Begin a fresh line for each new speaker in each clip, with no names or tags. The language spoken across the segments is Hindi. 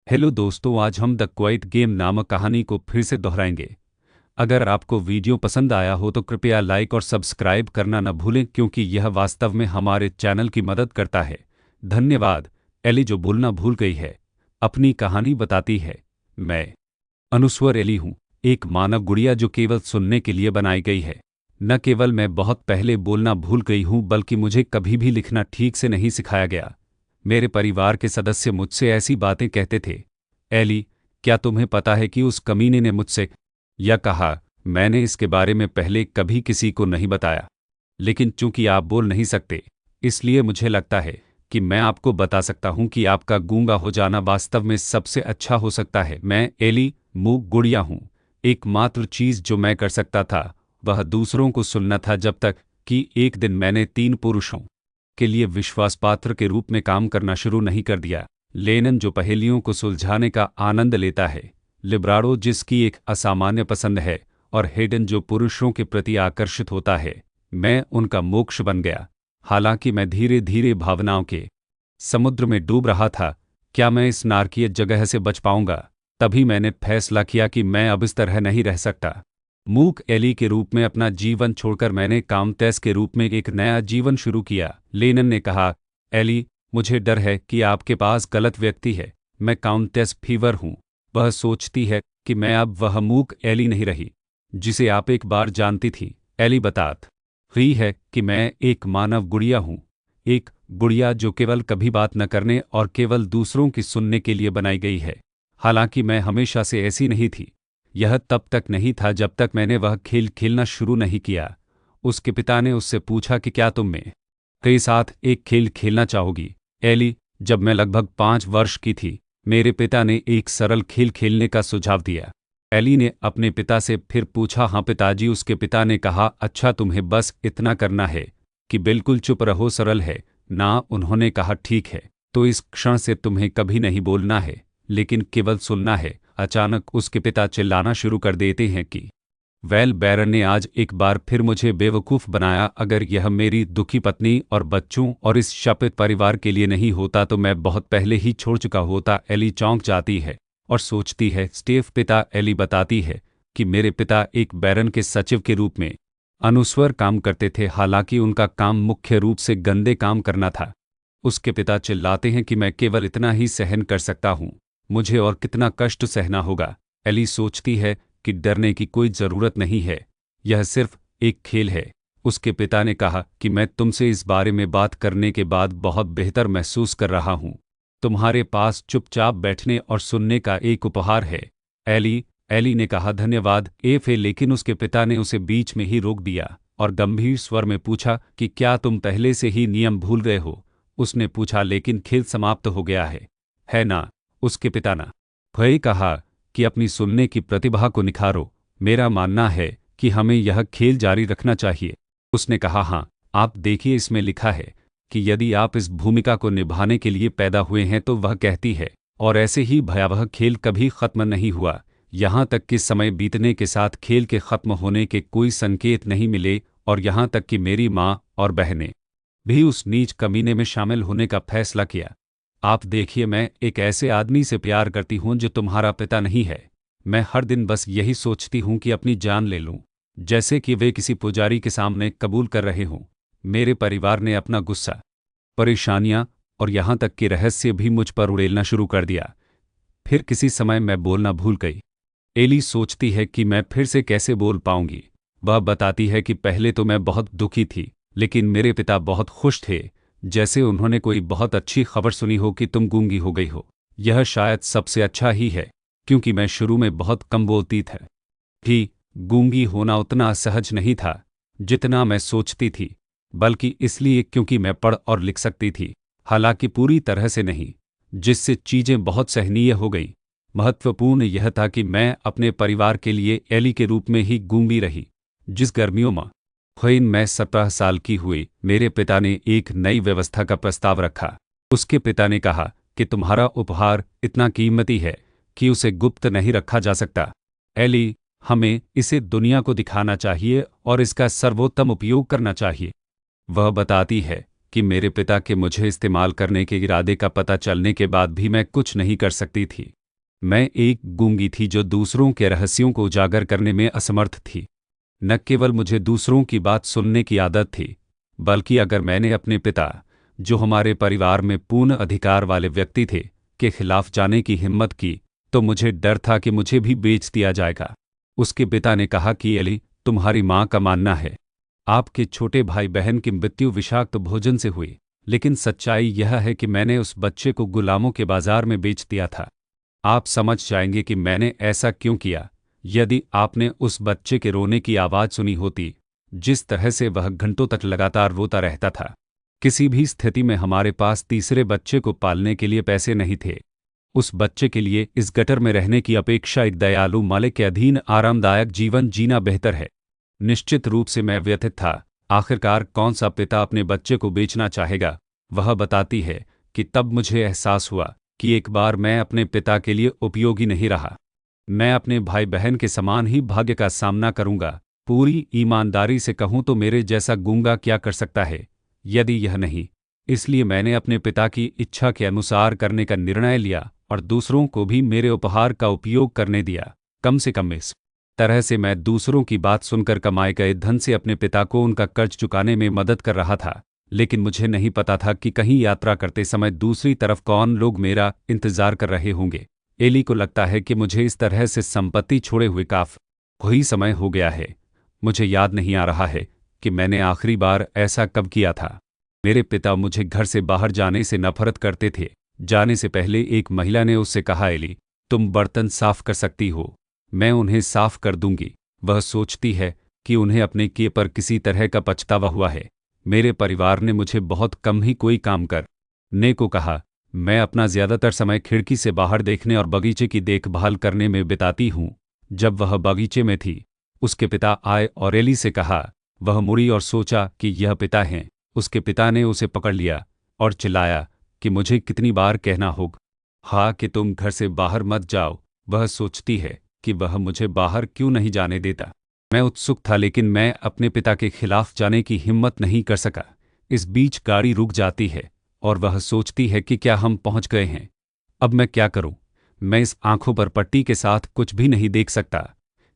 हेलो दोस्तों, आज हम द क्वाइट गेम नामक कहानी को फिर से दोहराएंगे। अगर आपको वीडियो पसंद आया हो तो कृपया लाइक और सब्सक्राइब करना न भूलें, क्योंकि यह वास्तव में हमारे चैनल की मदद करता है। धन्यवाद। एली जो बोलना भूल गई है, अपनी कहानी बताती है। मैं अनुस्वर एली हूँ, एक मानव गुड़िया जो केवल सुनने के लिए बनाई गई है। न केवल मैं बहुत पहले बोलना भूल गई हूँ, बल्कि मुझे कभी भी लिखना ठीक से नहीं सिखाया गया। मेरे परिवार के सदस्य मुझसे ऐसी बातें कहते थे। एली, क्या तुम्हें पता है कि उस कमीने ने मुझसे यह कहा? मैंने इसके बारे में पहले कभी किसी को नहीं बताया, लेकिन चूंकि आप बोल नहीं सकते, इसलिए मुझे लगता है कि मैं आपको बता सकता हूं कि आपका गूंगा हो जाना वास्तव में सबसे अच्छा हो सकता है। मैं एली मूक गुड़िया हूं। एकमात्र चीज जो मैं कर सकता था वह दूसरों को सुनना था, जब तक कि एक दिन मैंने 3 पुरुषों के लिए विश्वासपात्र के रूप में काम करना शुरू नहीं कर दिया। लेनिन जो पहेलियों को सुलझाने का आनंद लेता है, लिब्राडो जिसकी एक असामान्य पसंद है, और हेडन जो पुरुषों के प्रति आकर्षित होता है। मैं उनका मोक्ष बन गया। हालांकि मैं धीरे धीरे भावनाओं के समुद्र में डूब रहा था। क्या मैं इस नारकीय जगह से बच पाऊंगा? तभी मैंने फैसला किया कि मैं अब इस तरह नहीं रह सकता। मूक एली के रूप में अपना जीवन छोड़कर मैंने काउंटेस के रूप में एक नया जीवन शुरू किया। लेनिन ने कहा, एली, मुझे डर है कि आपके पास गलत व्यक्ति है। मैं काउंटेस फीवर हूँ। वह सोचती है कि मैं अब वह मूक एली नहीं रही जिसे आप एक बार जानती थी। एली बतात रही है कि मैं एक मानव गुड़िया हूँ, एक गुड़िया जो केवल कभी बात न करने और केवल दूसरों की सुनने के लिए बनाई गई है। हालांकि मैं हमेशा से ऐसी नहीं थी। यह तब तक नहीं था जब तक मैंने वह खेल खेलना शुरू नहीं किया। उसके पिता ने उससे पूछा कि क्या तुम मेरे साथ एक खेल खेलना चाहोगी? एली, जब मैं लगभग 5 वर्ष की थी, मेरे पिता ने एक सरल खेल खेलने का सुझाव दिया। एली ने अपने पिता से फिर पूछा, हाँ पिताजी। उसके पिता ने कहा, अच्छा, तुम्हें बस इतना करना है कि बिल्कुल चुप रहो, सरल है ना? उन्होंने कहा, ठीक है, तो इस क्षण से तुम्हें कभी नहीं बोलना है, लेकिन केवल सुनना है। अचानक उसके पिता चिल्लाना शुरू कर देते हैं कि वेल, बैरन ने आज एक बार फिर मुझे बेवकूफ़ बनाया। अगर यह मेरी दुखी पत्नी और बच्चों और इस शापित परिवार के लिए नहीं होता तो मैं बहुत पहले ही छोड़ चुका होता। एली चौंक जाती है और सोचती है, स्टेफ पिता। एली बताती है कि मेरे पिता एक बैरन के सचिव के रूप में अनुस्वर काम करते थे। हालांकि उनका काम मुख्य रूप से गंदे काम करना था। उसके पिता चिल्लाते हैं कि मैं केवल इतना ही सहन कर सकता हूँ, मुझे और कितना कष्ट सहना होगा। एली सोचती है कि डरने की कोई ज़रूरत नहीं है, यह सिर्फ एक खेल है। उसके पिता ने कहा कि मैं तुमसे इस बारे में बात करने के बाद बहुत बेहतर महसूस कर रहा हूँ। तुम्हारे पास चुपचाप बैठने और सुनने का एक उपहार है। एली ने कहा, धन्यवाद एफए। लेकिन उसके पिता ने उसे बीच में ही रोक दिया और गंभीर स्वर में पूछा कि क्या तुम पहले से ही नियम भूल गए हो? उसने पूछा, लेकिन खेल समाप्त हो गया है ना? उसके पिता ने भय कहा कि अपनी सुनने की प्रतिभा को निखारो। मेरा मानना है कि हमें यह खेल जारी रखना चाहिए। उसने कहा, हाँ, आप देखिए, इसमें लिखा है कि यदि आप इस भूमिका को निभाने के लिए पैदा हुए हैं तो वह कहती है। और ऐसे ही भयावह खेल कभी खत्म नहीं हुआ, यहाँ तक कि समय बीतने के साथ खेल के खत्म होने के कोई संकेत नहीं मिले, और यहाँ तक कि मेरी माँ और बहनें भी उस नीच कमीने में शामिल होने का फैसला किया। आप देखिए, मैं एक ऐसे आदमी से प्यार करती हूँ जो तुम्हारा पिता नहीं है। मैं हर दिन बस यही सोचती हूँ कि अपनी जान ले लूँ, जैसे कि वे किसी पुजारी के सामने कबूल कर रहे हों। मेरे परिवार ने अपना गुस्सा, परेशानियाँ और यहाँ तक कि रहस्य भी मुझ पर उड़ेलना शुरू कर दिया। फिर किसी समय मैं बोलना भूल गई। एली सोचती है कि मैं फिर से कैसे बोल पाऊंगी। वह बताती है कि पहले तो मैं बहुत दुखी थी, लेकिन मेरे पिता बहुत खुश थे, जैसे उन्होंने कोई बहुत अच्छी खबर सुनी हो कि तुम गूंगी हो गई हो। यह शायद सबसे अच्छा ही है, क्योंकि मैं शुरू में बहुत कम बोलती थी। गूंगी होना उतना असहज नहीं था जितना मैं सोचती थी, बल्कि इसलिए क्योंकि मैं पढ़ और लिख सकती थी, हालांकि पूरी तरह से नहीं, जिससे चीज़ें बहुत सहनीय हो गईं। महत्वपूर्ण यह था कि मैं अपने परिवार के लिए एली के रूप में ही गूंगी रही। जिस गर्मियों में मैं 17 साल की हुई, मेरे पिता ने एक नई व्यवस्था का प्रस्ताव रखा। उसके पिता ने कहा कि तुम्हारा उपहार इतना कीमती है कि उसे गुप्त नहीं रखा जा सकता। एली, हमें इसे दुनिया को दिखाना चाहिए और इसका सर्वोत्तम उपयोग करना चाहिए। वह बताती है कि मेरे पिता के मुझे इस्तेमाल करने के इरादे का पता चलने के बाद भी मैं कुछ नहीं कर सकती थी। मैं एक गूंगी थी जो दूसरों के रहस्यों को उजागर करने में असमर्थ थी। न केवल मुझे दूसरों की बात सुनने की आदत थी, बल्कि अगर मैंने अपने पिता, जो हमारे परिवार में पूर्ण अधिकार वाले व्यक्ति थे, के खिलाफ जाने की हिम्मत की, तो मुझे डर था कि मुझे भी बेच दिया जाएगा। उसके पिता ने कहा कि एली, तुम्हारी माँ का मानना है आपके छोटे भाई बहन की मृत्यु विषाक्त भोजन से हुई, लेकिन सच्चाई यह है कि मैंने उस बच्चे को गुलामों के बाजार में बेच दिया था। आप समझ जाएंगे कि मैंने ऐसा क्यों किया यदि आपने उस बच्चे के रोने की आवाज़ सुनी होती, जिस तरह से वह घंटों तक लगातार रोता रहता था। किसी भी स्थिति में हमारे पास तीसरे बच्चे को पालने के लिए पैसे नहीं थे। उस बच्चे के लिए इस गटर में रहने की अपेक्षा एक दयालु मालिक के अधीन आरामदायक जीवन जीना बेहतर है। निश्चित रूप से मैं व्यथित था। आखिरकार कौन सा पिता अपने बच्चे को बेचना चाहेगा। वह बताती है कि तब मुझे एहसास हुआ कि एक बार मैं अपने पिता के लिए उपयोगी नहीं रहा। मैं अपने भाई बहन के समान ही भाग्य का सामना करूंगा। पूरी ईमानदारी से कहूं तो मेरे जैसा गूंगा क्या कर सकता है यदि यह नहीं। इसलिए मैंने अपने पिता की इच्छा के अनुसार करने का निर्णय लिया और दूसरों को भी मेरे उपहार का उपयोग करने दिया। कम से कम इस तरह से मैं दूसरों की बात सुनकर कमाए गए धन से अपने पिता को उनका कर्ज चुकाने में मदद कर रहा था। लेकिन मुझे नहीं पता था कि कहीं यात्रा करते समय दूसरी तरफ कौन लोग मेरा इंतजार कर रहे होंगे। एली को लगता है कि मुझे इस तरह से संपत्ति छोड़े हुए काफी समय हो गया है। मुझे याद नहीं आ रहा है कि मैंने आखिरी बार ऐसा कब किया था। मेरे पिता मुझे घर से बाहर जाने से नफरत करते थे। जाने से पहले एक महिला ने उससे कहा, एली, तुम बर्तन साफ कर सकती हो, मैं उन्हें साफ कर दूंगी। वह सोचती है कि उन्हें अपने किए पर किसी तरह का पछतावा हुआ है। मेरे परिवार ने मुझे बहुत कम ही कोई काम करने को कहा। मैं अपना ज्यादातर समय खिड़की से बाहर देखने और बगीचे की देखभाल करने में बिताती हूँ। जब वह बगीचे में थी, उसके पिता आए और एली से कहा। वह मुड़ी और सोचा कि यह पिता हैं। उसके पिता ने उसे पकड़ लिया और चिल्लाया कि मुझे कितनी बार कहना होगा हाँ कि तुम घर से बाहर मत जाओ। वह सोचती है कि वह मुझे बाहर क्यों नहीं जाने देता। मैं उत्सुक था, लेकिन मैं अपने पिता के खिलाफ जाने की हिम्मत नहीं कर सका। इस बीच गाड़ी रुक जाती है और वह सोचती है कि क्या हम पहुंच गए हैं। अब मैं क्या करूं? मैं इस आंखों पर पट्टी के साथ कुछ भी नहीं देख सकता।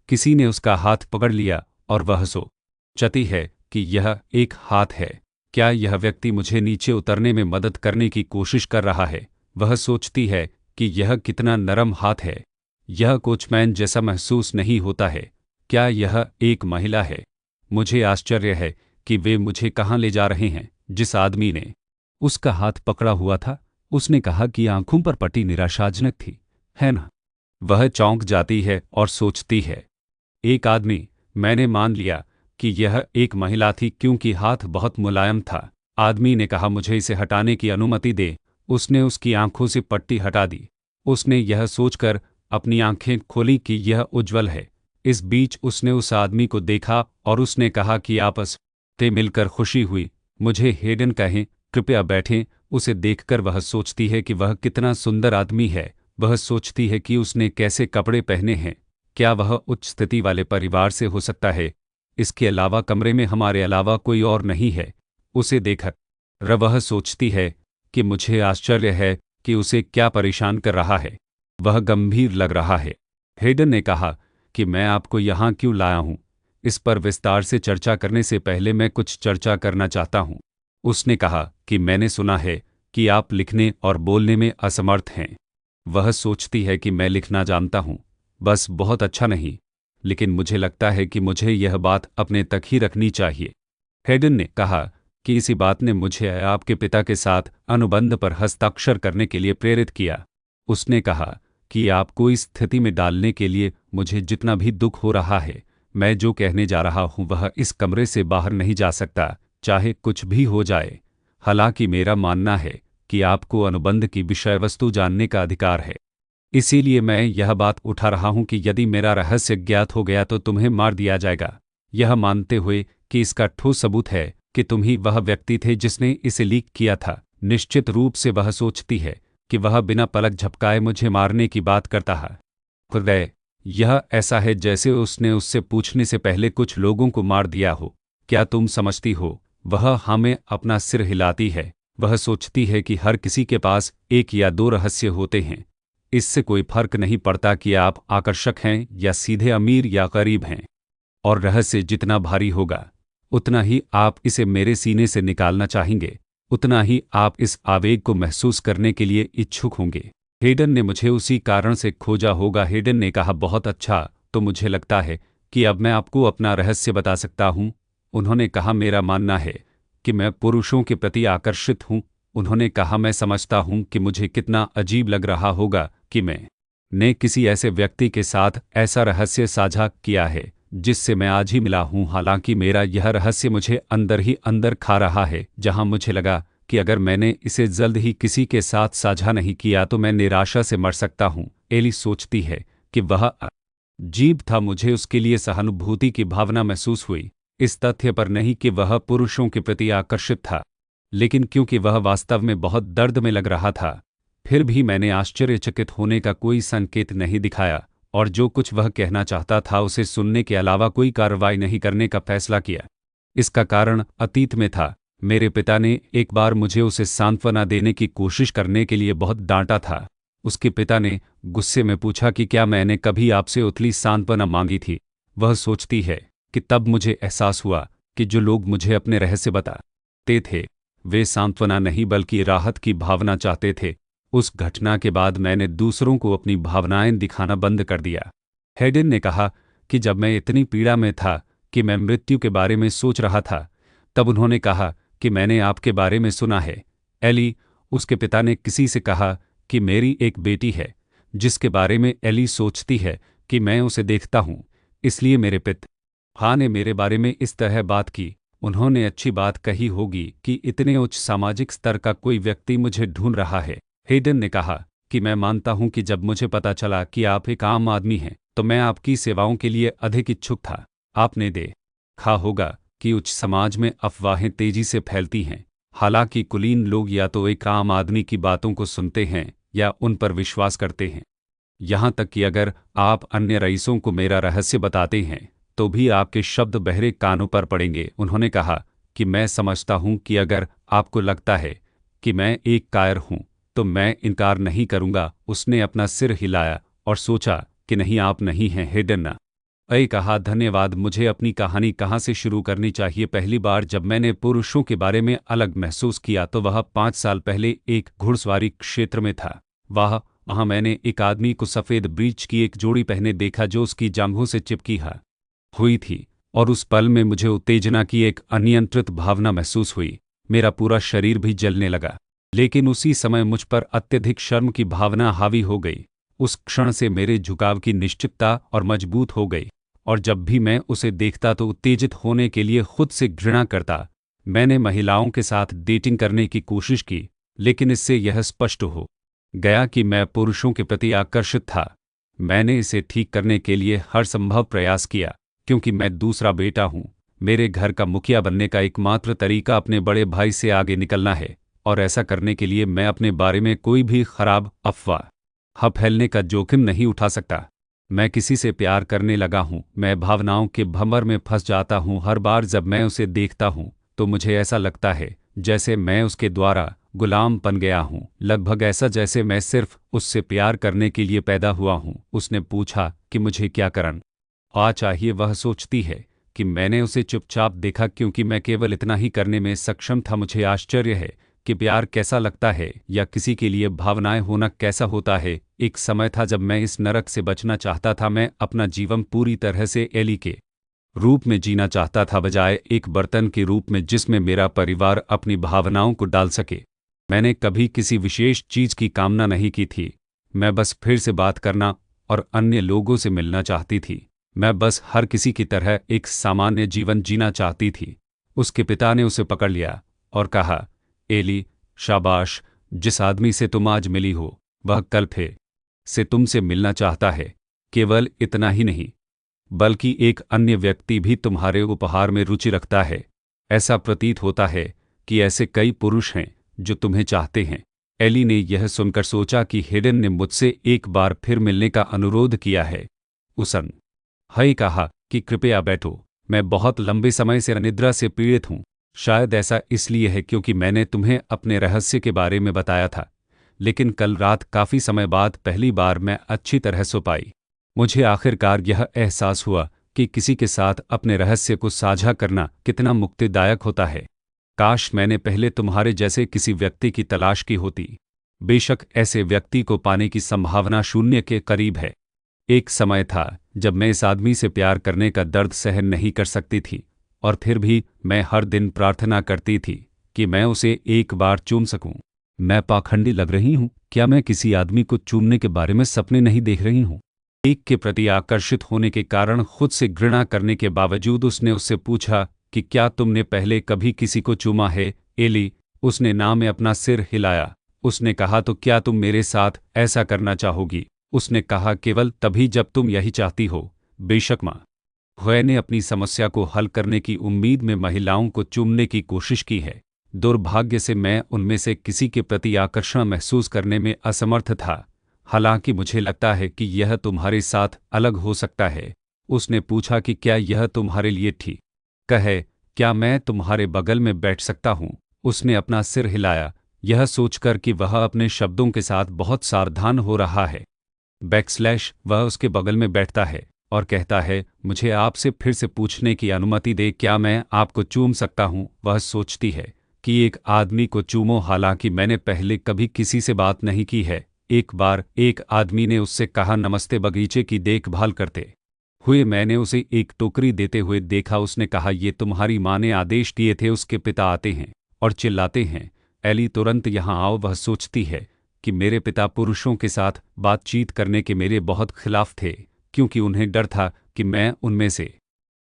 किसी ने उसका हाथ पकड़ लिया और वह सोचती है कि यह एक हाथ है। क्या यह व्यक्ति मुझे नीचे उतरने में मदद करने की कोशिश कर रहा है? वह सोचती है कि यह कितना नरम हाथ है। यह कोचमैन जैसा महसूस नहीं होता है। क्या यह एक महिला है? मुझे आश्चर्य है कि वे मुझे कहाँ ले जा रहे हैं। जिस आदमी ने उसका हाथ पकड़ा हुआ था, उसने कहा कि आंखों पर पट्टी निराशाजनक थी, है ना? वह चौंक जाती है और सोचती है, एक आदमी। मैंने मान लिया कि यह एक महिला थी क्योंकि हाथ बहुत मुलायम था। आदमी ने कहा, मुझे इसे हटाने की अनुमति दे। उसने उसकी आंखों से पट्टी हटा दी। उसने यह सोचकर अपनी आंखें खोली कि यह उज्ज्वल है। इस बीच उसने उस आदमी को देखा और उसने कहा कि आपस में मिलकर खुशी हुई। मुझे हेडन कहें, कृपया बैठें। उसे देखकर वह सोचती है कि वह कितना सुंदर आदमी है। वह सोचती है कि उसने कैसे कपड़े पहने हैं। क्या वह उच्च स्थिति वाले परिवार से हो सकता है? इसके अलावा कमरे में हमारे अलावा कोई और नहीं है। उसे देखकर वह सोचती है कि मुझे आश्चर्य है कि उसे क्या परेशान कर रहा है। वह गंभीर लग रहा है। हेडन ने कहा कि मैं आपको यहाँ क्यों लाया हूँ, इस पर विस्तार से चर्चा करने से पहले मैं कुछ चर्चा करना चाहता हूँ। उसने कहा कि मैंने सुना है कि आप लिखने और बोलने में असमर्थ हैं। वह सोचती है कि मैं लिखना जानता हूँ, बस बहुत अच्छा नहीं, लेकिन मुझे लगता है कि मुझे यह बात अपने तक ही रखनी चाहिए। हेडन ने कहा कि इसी बात ने मुझे आपके पिता के साथ अनुबंध पर हस्ताक्षर करने के लिए प्रेरित किया। उसने कहा कि आपको इस स्थिति में डालने के लिए मुझे जितना भी दुख हो रहा है, मैं जो कहने जा रहा हूं वह इस कमरे से बाहर नहीं जा सकता, चाहे कुछ भी हो जाए। हालांकि मेरा मानना है कि आपको अनुबंध की विषय वस्तु जानने का अधिकार है। इसीलिए मैं यह बात उठा रहा हूं कि यदि मेरा रहस्य ज्ञात हो गया तो तुम्हें मार दिया जाएगा, यह मानते हुए कि इसका ठोस सबूत है कि तुम ही वह व्यक्ति थे जिसने इसे लीक किया था। निश्चित रूप से वह सोचती है कि वह बिना पलक झपकाए मुझे मारने की बात करता है। खुदै, यह ऐसा है जैसे उसने उससे पूछने से पहले कुछ लोगों को मार दिया हो। क्या तुम समझती हो? वह हमें अपना सिर हिलाती है। वह सोचती है कि हर किसी के पास एक या दो रहस्य होते हैं। इससे कोई फर्क नहीं पड़ता कि आप आकर्षक हैं या सीधे अमीर या गरीब हैं। और रहस्य जितना भारी होगा उतना ही आप इसे मेरे सीने से निकालना चाहेंगे, उतना ही आप इस आवेग को महसूस करने के लिए इच्छुक होंगे। हेडन ने मुझे उसी कारण से खोजा होगा। हेडन ने कहा, बहुत अच्छा, तो मुझे लगता है कि अब मैं आपको अपना रहस्य बता सकता हूँ। उन्होंने कहा, मेरा मानना है कि मैं पुरुषों के प्रति आकर्षित हूँ। उन्होंने कहा, मैं समझता हूँ कि मुझे कितना अजीब लग रहा होगा कि मैंने किसी ऐसे व्यक्ति के साथ ऐसा रहस्य साझा किया है जिससे मैं आज ही मिला हूँ। हालांकि मेरा यह रहस्य मुझे अंदर ही अंदर खा रहा है, जहां मुझे लगा कि अगर मैंने इसे जल्द ही किसी के साथ साझा नहीं किया तो मैं निराशा से मर सकता हूँ। एली सोचती है कि वह अजीब था। मुझे उसके लिए सहानुभूति की भावना महसूस हुई, इस तथ्य पर नहीं कि वह पुरुषों के प्रति आकर्षित था, लेकिन क्योंकि वह वास्तव में बहुत दर्द में लग रहा था। फिर भी मैंने आश्चर्यचकित होने का कोई संकेत नहीं दिखाया और जो कुछ वह कहना चाहता था उसे सुनने के अलावा कोई कार्रवाई नहीं करने का फैसला किया। इसका कारण अतीत में था। मेरे पिता ने एक बार मुझे उसे सांत्वना देने की कोशिश करने के लिए बहुत डांटा था। उसके पिता ने गुस्से में पूछा कि क्या मैंने कभी आपसे उथली सांत्वना मांगी थी। वह सोचती है कि तब मुझे एहसास हुआ कि जो लोग मुझे अपने रहस्य बताते थे वे सांत्वना नहीं बल्कि राहत की भावना चाहते थे। उस घटना के बाद मैंने दूसरों को अपनी भावनाएं दिखाना बंद कर दिया। हेडन ने कहा कि जब मैं इतनी पीड़ा में था कि मैं मृत्यु के बारे में सोच रहा था, तब उन्होंने कहा कि मैंने आपके बारे में सुना है। एली, उसके पिता ने किसी से कहा कि मेरी एक बेटी है जिसके बारे में एली सोचती है कि मैं उसे देखता हूँ, इसलिए मेरे पिता ने मेरे बारे में इस तरह बात की। उन्होंने अच्छी बात कही होगी कि इतने उच्च सामाजिक स्तर का कोई व्यक्ति मुझे ढूंढ रहा है। हेडन ने कहा कि मैं मानता हूं कि जब मुझे पता चला कि आप एक आम आदमी हैं तो मैं आपकी सेवाओं के लिए अधिक इच्छुक था। आपने देखा होगा कि उच्च समाज में अफवाहें तेजी से फैलती हैं। हालांकि कुलीन लोग या तो एक आम आदमी की बातों को सुनते हैं या उन पर विश्वास करते हैं। यहाँ तक कि अगर आप अन्य रईसों को मेरा रहस्य बताते हैं तो भी आपके शब्द बहरे कानों पर पड़ेंगे। उन्होंने कहा कि मैं समझता हूं कि अगर आपको लगता है कि मैं एक कायर हूं तो मैं इनकार नहीं करूंगा। उसने अपना सिर हिलाया और सोचा कि नहीं, आप नहीं हैं। हेडन ने कहा, धन्यवाद। मुझे अपनी कहानी कहाँ से शुरू करनी चाहिए? पहली बार जब मैंने पुरुषों के बारे में अलग महसूस किया तो वह 5 साल पहले एक घुड़सवारी क्षेत्र में था। वहाँ मैंने एक आदमी को सफ़ेद ब्रीच की एक जोड़ी पहने देखा जो उसकी जांघों से चिपकी हुई थी, और उस पल में मुझे उत्तेजना की एक अनियंत्रित भावना महसूस हुई। मेरा पूरा शरीर भी जलने लगा, लेकिन उसी समय मुझ पर अत्यधिक शर्म की भावना हावी हो गई। उस क्षण से मेरे झुकाव की निश्चितता और मजबूत हो गई, और जब भी मैं उसे देखता तो उत्तेजित होने के लिए खुद से घृणा करता। मैंने महिलाओं के साथ डेटिंग करने की कोशिश की, लेकिन इससे यह स्पष्ट हो गया कि मैं पुरुषों के प्रति आकर्षित था। मैंने इसे ठीक करने के लिए हर संभव प्रयास किया, क्योंकि मैं दूसरा बेटा हूँ। मेरे घर का मुखिया बनने का एकमात्र तरीका अपने बड़े भाई से आगे निकलना है, और ऐसा करने के लिए मैं अपने बारे में कोई भी खराब अफवाह फैलने का जोखिम नहीं उठा सकता। मैं किसी से प्यार करने लगा हूँ। मैं भावनाओं के भंवर में फंस जाता हूँ। हर बार जब मैं उसे देखता हूँ तो मुझे ऐसा लगता है जैसे मैं उसके द्वारा गुलाम बन गया हूँ, लगभग ऐसा जैसे मैं सिर्फ उससे प्यार करने के लिए पैदा हुआ हूँ। उसने पूछा कि मुझे क्या करना चाहिए। वह सोचती है कि मैंने उसे चुपचाप देखा क्योंकि मैं केवल इतना ही करने में सक्षम था। मुझे आश्चर्य है कि प्यार कैसा लगता है या किसी के लिए भावनाएं होना कैसा होता है। एक समय था जब मैं इस नरक से बचना चाहता था। मैं अपना जीवन पूरी तरह से एली के रूप में जीना चाहता था, बजाय एक बर्तन के रूप में जिसमें मेरा परिवार अपनी भावनाओं को डाल सके। मैंने कभी किसी विशेष चीज की कामना नहीं की थी। मैं बस फिर से बात करना और अन्य लोगों से मिलना चाहती थी। मैं बस हर किसी की तरह एक सामान्य जीवन जीना चाहती थी। उसके पिता ने उसे पकड़ लिया और कहा, एली, शाबाश, जिस आदमी से तुम आज मिली हो वह कल फिर से तुमसे मिलना चाहता है। केवल इतना ही नहीं, बल्कि एक अन्य व्यक्ति भी तुम्हारे उपहार में रुचि रखता है। ऐसा प्रतीत होता है कि ऐसे कई पुरुष हैं जो तुम्हें चाहते हैं। एली ने यह सुनकर सोचा कि हेडन ने मुझसे एक बार फिर मिलने का अनुरोध किया है। उसने कहा कि कृपया बैठो, मैं बहुत लंबे समय से अनिद्रा से पीड़ित हूँ। शायद ऐसा इसलिए है क्योंकि मैंने तुम्हें अपने रहस्य के बारे में बताया था, लेकिन कल रात काफ़ी समय बाद पहली बार मैं अच्छी तरह सो पाई। मुझे आखिरकार यह एहसास हुआ कि किसी के साथ अपने रहस्य को साझा करना कितना मुक्तिदायक होता है। काश मैंने पहले तुम्हारे जैसे किसी व्यक्ति की तलाश की होती। बेशक ऐसे व्यक्ति को पाने की संभावना शून्य के करीब है। एक समय था जब मैं इस आदमी से प्यार करने का दर्द सहन नहीं कर सकती थी, और फिर भी मैं हर दिन प्रार्थना करती थी कि मैं उसे एक बार चूम सकूं। मैं पाखंडी लग रही हूं? क्या मैं किसी आदमी को चूमने के बारे में सपने नहीं देख रही हूं? एक के प्रति आकर्षित होने के कारण खुद से घृणा करने के बावजूद उसने उससे पूछा कि क्या तुमने पहले कभी किसी को चूमा है, एली? उसने ना में अपना सिर हिलाया। उसने कहा, तो क्या तुम मेरे साथ ऐसा करना चाहोगी? उसने कहा, केवल तभी जब तुम यही चाहती हो। बेशक माँ हुए ने अपनी समस्या को हल करने की उम्मीद में महिलाओं को चूमने की कोशिश की है। दुर्भाग्य से मैं उनमें से किसी के प्रति आकर्षण महसूस करने में असमर्थ था। हालांकि मुझे लगता है कि यह तुम्हारे साथ अलग हो सकता है। उसने पूछा कि क्या यह तुम्हारे लिए ठीक है? क्या मैं तुम्हारे बगल में बैठ सकता हूँ? उसने अपना सिर हिलाया, यह सोचकर कि वह अपने शब्दों के साथ बहुत सावधान हो रहा है। वह उसके बगल में बैठता है और कहता है, मुझे आपसे फिर से पूछने की अनुमति दे, क्या मैं आपको चूम सकता हूँ? वह सोचती है कि एक आदमी को चूमो। हालांकि मैंने पहले कभी किसी से बात नहीं की है। एक बार एक आदमी ने उससे कहा, नमस्ते, बगीचे की देखभाल करते हुए मैंने उसे एक टोकरी देते हुए देखा। उसने कहा, ये तुम्हारी माँ ने आदेश दिए थे। उसके पिता आते हैं और चिल्लाते हैं, एली तुरंत यहाँ आओ। वह सोचती है कि मेरे पिता पुरुषों के साथ बातचीत करने के मेरे बहुत खिलाफ थे, क्योंकि उन्हें डर था कि मैं उनमें से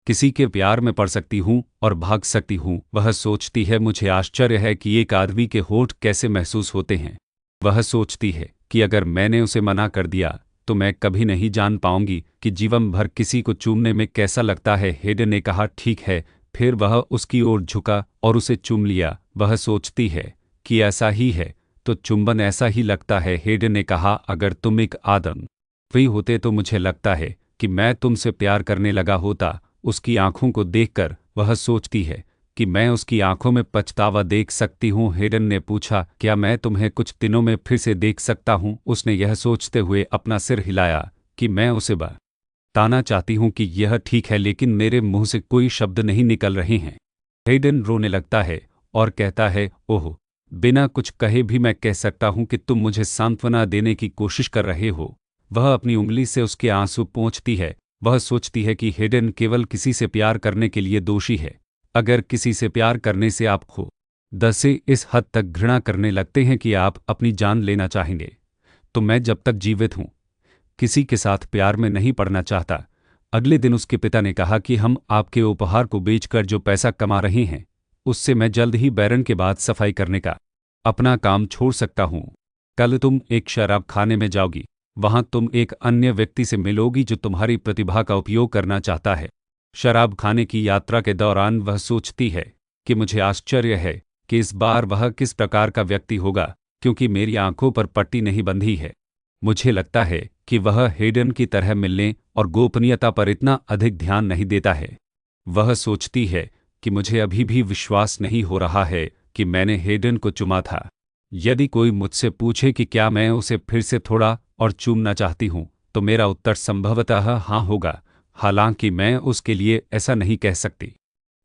किसी के प्यार में पड़ सकती हूँ और भाग सकती हूँ। वह सोचती है, मुझे आश्चर्य है कि एक आदमी के होठ कैसे महसूस होते हैं। वह सोचती है कि अगर मैंने उसे मना कर दिया तो मैं कभी नहीं जान पाऊंगी कि जीवन भर किसी को चूमने में कैसा लगता है। हेडन ने कहा, ठीक है। फिर वह उसकी ओर झुका और उसे चूम लिया। वह सोचती है कि ऐसा ही है तो चुंबन ऐसा ही लगता है। हेडन ने कहा, अगर तुम एक आदमी होते तो मुझे लगता है कि मैं तुमसे प्यार करने लगा होता। उसकी आंखों को देखकर वह सोचती है कि मैं उसकी आंखों में पछतावा देख सकती हूँ। हेडन ने पूछा, क्या मैं तुम्हें कुछ दिनों में फिर से देख सकता हूँ? उसने यह सोचते हुए अपना सिर हिलाया कि मैं उसे बताना चाहती हूँ कि यह ठीक है, लेकिन मेरे मुंह से कोई शब्द नहीं निकल रहे हैं। हेडन रोने लगता है और कहता है, ओह, बिना कुछ कहे भी मैं कह सकता हूँ कि तुम मुझे सांत्वना देने की कोशिश कर रहे हो। वह अपनी उंगली से उसके आंसू पोंछती है। वह सोचती है कि हेडन केवल किसी से प्यार करने के लिए दोषी है। अगर किसी से प्यार करने से आप खुद से इस हद तक घृणा करने लगते हैं कि आप अपनी जान लेना चाहेंगे, तो मैं जब तक जीवित हूं किसी के साथ प्यार में नहीं पड़ना चाहता। अगले दिन उसके पिता ने कहा कि हम आपके उपहार को बेचकर जो पैसा कमा रहे हैं उससे मैं जल्द ही बैरन के बाद सफाई करने का अपना काम छोड़ सकता हूं। कल तुम एक शराब खाने में जाओगी। वहां तुम एक अन्य व्यक्ति से मिलोगी जो तुम्हारी प्रतिभा का उपयोग करना चाहता है। शराब खाने की यात्रा के दौरान वह सोचती है कि मुझे आश्चर्य है कि इस बार वह किस प्रकार का व्यक्ति होगा, क्योंकि मेरी आंखों पर पट्टी नहीं बंधी है। मुझे लगता है कि वह हेडन की तरह मिलने और गोपनीयता पर इतना अधिक ध्यान नहीं देता है। वह सोचती है कि मुझे अभी भी विश्वास नहीं हो रहा है कि मैंने हेडन को चुमा था। यदि कोई मुझसे पूछे कि क्या मैं उसे फिर से थोड़ा और चूमना चाहती हूँ, तो मेरा उत्तर संभवतः हाँ होगा। हालांकि मैं उसके लिए ऐसा नहीं कह सकती।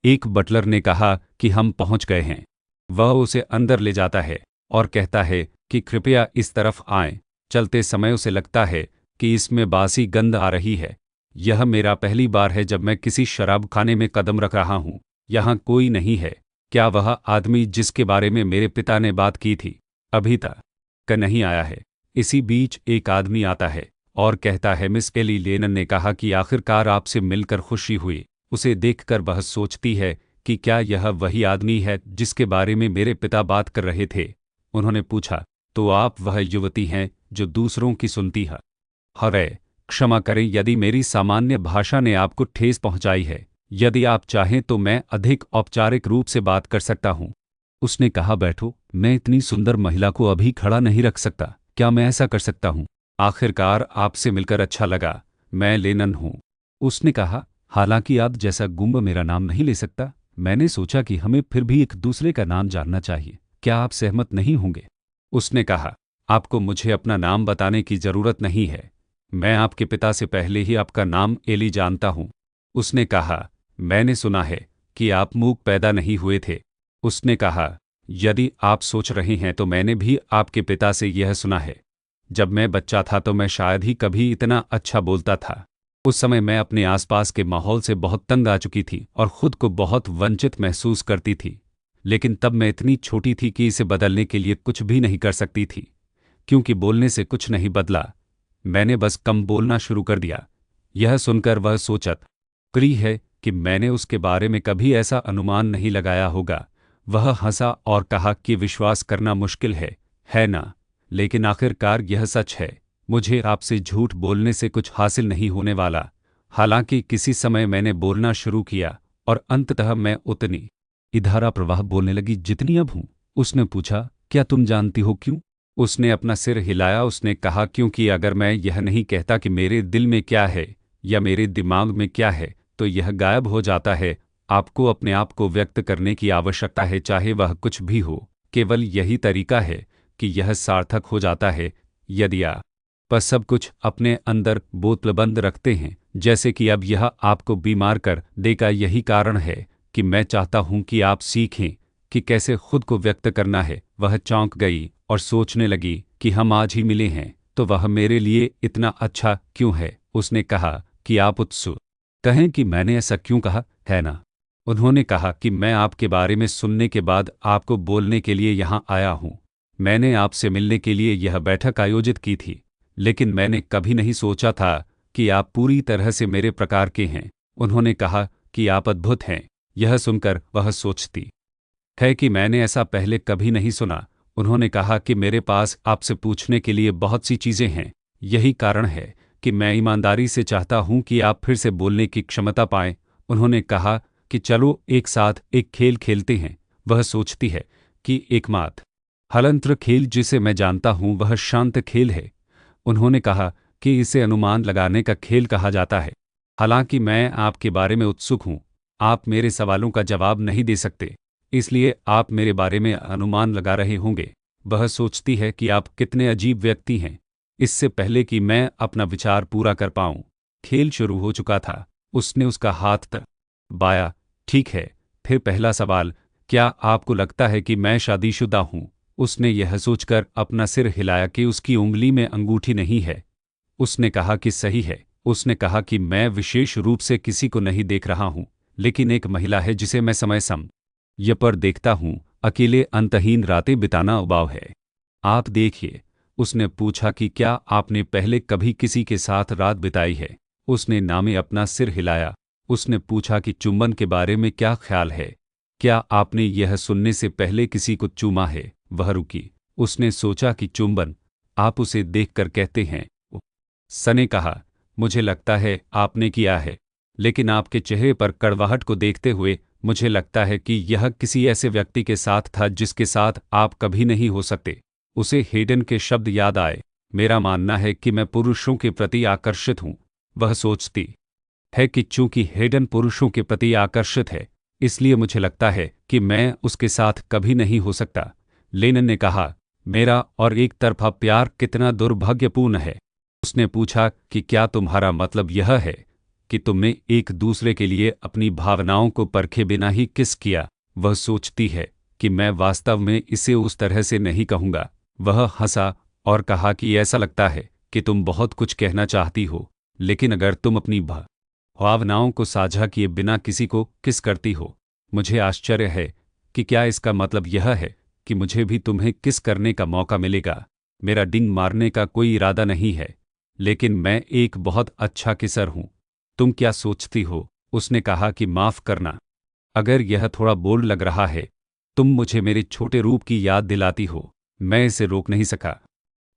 एक बटलर ने कहा कि हम पहुंच गए हैं। वह उसे अंदर ले जाता है और कहता है कि कृपया इस तरफ आएं। चलते समय उसे लगता है कि इसमें बासी गंध आ रही है। यह मेरा पहली बार है जब मैं किसी शराब खाने में कदम रख रहा हूँ। यहाँ कोई नहीं है। क्या वह आदमी जिसके बारे में मेरे पिता ने बात की थी अभी तक नहीं आया है? इसी बीच एक आदमी आता है और कहता है, मिस एली लेनन ने कहा कि आखिरकार आपसे मिलकर खुशी हुई। उसे देखकर वह सोचती है कि क्या यह वही आदमी है जिसके बारे में मेरे पिता बात कर रहे थे। उन्होंने पूछा, तो आप वह युवती हैं जो दूसरों की सुनती है? हरे, क्षमा करें यदि मेरी सामान्य भाषा ने आपको ठेस पहुंचाई है। यदि आप चाहें तो मैं अधिक औपचारिक रूप से बात कर सकता हूं। उसने कहा, बैठो, मैं इतनी सुंदर महिला को अभी खड़ा नहीं रख सकता। क्या मैं ऐसा कर सकता हूं? आखिरकार आपसे मिलकर अच्छा लगा। मैं लेनन हूं। उसने कहा, हालांकि आप जैसा गुम्ब मेरा नाम नहीं ले सकता, मैंने सोचा कि हमें फिर भी एक दूसरे का नाम जानना चाहिए। क्या आप सहमत नहीं होंगे? उसने कहा, आपको मुझे अपना नाम बताने की जरूरत नहीं है। मैं आपके पिता से पहले ही आपका नाम एली जानता हूँ। उसने कहा, मैंने सुना है कि आप मूक पैदा नहीं हुए थे। उसने कहा, यदि आप सोच रहे हैं तो मैंने भी आपके पिता से यह सुना है। जब मैं बच्चा था तो मैं शायद ही कभी इतना अच्छा बोलता था। उस समय मैं अपने आसपास के माहौल से बहुत तंग आ चुकी थी और खुद को बहुत वंचित महसूस करती थी। लेकिन तब मैं इतनी छोटी थी कि इसे बदलने के लिए कुछ भी नहीं कर सकती थी, क्योंकि बोलने से कुछ नहीं बदला। मैंने बस कम बोलना शुरू कर दिया। यह सुनकर वह सोचत रही है कि मैंने उसके बारे में कभी ऐसा अनुमान नहीं लगाया होगा। वह हंसा और कहा कि विश्वास करना मुश्किल है ना? लेकिन आखिरकार यह सच है। मुझे आपसे झूठ बोलने से कुछ हासिल नहीं होने वाला। हालांकि किसी समय मैंने बोलना शुरू किया और अंततः मैं उतनी धारा प्रवाह बोलने लगी जितनी अब हूँ। उसने पूछा, क्या तुम जानती हो क्यों? उसने अपना सिर हिलाया। उसने कहा, क्योंकि अगर मैं यह नहीं कहता कि मेरे दिल में क्या है या मेरे दिमाग में क्या है, तो यह गायब हो जाता है। आपको अपने आप को व्यक्त करने की आवश्यकता है, चाहे वह कुछ भी हो। केवल यही तरीका है कि यह सार्थक हो जाता है। यदि आप पर सब कुछ अपने अंदर बोतलबंद रखते हैं, जैसे कि अब यह आपको बीमार कर देगा। यही कारण है कि मैं चाहता हूं कि आप सीखें कि कैसे खुद को व्यक्त करना है। वह चौंक गई और सोचने लगी कि हम आज ही मिले हैं तो वह मेरे लिए इतना अच्छा क्यों है। उसने कहा कि आप उत्सुक कहें कि मैंने ऐसा क्यों कहा, है ना? उन्होंने कहा कि मैं आपके बारे में सुनने के बाद आपको बोलने के लिए यहाँ आया हूँ। मैंने आपसे मिलने के लिए यह बैठक आयोजित की थी, लेकिन मैंने कभी नहीं सोचा था कि आप पूरी तरह से मेरे प्रकार के हैं। उन्होंने कहा कि आप अद्भुत हैं। यह सुनकर वह सोचती है कि मैंने ऐसा पहले कभी नहीं सुना। उन्होंने कहा कि मेरे पास आपसे पूछने के लिए बहुत सी चीज़ें हैं। यही कारण है कि मैं ईमानदारी से चाहता हूं कि आप फिर से बोलने की क्षमता पाएं। उन्होंने कहा कि चलो एक साथ एक खेल खेलते हैं। वह सोचती है कि एकमात्र हलंत्र खेल जिसे मैं जानता हूं वह शांत खेल है। उन्होंने कहा कि इसे अनुमान लगाने का खेल कहा जाता है। हालांकि मैं आपके बारे में उत्सुक हूं। आप मेरे सवालों का जवाब नहीं दे सकते, इसलिए आप मेरे बारे में अनुमान लगा रहे होंगे। वह सोचती है कि आप कितने अजीब व्यक्ति हैं। इससे पहले कि मैं अपना विचार पूरा कर पाऊं, खेल शुरू हो चुका था। उसने उसका हाथ दबाया। ठीक है, फिर पहला सवाल, क्या आपको लगता है कि मैं शादीशुदा हूं? उसने यह सोचकर अपना सिर हिलाया कि उसकी उंगली में अंगूठी नहीं है। उसने कहा कि सही है। उसने कहा कि मैं विशेष रूप से किसी को नहीं देख रहा हूं, लेकिन एक महिला है जिसे मैं समय समय पर देखता हूं। अकेले अंतहीन रातें बिताना उबाऊ है। आप देखिए। उसने पूछा कि क्या आपने पहले कभी किसी के साथ रात बिताई है? उसने नामे अपना सिर हिलाया। उसने पूछा कि चुंबन के बारे में क्या ख्याल है? क्या आपने यह सुनने से पहले किसी को चूमा है? वह रुकी। उसने सोचा कि चुंबन, आप उसे देखकर कहते हैं। सने कहा, मुझे लगता है आपने किया है, लेकिन आपके चेहरे पर कड़वाहट को देखते हुए मुझे लगता है कि यह किसी ऐसे व्यक्ति के साथ था जिसके साथ आप कभी नहीं हो सकते। उसे हेडन के शब्द याद आए। मेरा मानना है कि मैं पुरुषों के प्रति आकर्षित हूँ। वह सोचती है कि चूंकि हेडन पुरुषों के प्रति आकर्षित है, इसलिए मुझे लगता है कि मैं उसके साथ कभी नहीं हो सकता। लेनिन ने कहा, मेरा और एक तरफा प्यार कितना दुर्भाग्यपूर्ण है। उसने पूछा कि क्या तुम्हारा मतलब यह है कि तुमने एक दूसरे के लिए अपनी भावनाओं को परखे बिना ही किस किया? वह सोचती है कि मैं वास्तव में इसे उस तरह से नहीं कहूँगा। वह हंसा और कहा कि ऐसा लगता है कि तुम बहुत कुछ कहना चाहती हो, लेकिन अगर तुम अपनी भावनाओं को साझा किए बिना किसी को किस करती हो, मुझे आश्चर्य है कि क्या इसका मतलब यह है कि मुझे भी तुम्हें किस करने का मौका मिलेगा। मेरा डिंग मारने का कोई इरादा नहीं है, लेकिन मैं एक बहुत अच्छा किसर हूँ। तुम क्या सोचती हो? उसने कहा कि माफ़ करना, अगर यह थोड़ा बोल्ड लग रहा है। तुम मुझे मेरे छोटे रूप की याद दिलाती हो। मैं इसे रोक नहीं सका,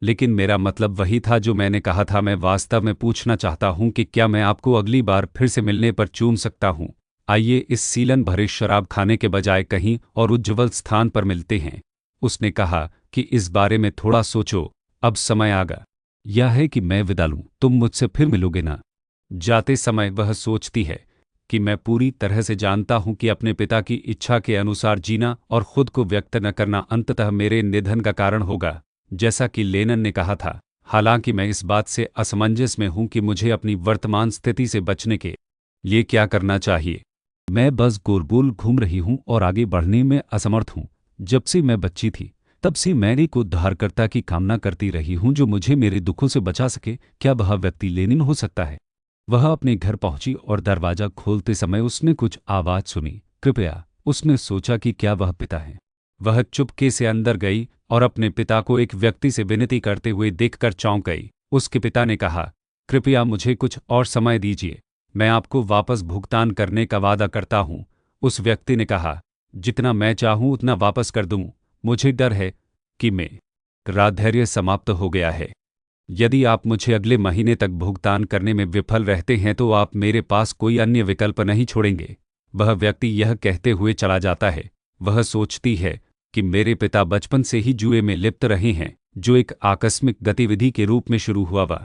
लेकिन मेरा मतलब वही था जो मैंने कहा था। मैं वास्तव में पूछना चाहता हूं कि क्या मैं आपको अगली बार फिर से मिलने पर चूम सकता हूं? आइए इस सीलन भरे शराब खाने के बजाय कहीं और उज्ज्वल स्थान पर मिलते हैं। उसने कहा कि इस बारे में थोड़ा सोचो, अब समय आ गया यह है कि मैं विदा लूं। तुम मुझसे फिर मिलोगे ना? जाते समय वह सोचती है कि मैं पूरी तरह से जानता हूं कि अपने पिता की इच्छा के अनुसार जीना और खुद को व्यक्त न करना अंततः मेरे निधन का कारण होगा। जैसा कि लेनन ने कहा था, हालांकि मैं इस बात से असमंजस में हूं कि मुझे अपनी वर्तमान स्थिति से बचने के लिए क्या करना चाहिए। मैं बस गोल-गोल घूम रही हूं और आगे बढ़ने में असमर्थ हूं। जब से मैं बच्ची थी, तब से मैं एक उद्धारकर्ता की कामना करती रही हूं जो मुझे मेरे दुखों से बचा सके। क्या वह व्यक्ति लेनिन हो सकता है? वह अपने घर पहुंची और दरवाजा खोलते समय उसने कुछ आवाज सुनी, कृपया। उसने सोचा कि क्या वह पिता है। वह चुपके से अंदर गई और अपने पिता को एक व्यक्ति से विनती करते हुए देखकर चौंक गई। उसके पिता ने कहा, कृपया मुझे कुछ और समय दीजिए, मैं आपको वापस भुगतान करने का वादा करता हूं। उस व्यक्ति ने कहा, जितना मैं चाहूं उतना वापस कर दूं। मुझे डर है कि मेरा धैर्य समाप्त हो गया है। यदि आप मुझे अगले महीने तक भुगतान करने में विफल रहते हैं तो आप मेरे पास कोई अन्य विकल्प नहीं छोड़ेंगे। वह व्यक्ति यह कहते हुए चला जाता है। वह सोचती है कि मेरे पिता बचपन से ही जुए में लिप्त रहे हैं, जो एक आकस्मिक गतिविधि के रूप में शुरू हुआ वह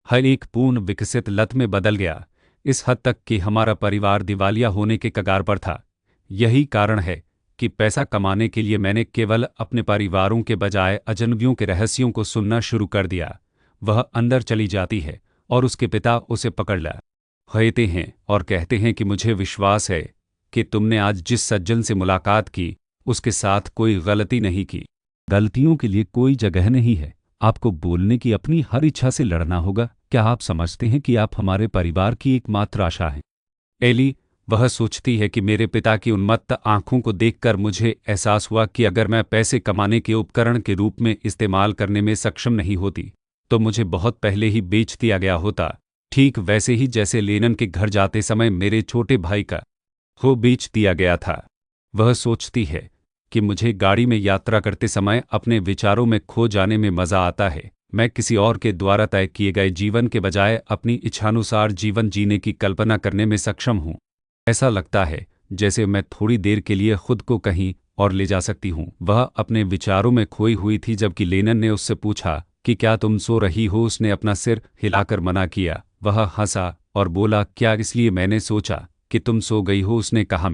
हर एक पूर्ण विकसित लत में बदल गया, इस हद तक कि हमारा परिवार दिवालिया होने के कगार पर था। यही कारण है कि पैसा कमाने के लिए मैंने केवल अपने परिवारों के बजाय अजनबियों के रहस्यों को सुनना शुरू कर दिया। वह अंदर चली जाती है और उसके पिता उसे पकड़ लेते हैं और कहते हैं कि मुझे विश्वास है कि तुमने आज जिस सज्जन से मुलाकात की उसके साथ कोई गलती नहीं की। गलतियों के लिए कोई जगह नहीं है। आपको बोलने की अपनी हर इच्छा से लड़ना होगा। क्या आप समझते हैं कि आप हमारे परिवार की एकमात्र आशा हैं? एली, वह सोचती है कि मेरे पिता की उन्मत्त आंखों को देखकर मुझे एहसास हुआ कि अगर मैं पैसे कमाने के उपकरण के रूप में इस्तेमाल करने में सक्षम नहीं होती तो मुझे बहुत पहले ही बेच दिया गया होता, ठीक वैसे ही जैसे लेनन के घर जाते समय मेरे छोटे भाई का बेच दिया गया था। वह सोचती है कि मुझे गाड़ी में यात्रा करते समय अपने विचारों में खो जाने में मज़ा आता है। मैं किसी और के द्वारा तय किए गए जीवन के बजाय अपनी इच्छानुसार जीवन जीने की कल्पना करने में सक्षम हूँ। ऐसा लगता है जैसे मैं थोड़ी देर के लिए खुद को कहीं और ले जा सकती हूँ। वह अपने विचारों में खोई हुई थी जबकि लेनन ने उससे पूछा कि क्या तुम सो रही हो। उसने अपना सिर हिलाकर मना किया। वह हंसा और बोला, क्या इसलिए मैंने सोचा कि तुम सो गई हो? उसने कहा,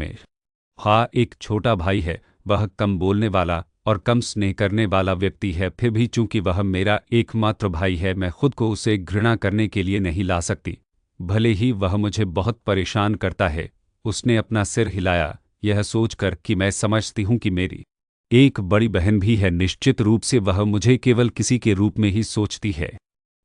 हाँ, एक छोटा भाई है। वह कम बोलने वाला और कम स्नेह करने वाला व्यक्ति है। फिर भी चूंकि वह मेरा एकमात्र भाई है, मैं खुद को उसे घृणा करने के लिए नहीं ला सकती, भले ही वह मुझे बहुत परेशान करता है। उसने अपना सिर हिलाया, यह सोचकर कि मैं समझती हूँ कि मेरी एक बड़ी बहन भी है। निश्चित रूप से वह मुझे केवल किसी के रूप में ही सोचती है।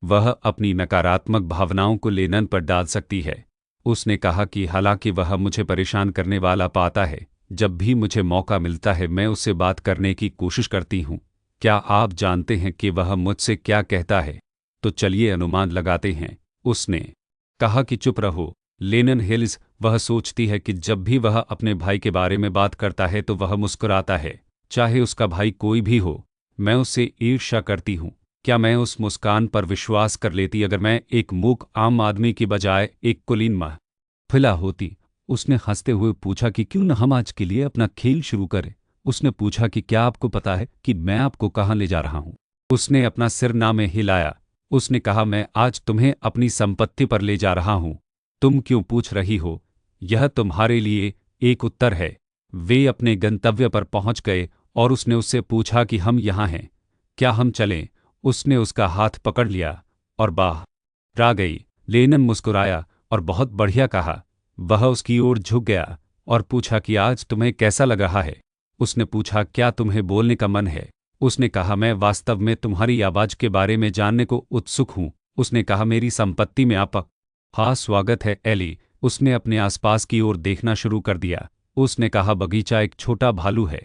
वह अपनी नकारात्मक भावनाओं को लेनन पर डाल सकती है। उसने कहा कि हालांकि वह मुझे परेशान करने वाला पाता है, जब भी मुझे मौका मिलता है मैं उससे बात करने की कोशिश करती हूँ। क्या आप जानते हैं कि वह मुझसे क्या कहता है? तो चलिए अनुमान लगाते हैं। उसने कहा कि चुप रहो, लेनन हिल्स। वह सोचती है कि जब भी वह अपने भाई के बारे में बात करता है तो वह मुस्कुराता है, चाहे उसका भाई कोई भी हो। मैं उससे ईर्ष्या करती हूँ। क्या मैं उस मुस्कान पर विश्वास कर लेती अगर मैं एक मूक आम आदमी की बजाय एक कुलीन महिला होती? उसने हंसते हुए पूछा कि क्यों न हम आज के लिए अपना खेल शुरू करें। उसने पूछा कि क्या आपको पता है कि मैं आपको कहाँ ले जा रहा हूँ? उसने अपना सिर ना में हिलाया। उसने कहा, मैं आज तुम्हें अपनी संपत्ति पर ले जा रहा हूँ। तुम क्यों पूछ रही हो? यह तुम्हारे लिए एक उत्तर है। वे अपने गंतव्य पर पहुंच गए और उसने उससे पूछा कि हम यहाँ हैं, क्या हम चलें? उसने उसका हाथ पकड़ लिया और बाहर आ गई। लेनन मुस्कुराया और बहुत बढ़िया कहा। वह उसकी ओर झुक गया और पूछा कि आज तुम्हें कैसा लग रहा है? उसने पूछा, क्या तुम्हें बोलने का मन है? उसने कहा, मैं वास्तव में तुम्हारी आवाज के बारे में जानने को उत्सुक हूँ। उसने कहा, मेरी संपत्ति में आप हाँ, स्वागत है एली। उसने अपने आसपास की ओर देखना शुरू कर दिया। उसने कहा, बगीचा एक छोटा भालू है।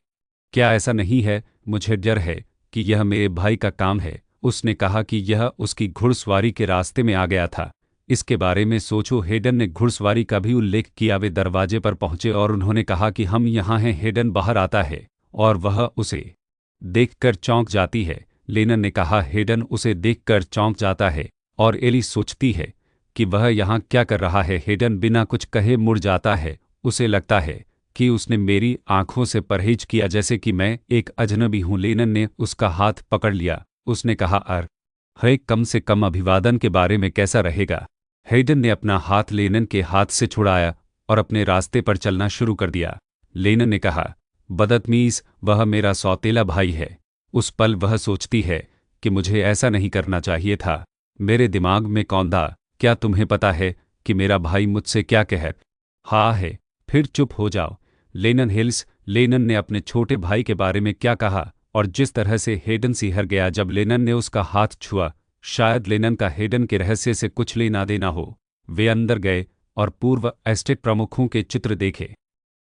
क्या ऐसा नहीं है? मुझे डर है कि यह मेरे भाई का काम है। उसने कहा कि यह उसकी घुड़सवारी के रास्ते में आ गया था। इसके बारे में सोचो। हेडन ने घुड़सवारी का भी उल्लेख किया। वे दरवाजे पर पहुंचे और उन्होंने कहा कि हम यहाँ हैं। हेडन बाहर आता है और वह उसे देखकर चौंक जाती है। लेनन ने कहा, हेडन उसे देखकर चौंक जाता है और एली सोचती है कि वह यहाँ क्या कर रहा है। हेडन बिना कुछ कहे मुड़ जाता है। उसे लगता है कि उसने मेरी आंखों से परहेज किया, जैसे कि मैं एक अजनबी हूँ। लेनन ने उसका हाथ पकड़ लिया। उसने कहा, है कम से कम अभिवादन के बारे में कैसा रहेगा? हेडन ने अपना हाथ लेनन के हाथ से छुड़ाया और अपने रास्ते पर चलना शुरू कर दिया। लेनन ने कहा, बदतमीज, वह मेरा सौतेला भाई है। उस पल वह सोचती है कि मुझे ऐसा नहीं करना चाहिए था। मेरे दिमाग में कौंधा, क्या तुम्हें पता है कि मेरा भाई मुझसे क्या कह हाँ है? फिर चुप हो जाओ। लेनन ने अपने छोटे भाई के बारे में क्या कहा और जिस तरह से हेडन सिहर गया जब लेनन ने उसका हाथ छुआ। शायद लेनन का हेडन के रहस्य से कुछ लेना देना हो। वे अंदर गए और पूर्व एस्टेट प्रमुखों के चित्र देखे।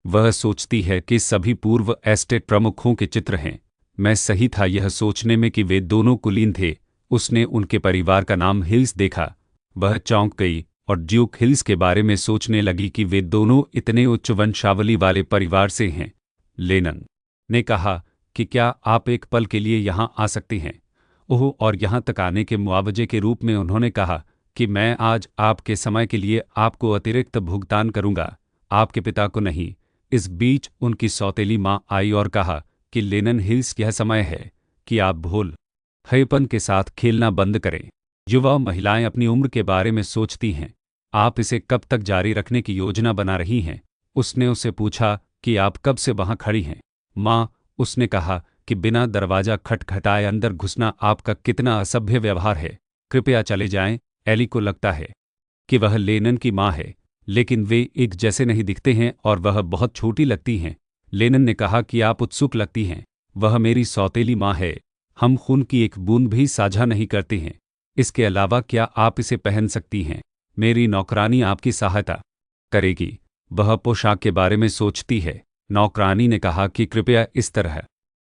वह सोचती है कि सभी पूर्व एस्टेट प्रमुखों के चित्र हैं। मैं सही था यह सोचने में कि वे दोनों कुलीन थे। उसने उनके परिवार का नाम हिल्स देखा। वह चौंक गई और ड्यूक हिल्स के बारे में सोचने लगी कि वे दोनों इतने उच्च वंशावली वाले परिवार से हैं। लेनन ने कहा कि क्या आप एक पल के लिए यहाँ आ सकती हैं? ओह, और यहाँ तक आने के मुआवजे के रूप में उन्होंने कहा कि मैं आज आपके समय के लिए आपको अतिरिक्त भुगतान करूंगा, आपके पिता को नहीं। इस बीच उनकी सौतेली माँ आई और कहा कि लेनन हिल्स, यह समय है कि आप भोल हयपन के साथ खेलना बंद करें। युवा महिलाएं अपनी उम्र के बारे में सोचती हैं। आप इसे कब तक जारी रखने की योजना बना रही हैं? उसने उससे पूछा कि आप कब से वहां खड़ी हैं? माँ, उसने कहा कि बिना दरवाजा खटखटाए अंदर घुसना आपका कितना असभ्य व्यवहार है। कृपया चले जाएं। एली को लगता है कि वह लेनन की माँ है, लेकिन वे एक जैसे नहीं दिखते हैं और वह बहुत छोटी लगती हैं। लेनन ने कहा कि आप उत्सुक लगती हैं। वह मेरी सौतेली माँ है। हम खून की एक बूंद भी साझा नहीं करते हैं। इसके अलावा क्या आप इसे पहन सकती हैं? मेरी नौकरानी आपकी सहायता करेगी। वह पोशाक के बारे में सोचती है। नौकरानी ने कहा कि कृपया इस तरह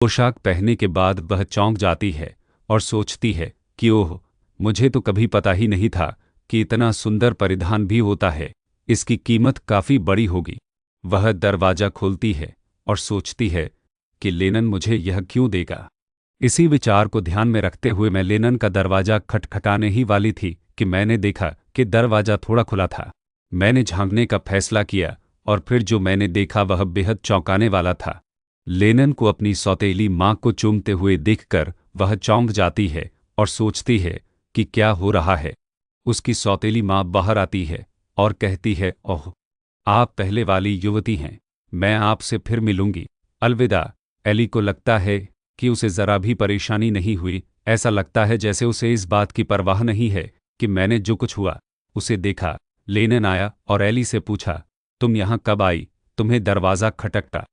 पोशाक पहनने के बाद वह चौंक जाती है और सोचती है कि ओह, मुझे तो कभी पता ही नहीं था कि इतना सुंदर परिधान भी होता है। इसकी कीमत काफ़ी बड़ी होगी। वह दरवाज़ा खोलती है और सोचती है कि लेनन मुझे यह क्यों देगा। इसी विचार को ध्यान में रखते हुए मैं लेनन का दरवाज़ा खटखटाने ही वाली थी कि मैंने देखा कि दरवाज़ा थोड़ा खुला था। मैंने झांकने का फैसला किया और फिर जो मैंने देखा वह बेहद चौंकाने वाला था। लेनन को अपनी सौतेली माँ को चूमते हुए देखकर वह चौंक जाती है और सोचती है कि क्या हो रहा है। उसकी सौतेली माँ बाहर आती है और कहती है, ओह, आप पहले वाली युवती हैं। मैं आपसे फिर मिलूंगी। अलविदा। एली को लगता है कि उसे ज़रा भी परेशानी नहीं हुई। ऐसा लगता है जैसे उसे इस बात की परवाह नहीं है कि मैंने जो कुछ हुआ उसे देखा। लेनन आया और एली से पूछा, तुम यहाँ कब आई? तुम्हें दरवाज़ा खटखटा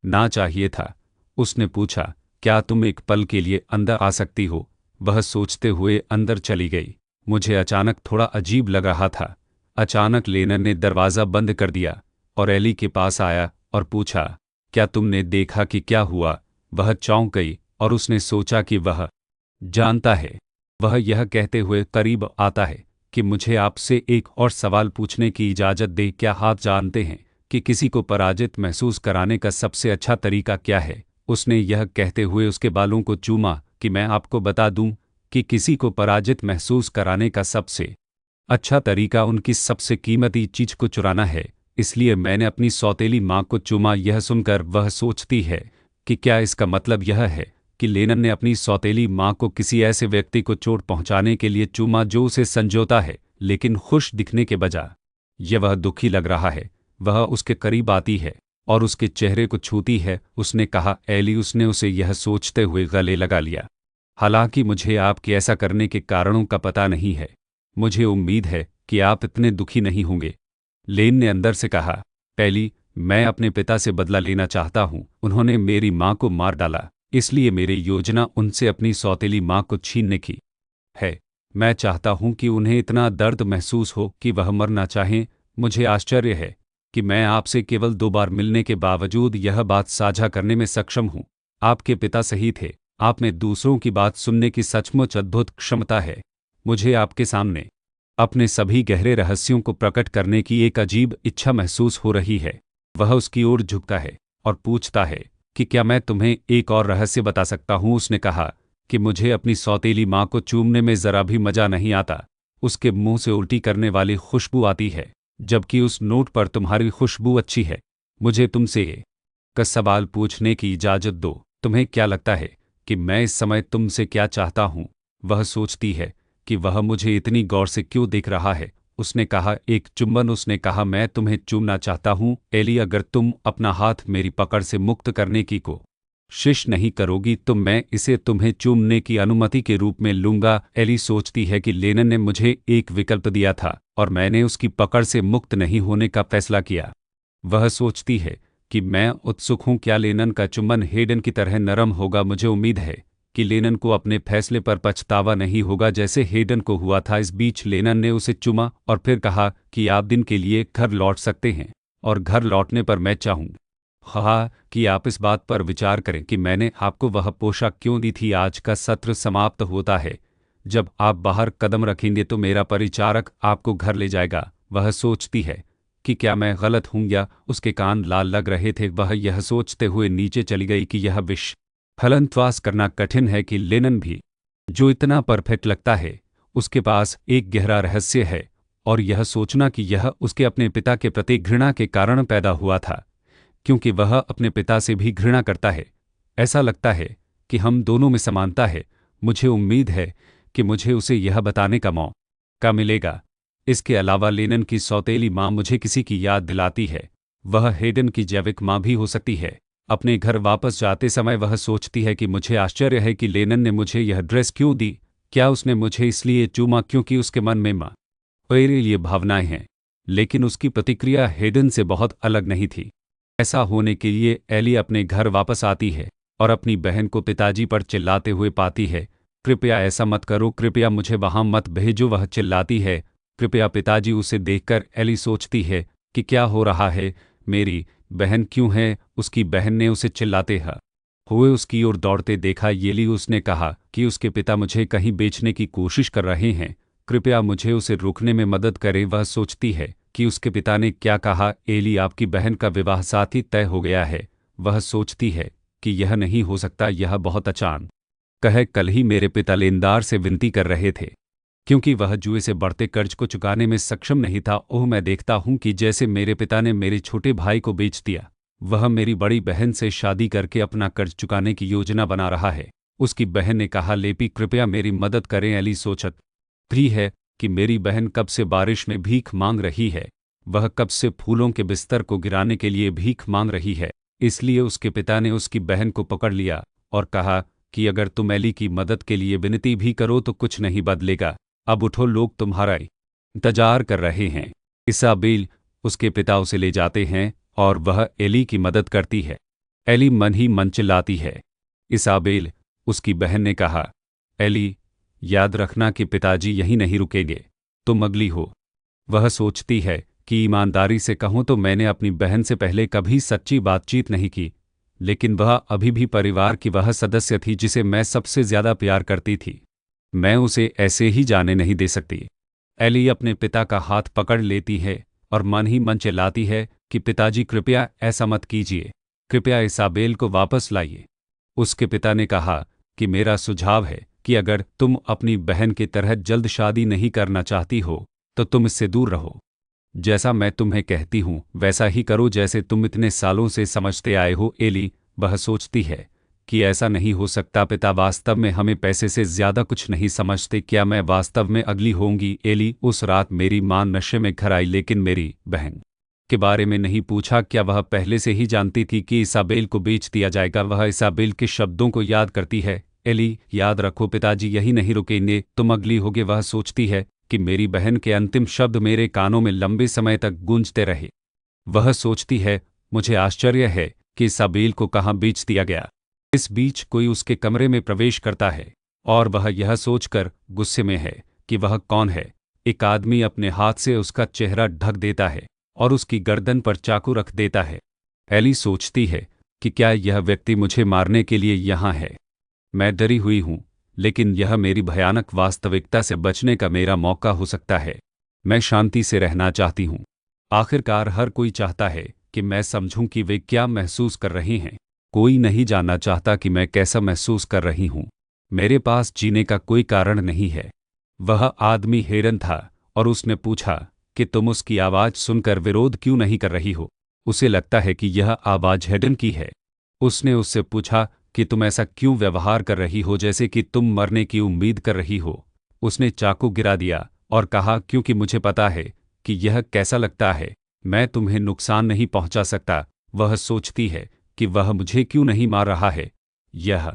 ना चाहिए था। उसने पूछा, क्या तुम एक पल के लिए अंदर आ सकती हो? वह सोचते हुए अंदर चली गई। मुझे अचानक थोड़ा अजीब लग रहा था। अचानक लेनन ने दरवाज़ा बंद कर दिया और एली के पास आया और पूछा, क्या तुमने देखा कि क्या हुआ? वह चौंक गई और उसने सोचा कि वह जानता है। वह यह कहते हुए करीब आता है कि मुझे आपसे एक और सवाल पूछने की इजाज़त दे। क्या आप जानते हैं कि किसी को पराजित महसूस कराने का सबसे अच्छा तरीका क्या है? उसने यह कहते हुए उसके बालों को चूमा कि मैं आपको बता दूं कि किसी को पराजित महसूस कराने का सबसे अच्छा तरीका उनकी सबसे कीमती चीज को चुराना है। इसलिए मैंने अपनी सौतेली माँ को चूमा। यह सुनकर वह सोचती है कि क्या इसका मतलब यह है कि लेनन ने अपनी सौतेली माँ को किसी ऐसे व्यक्ति को चोट पहुँचाने के लिए चूमा जो उसे संजोता है लेकिन खुश दिखने के बजाय। यह वह दुखी लग रहा है। वह उसके करीब आती है और उसके चेहरे को छूती है। उसने कहा, एली। उसने उसे यह सोचते हुए गले लगा लिया। हालांकि मुझे आपके ऐसा करने के कारणों का पता नहीं है। मुझे उम्मीद है कि आप इतने दुखी नहीं होंगे। लेन ने अंदर से कहा, एली, मैं अपने पिता से बदला लेना चाहता हूँ। उन्होंने मेरी माँ को मार डाला, इसलिए मेरी योजना उनसे अपनी सौतेली माँ को छीनने की है। मैं चाहता हूँ कि उन्हें इतना दर्द महसूस हो कि वह मरना चाहें। मुझे आश्चर्य है कि मैं आपसे केवल 2 बार मिलने के बावजूद यह बात साझा करने में सक्षम हूँ। आपके पिता सही थे। आप में दूसरों की बात सुनने की सचमुच अद्भुत क्षमता है। मुझे आपके सामने अपने सभी गहरे रहस्यों को प्रकट करने की एक अजीब इच्छा महसूस हो रही है। वह उसकी ओर झुकता है और पूछता है कि क्या मैं तुम्हें एक और रहस्य बता सकता हूँ? उसने कहा कि मुझे अपनी सौतेली माँ को चूमने में ज़रा भी मज़ा नहीं आता। उसके मुंह से उल्टी करने वाली खुशबू आती है, जबकि उस नोट पर तुम्हारी खुशबू अच्छी है। मुझे तुमसे एक सवाल पूछने की इजाज़त दो। तुम्हें क्या लगता है कि मैं इस समय तुमसे क्या चाहता हूँ? वह सोचती है कि वह मुझे इतनी गौर से क्यों देख रहा है। उसने कहा, एक चुंबन। उसने कहा, मैं तुम्हें चूमना चाहता हूँ एली। अगर तुम अपना हाथ मेरी पकड़ से मुक्त करने की कोशिश नहीं करोगी तो मैं इसे तुम्हें चूमने की अनुमति के रूप में लूंगा। एली सोचती है कि लेनन ने मुझे एक विकल्प दिया था और मैंने उसकी पकड़ से मुक्त नहीं होने का फैसला किया। वह सोचती है कि मैं उत्सुक हूं, क्या लेनन का चुंबन हेडन की तरह नरम होगा। मुझे उम्मीद है कि लेनन को अपने फैसले पर पछतावा नहीं होगा जैसे हेडन को हुआ था। इस बीच लेनन ने उसे चूमा और फिर कहा कि आप दिन के लिए घर लौट सकते हैं और घर लौटने पर मैं चाहूँ हाँ कि आप इस बात पर विचार करें कि मैंने आपको वह पोशाक क्यों दी थी। आज का सत्र समाप्त होता है। जब आप बाहर कदम रखेंगे तो मेरा परिचारक आपको घर ले जाएगा। वह सोचती है कि क्या मैं गलत हूं या उसके कान लाल लग रहे थे। वह यह सोचते हुए नीचे चली गई कि यह फलनत्वास करना कठिन है कि लेनन भी जो इतना परफेक्ट लगता है उसके पास एक गहरा रहस्य है, और यह सोचना कि यह उसके अपने पिता के प्रति घृणा के कारण पैदा हुआ था, क्योंकि वह अपने पिता से भी घृणा करता है। ऐसा लगता है कि हम दोनों में समानता है। मुझे उम्मीद है कि मुझे उसे यह बताने का मौका मिलेगा। इसके अलावा लेनन की सौतेली माँ मुझे किसी की याद दिलाती है। वह हेडन की जैविक माँ भी हो सकती है। अपने घर वापस जाते समय वह सोचती है कि मुझे आश्चर्य है कि लेनन ने मुझे यह ड्रेस क्यों दी। क्या उसने मुझे इसलिए चूमा क्योंकि उसके मन में माँ मेरे लिए भावनाएं हैं? लेकिन उसकी प्रतिक्रिया हेडन से बहुत अलग नहीं थी। ऐसा होने के लिए एली अपने घर वापस आती है और अपनी बहन को पिताजी पर चिल्लाते हुए पाती है। कृपया ऐसा मत करो, कृपया मुझे वहां मत भेजो, वह चिल्लाती है। कृपया पिताजी। उसे देखकर एली सोचती है कि क्या हो रहा है, मेरी बहन क्यों है। उसकी बहन ने उसे चिल्लाते हुए उसकी ओर दौड़ते देखा। येली उसने कहा कि उसके पिता मुझे कहीं बेचने की कोशिश कर रहे हैं, कृपया मुझे उसे रोकने में मदद करें। वह सोचती है कि उसके पिता ने क्या कहा। एली, आपकी बहन का विवाह साथी तय हो गया है। वह सोचती है कि यह नहीं हो सकता, यह बहुत अचानक है। कल ही मेरे पिता लेनदार से विनती कर रहे थे क्योंकि वह जुए से बढ़ते कर्ज को चुकाने में सक्षम नहीं था। ओह, मैं देखता हूं कि जैसे मेरे पिता ने मेरे छोटे भाई को बेच दिया। वह मेरी बड़ी बहन से शादी करके अपना कर्ज चुकाने की योजना बना रहा है। उसकी बहन ने कहा। लेपी, कृपया मेरी मदद करें। एली सोचत रही है कि मेरी बहन कब से बारिश में भीख मांग रही है। वह कब से फूलों के बिस्तर को गिराने के लिए भीख मांग रही है। इसलिए उसके पिता ने उसकी बहन को पकड़ लिया और कहा कि अगर तुम एली की मदद के लिए विनती भी करो तो कुछ नहीं बदलेगा। अब उठो, लोग तुम्हारा इंतजार कर रहे हैं। इसाबेल, उसके पिता उसे ले जाते हैं और वह एली की मदद करती है। एली मन ही मन चिल्लाती है। इसाबेल, उसकी बहन ने कहा। एली, याद रखना कि पिताजी यहीं नहीं रुकेंगे, तुम अगली हो। वह सोचती है कि ईमानदारी से कहूं तो मैंने अपनी बहन से पहले कभी सच्ची बातचीत नहीं की, लेकिन वह अभी भी परिवार की वह सदस्य थी जिसे मैं सबसे ज्यादा प्यार करती थी। मैं उसे ऐसे ही जाने नहीं दे सकती। एली अपने पिता का हाथ पकड़ लेती है और मन ही मन चिल्लाती है कि पिताजी, कृपया ऐसा मत कीजिए, कृपया इसाबेल को वापस लाइए। उसके पिता ने कहा कि मेरा सुझाव है कि अगर तुम अपनी बहन की तरह जल्द शादी नहीं करना चाहती हो तो तुम इससे दूर रहो। जैसा मैं तुम्हें कहती हूं वैसा ही करो, जैसे तुम इतने सालों से समझते आए हो। एली, वह सोचती है कि ऐसा नहीं हो सकता, पिता वास्तव में हमें पैसे से ज्यादा कुछ नहीं समझते। क्या मैं वास्तव में अगली होंगी? एली, उस रात मेरी मां नशे में घर आई लेकिन मेरी बहन के बारे में नहीं पूछा। क्या वह पहले से ही जानती थी कि इसाबेल को बेच दिया जाएगा? वह इसाबेल के शब्दों को याद करती है। एली, याद रखो, पिताजी यही नहीं रुकेंगे, तुम अगली होगे। वह सोचती है कि मेरी बहन के अंतिम शब्द मेरे कानों में लंबे समय तक गूंजते रहे। वह सोचती है, मुझे आश्चर्य है कि इसाबेल को कहाँ बेच दिया गया। इस बीच कोई उसके कमरे में प्रवेश करता है और वह यह सोचकर गुस्से में है कि वह कौन है। एक आदमी अपने हाथ से उसका चेहरा ढक देता है और उसकी गर्दन पर चाकू रख देता है। एली सोचती है कि क्या यह व्यक्ति मुझे मारने के लिए यहाँ है? मैं डरी हुई हूँ, लेकिन यह मेरी भयानक वास्तविकता से बचने का मेरा मौका हो सकता है। मैं शांति से रहना चाहती हूँ। आखिरकार हर कोई चाहता है कि मैं समझूं कि वे क्या महसूस कर रहे हैं। कोई नहीं जानना चाहता कि मैं कैसा महसूस कर रही हूँ। मेरे पास जीने का कोई कारण नहीं है। वह आदमी हेरन था और उसने पूछा कि तुम उसकी आवाज़ सुनकर विरोध क्यों नहीं कर रही हो? उसे लगता है कि यह आवाज़ हेडन की है। उसने उससे पूछा कि तुम ऐसा क्यों व्यवहार कर रही हो जैसे कि तुम मरने की उम्मीद कर रही हो? उसने चाकू गिरा दिया और कहा, क्योंकि मुझे पता है कि यह कैसा लगता है, मैं तुम्हें नुकसान नहीं पहुंचा सकता। वह सोचती है कि वह मुझे क्यों नहीं मार रहा है। यह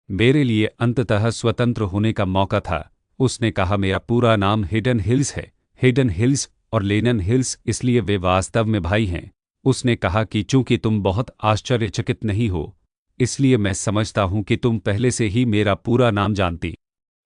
मेरे लिए अंततः स्वतंत्र होने का मौका था। उसने कहा, मेरा पूरा नाम हेडन हिल्स है। हेडन हिल्स और लेनन हिल्स, इसलिए वे वास्तव में भाई हैं। उसने कहा कि चूंकि तुम बहुत आश्चर्यचकित नहीं हो, इसलिए मैं समझता हूं कि तुम पहले से ही मेरा पूरा नाम जानती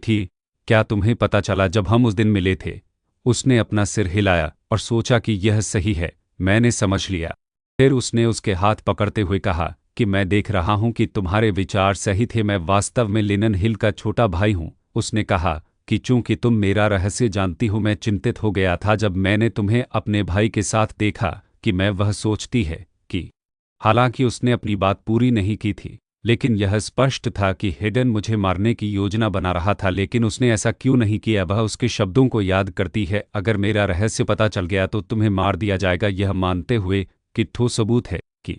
थी। क्या तुम्हें पता चला जब हम उस दिन मिले थे? उसने अपना सिर हिलाया और सोचा कि यह सही है, मैंने समझ लिया। फिर उसने उसके हाथ पकड़ते हुए कहा कि मैं देख रहा हूं कि तुम्हारे विचार सही थे, मैं वास्तव में लेनन हिल का छोटा भाई हूं। उसने कहा कि चूंकि तुम मेरा रहस्य जानती हो, मैं चिंतित हो गया था जब मैंने तुम्हें अपने भाई के साथ देखा कि मैं वह सोचती है कि हालांकि उसने अपनी बात पूरी नहीं की थी, लेकिन यह स्पष्ट था कि हेडन मुझे मारने की योजना बना रहा था। लेकिन उसने ऐसा क्यों नहीं किया? वह उसके शब्दों को याद करती है, अगर मेरा रहस्य पता चल गया तो तुम्हें मार दिया जाएगा, यह मानते हुए कि ठोस सबूत है कि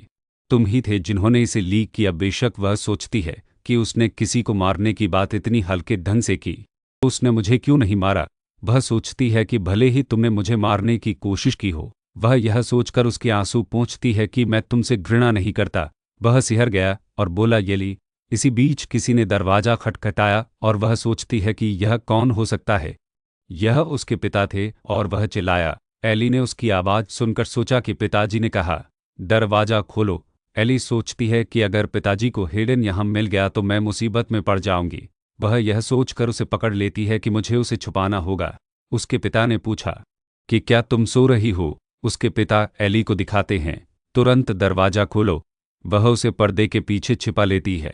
तुम ही थे जिन्होंने इसे लीक किया। बेशक वह सोचती है कि उसने किसी को मारने की बात इतनी हल्के ढंग से की, तो उसने मुझे क्यों नहीं मारा? वह सोचती है कि भले ही तुमने मुझे मारने की कोशिश की हो। वह यह सोचकर उसके आंसू पोंछती है कि मैं तुमसे घृणा नहीं करता। वह सिहर गया और बोला, येली। इसी बीच किसी ने दरवाजा खटखटाया और वह सोचती है कि यह कौन हो सकता है। यह उसके पिता थे और वह चिल्लाया। एली ने उसकी आवाज़ सुनकर सोचा कि पिताजी ने कहा, दरवाजा खोलो। एली सोचती है कि अगर पिताजी को हेडन यहाँ मिल गया तो मैं मुसीबत में पड़ जाऊंगी। वह यह सोचकर उसे पकड़ लेती है कि मुझे उसे छुपाना होगा। उसके पिता ने पूछा कि क्या तुम सो रही हो? उसके पिता एली को दिखाते हैं, तुरंत दरवाजा खोलो। वह उसे पर्दे के पीछे छिपा लेती है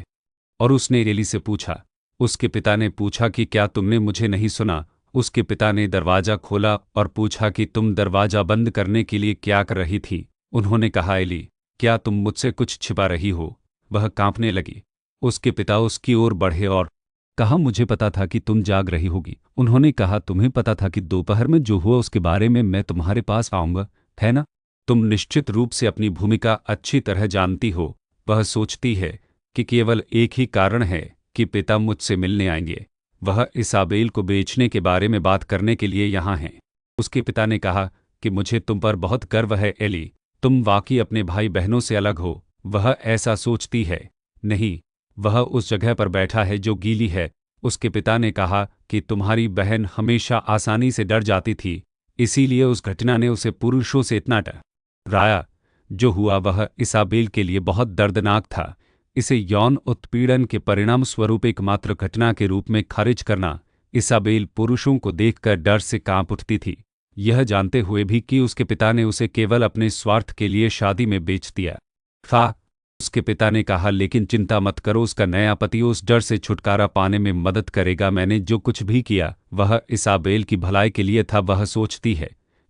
और उसने एली से पूछा। उसके पिता ने पूछा कि क्या तुमने मुझे नहीं सुना? उसके पिता ने दरवाजा खोला और पूछा कि तुम दरवाजा बंद करने के लिए क्या कर रही थी? उन्होंने कहा, एली, क्या तुम मुझसे कुछ छिपा रही हो? वह कांपने लगी। उसके पिता उसकी ओर बढ़े और कहा, मुझे पता था कि तुम जाग रही होगी। उन्होंने कहा, तुम्हें पता था कि दोपहर में जो हुआ उसके बारे में मैं तुम्हारे पास आऊंगा, है ना? तुम निश्चित रूप से अपनी भूमिका अच्छी तरह जानती हो। वह सोचती है कि केवल एक ही कारण है कि पिता मुझसे मिलने आएंगे। वह इसाबेल को बेचने के बारे में बात करने के लिए यहाँ हैं। उसके पिता ने कहा कि मुझे तुम पर बहुत गर्व है एली, तुम वाकई अपने भाई बहनों से अलग हो। वह ऐसा सोचती है। नहीं, वह उस जगह पर बैठा है जो गीली है। उसके पिता ने कहा कि तुम्हारी बहन हमेशा आसानी से डर जाती थी, इसीलिए उस घटना ने उसे पुरुषों से इतना डराया। जो हुआ वह इसाबेल के लिए बहुत दर्दनाक था। इसे यौन उत्पीड़न के परिणाम स्वरूप एकमात्र घटना के रूप में खारिज करना। इसाबेल पुरुषों को देखकर डर से कांप उठती थी, यह जानते हुए भी कि उसके पिता ने उसे केवल अपने स्वार्थ के लिए शादी में बेच दिया था। उसके पिता ने कहा, लेकिन चिंता मत करो, उसका नया पति उस डर से छुटकारा पाने में मदद करेगा। मैंने जो कुछ भी किया वह इसाबेल की भलाई के लिए था। वह सोचती है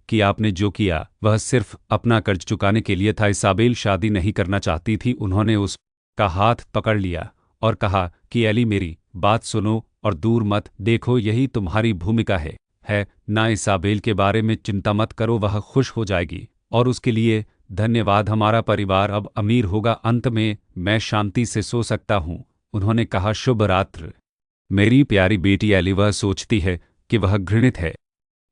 कि आपने जो किया वह सिर्फ अपना कर्ज चुकाने के लिए था। इसाबेल शादी नहीं करना चाहती थी। उन्होंने उसका हाथ पकड़ लिया और कहा कि एली, मेरी बात सुनो और दूर मत देखो, यही तुम्हारी भूमिका है ना? इसाबेल के बारे में चिंता मत करो, वह खुश हो जाएगी और उसके लिए धन्यवाद। हमारा परिवार अब अमीर होगा। अंत में मैं शांति से सो सकता हूँ। उन्होंने कहा, शुभ रात्रि मेरी प्यारी बेटी एली। वह सोचती है कि वह घृणित है।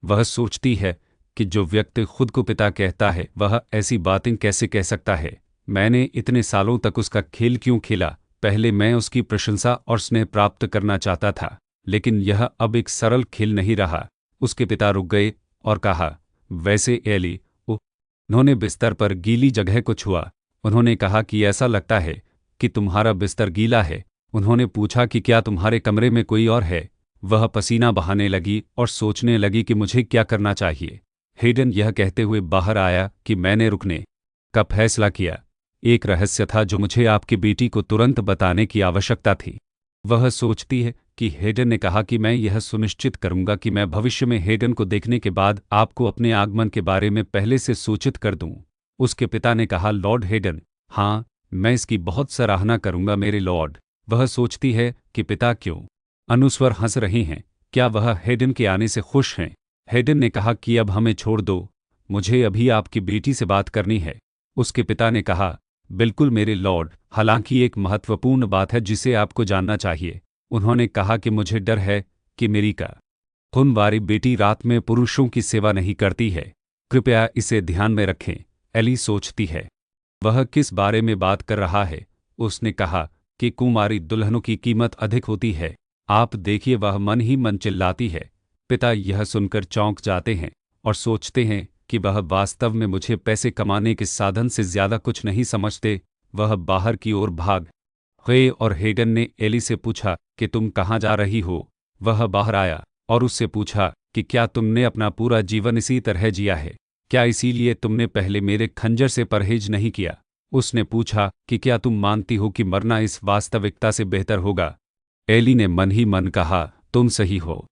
वह सोचती है कि जो व्यक्ति खुद को पिता कहता है वह ऐसी बातें कैसे कह सकता है। मैंने इतने सालों तक उसका खेल क्यों खेला? पहले मैं उसकी प्रशंसा और स्नेह प्राप्त करना चाहता था, लेकिन यह अब एक सरल खेल नहीं रहा। उसके पिता रुक गए और कहा, वैसे एली। उन्होंने बिस्तर पर गीली जगह को छुआ। उन्होंने कहा कि ऐसा लगता है कि तुम्हारा बिस्तर गीला है। उन्होंने पूछा कि क्या तुम्हारे कमरे में कोई और है? वह पसीना बहाने लगी और सोचने लगी कि मुझे क्या करना चाहिए। हेडन यह कहते हुए बाहर आया कि मैंने रुकने का फैसला किया। एक रहस्य था जो मुझे आपकी बेटी को तुरंत बताने की आवश्यकता थी। वह सोचती है कि हेडन ने कहा कि मैं यह सुनिश्चित करूंगा कि मैं भविष्य में हेडन को देखने के बाद आपको अपने आगमन के बारे में पहले से सूचित कर दूं। उसके पिता ने कहा, लॉर्ड हेडन, हाँ, मैं इसकी बहुत सराहना करूंगा मेरे लॉर्ड। वह सोचती है कि पिता क्यों अनुस्वर हंस रहे हैं, क्या वह हेडन के आने से खुश हैं? हेडन ने कहा कि अब हमें छोड़ दो, मुझे अभी आपकी बेटी से बात करनी है। उसके पिता ने कहा, बिल्कुल मेरे लॉर्ड, हालांकि एक महत्वपूर्ण बात है जिसे आपको जानना चाहिए। उन्होंने कहा कि मुझे डर है कि मेरी खूनवारी बेटी रात में पुरुषों की सेवा नहीं करती है। कृपया इसे ध्यान में रखें। एली सोचती है, वह किस बारे में बात कर रहा है? उसने कहा, कि कुमारी दुल्हनों की कीमत अधिक होती है। आप देखिए, वह मन ही मन चिल्लाती है। पिता यह सुनकर चौंक जाते हैं और सोचते हैं कि वह वास्तव में मुझे पैसे कमाने के साधन से ज्यादा कुछ नहीं समझते। वह बाहर की ओर भाग गए और हेगन ने एली से पूछा कि तुम कहाँ जा रही हो। वह बाहर आया और उससे पूछा कि क्या तुमने अपना पूरा जीवन इसी तरह जिया है? क्या इसीलिए तुमने पहले मेरे खंजर से परहेज नहीं किया? उसने पूछा कि क्या तुम मानती हो कि मरना इस वास्तविकता से बेहतर होगा? एली ने मन ही मन कहा, तुम सही हो,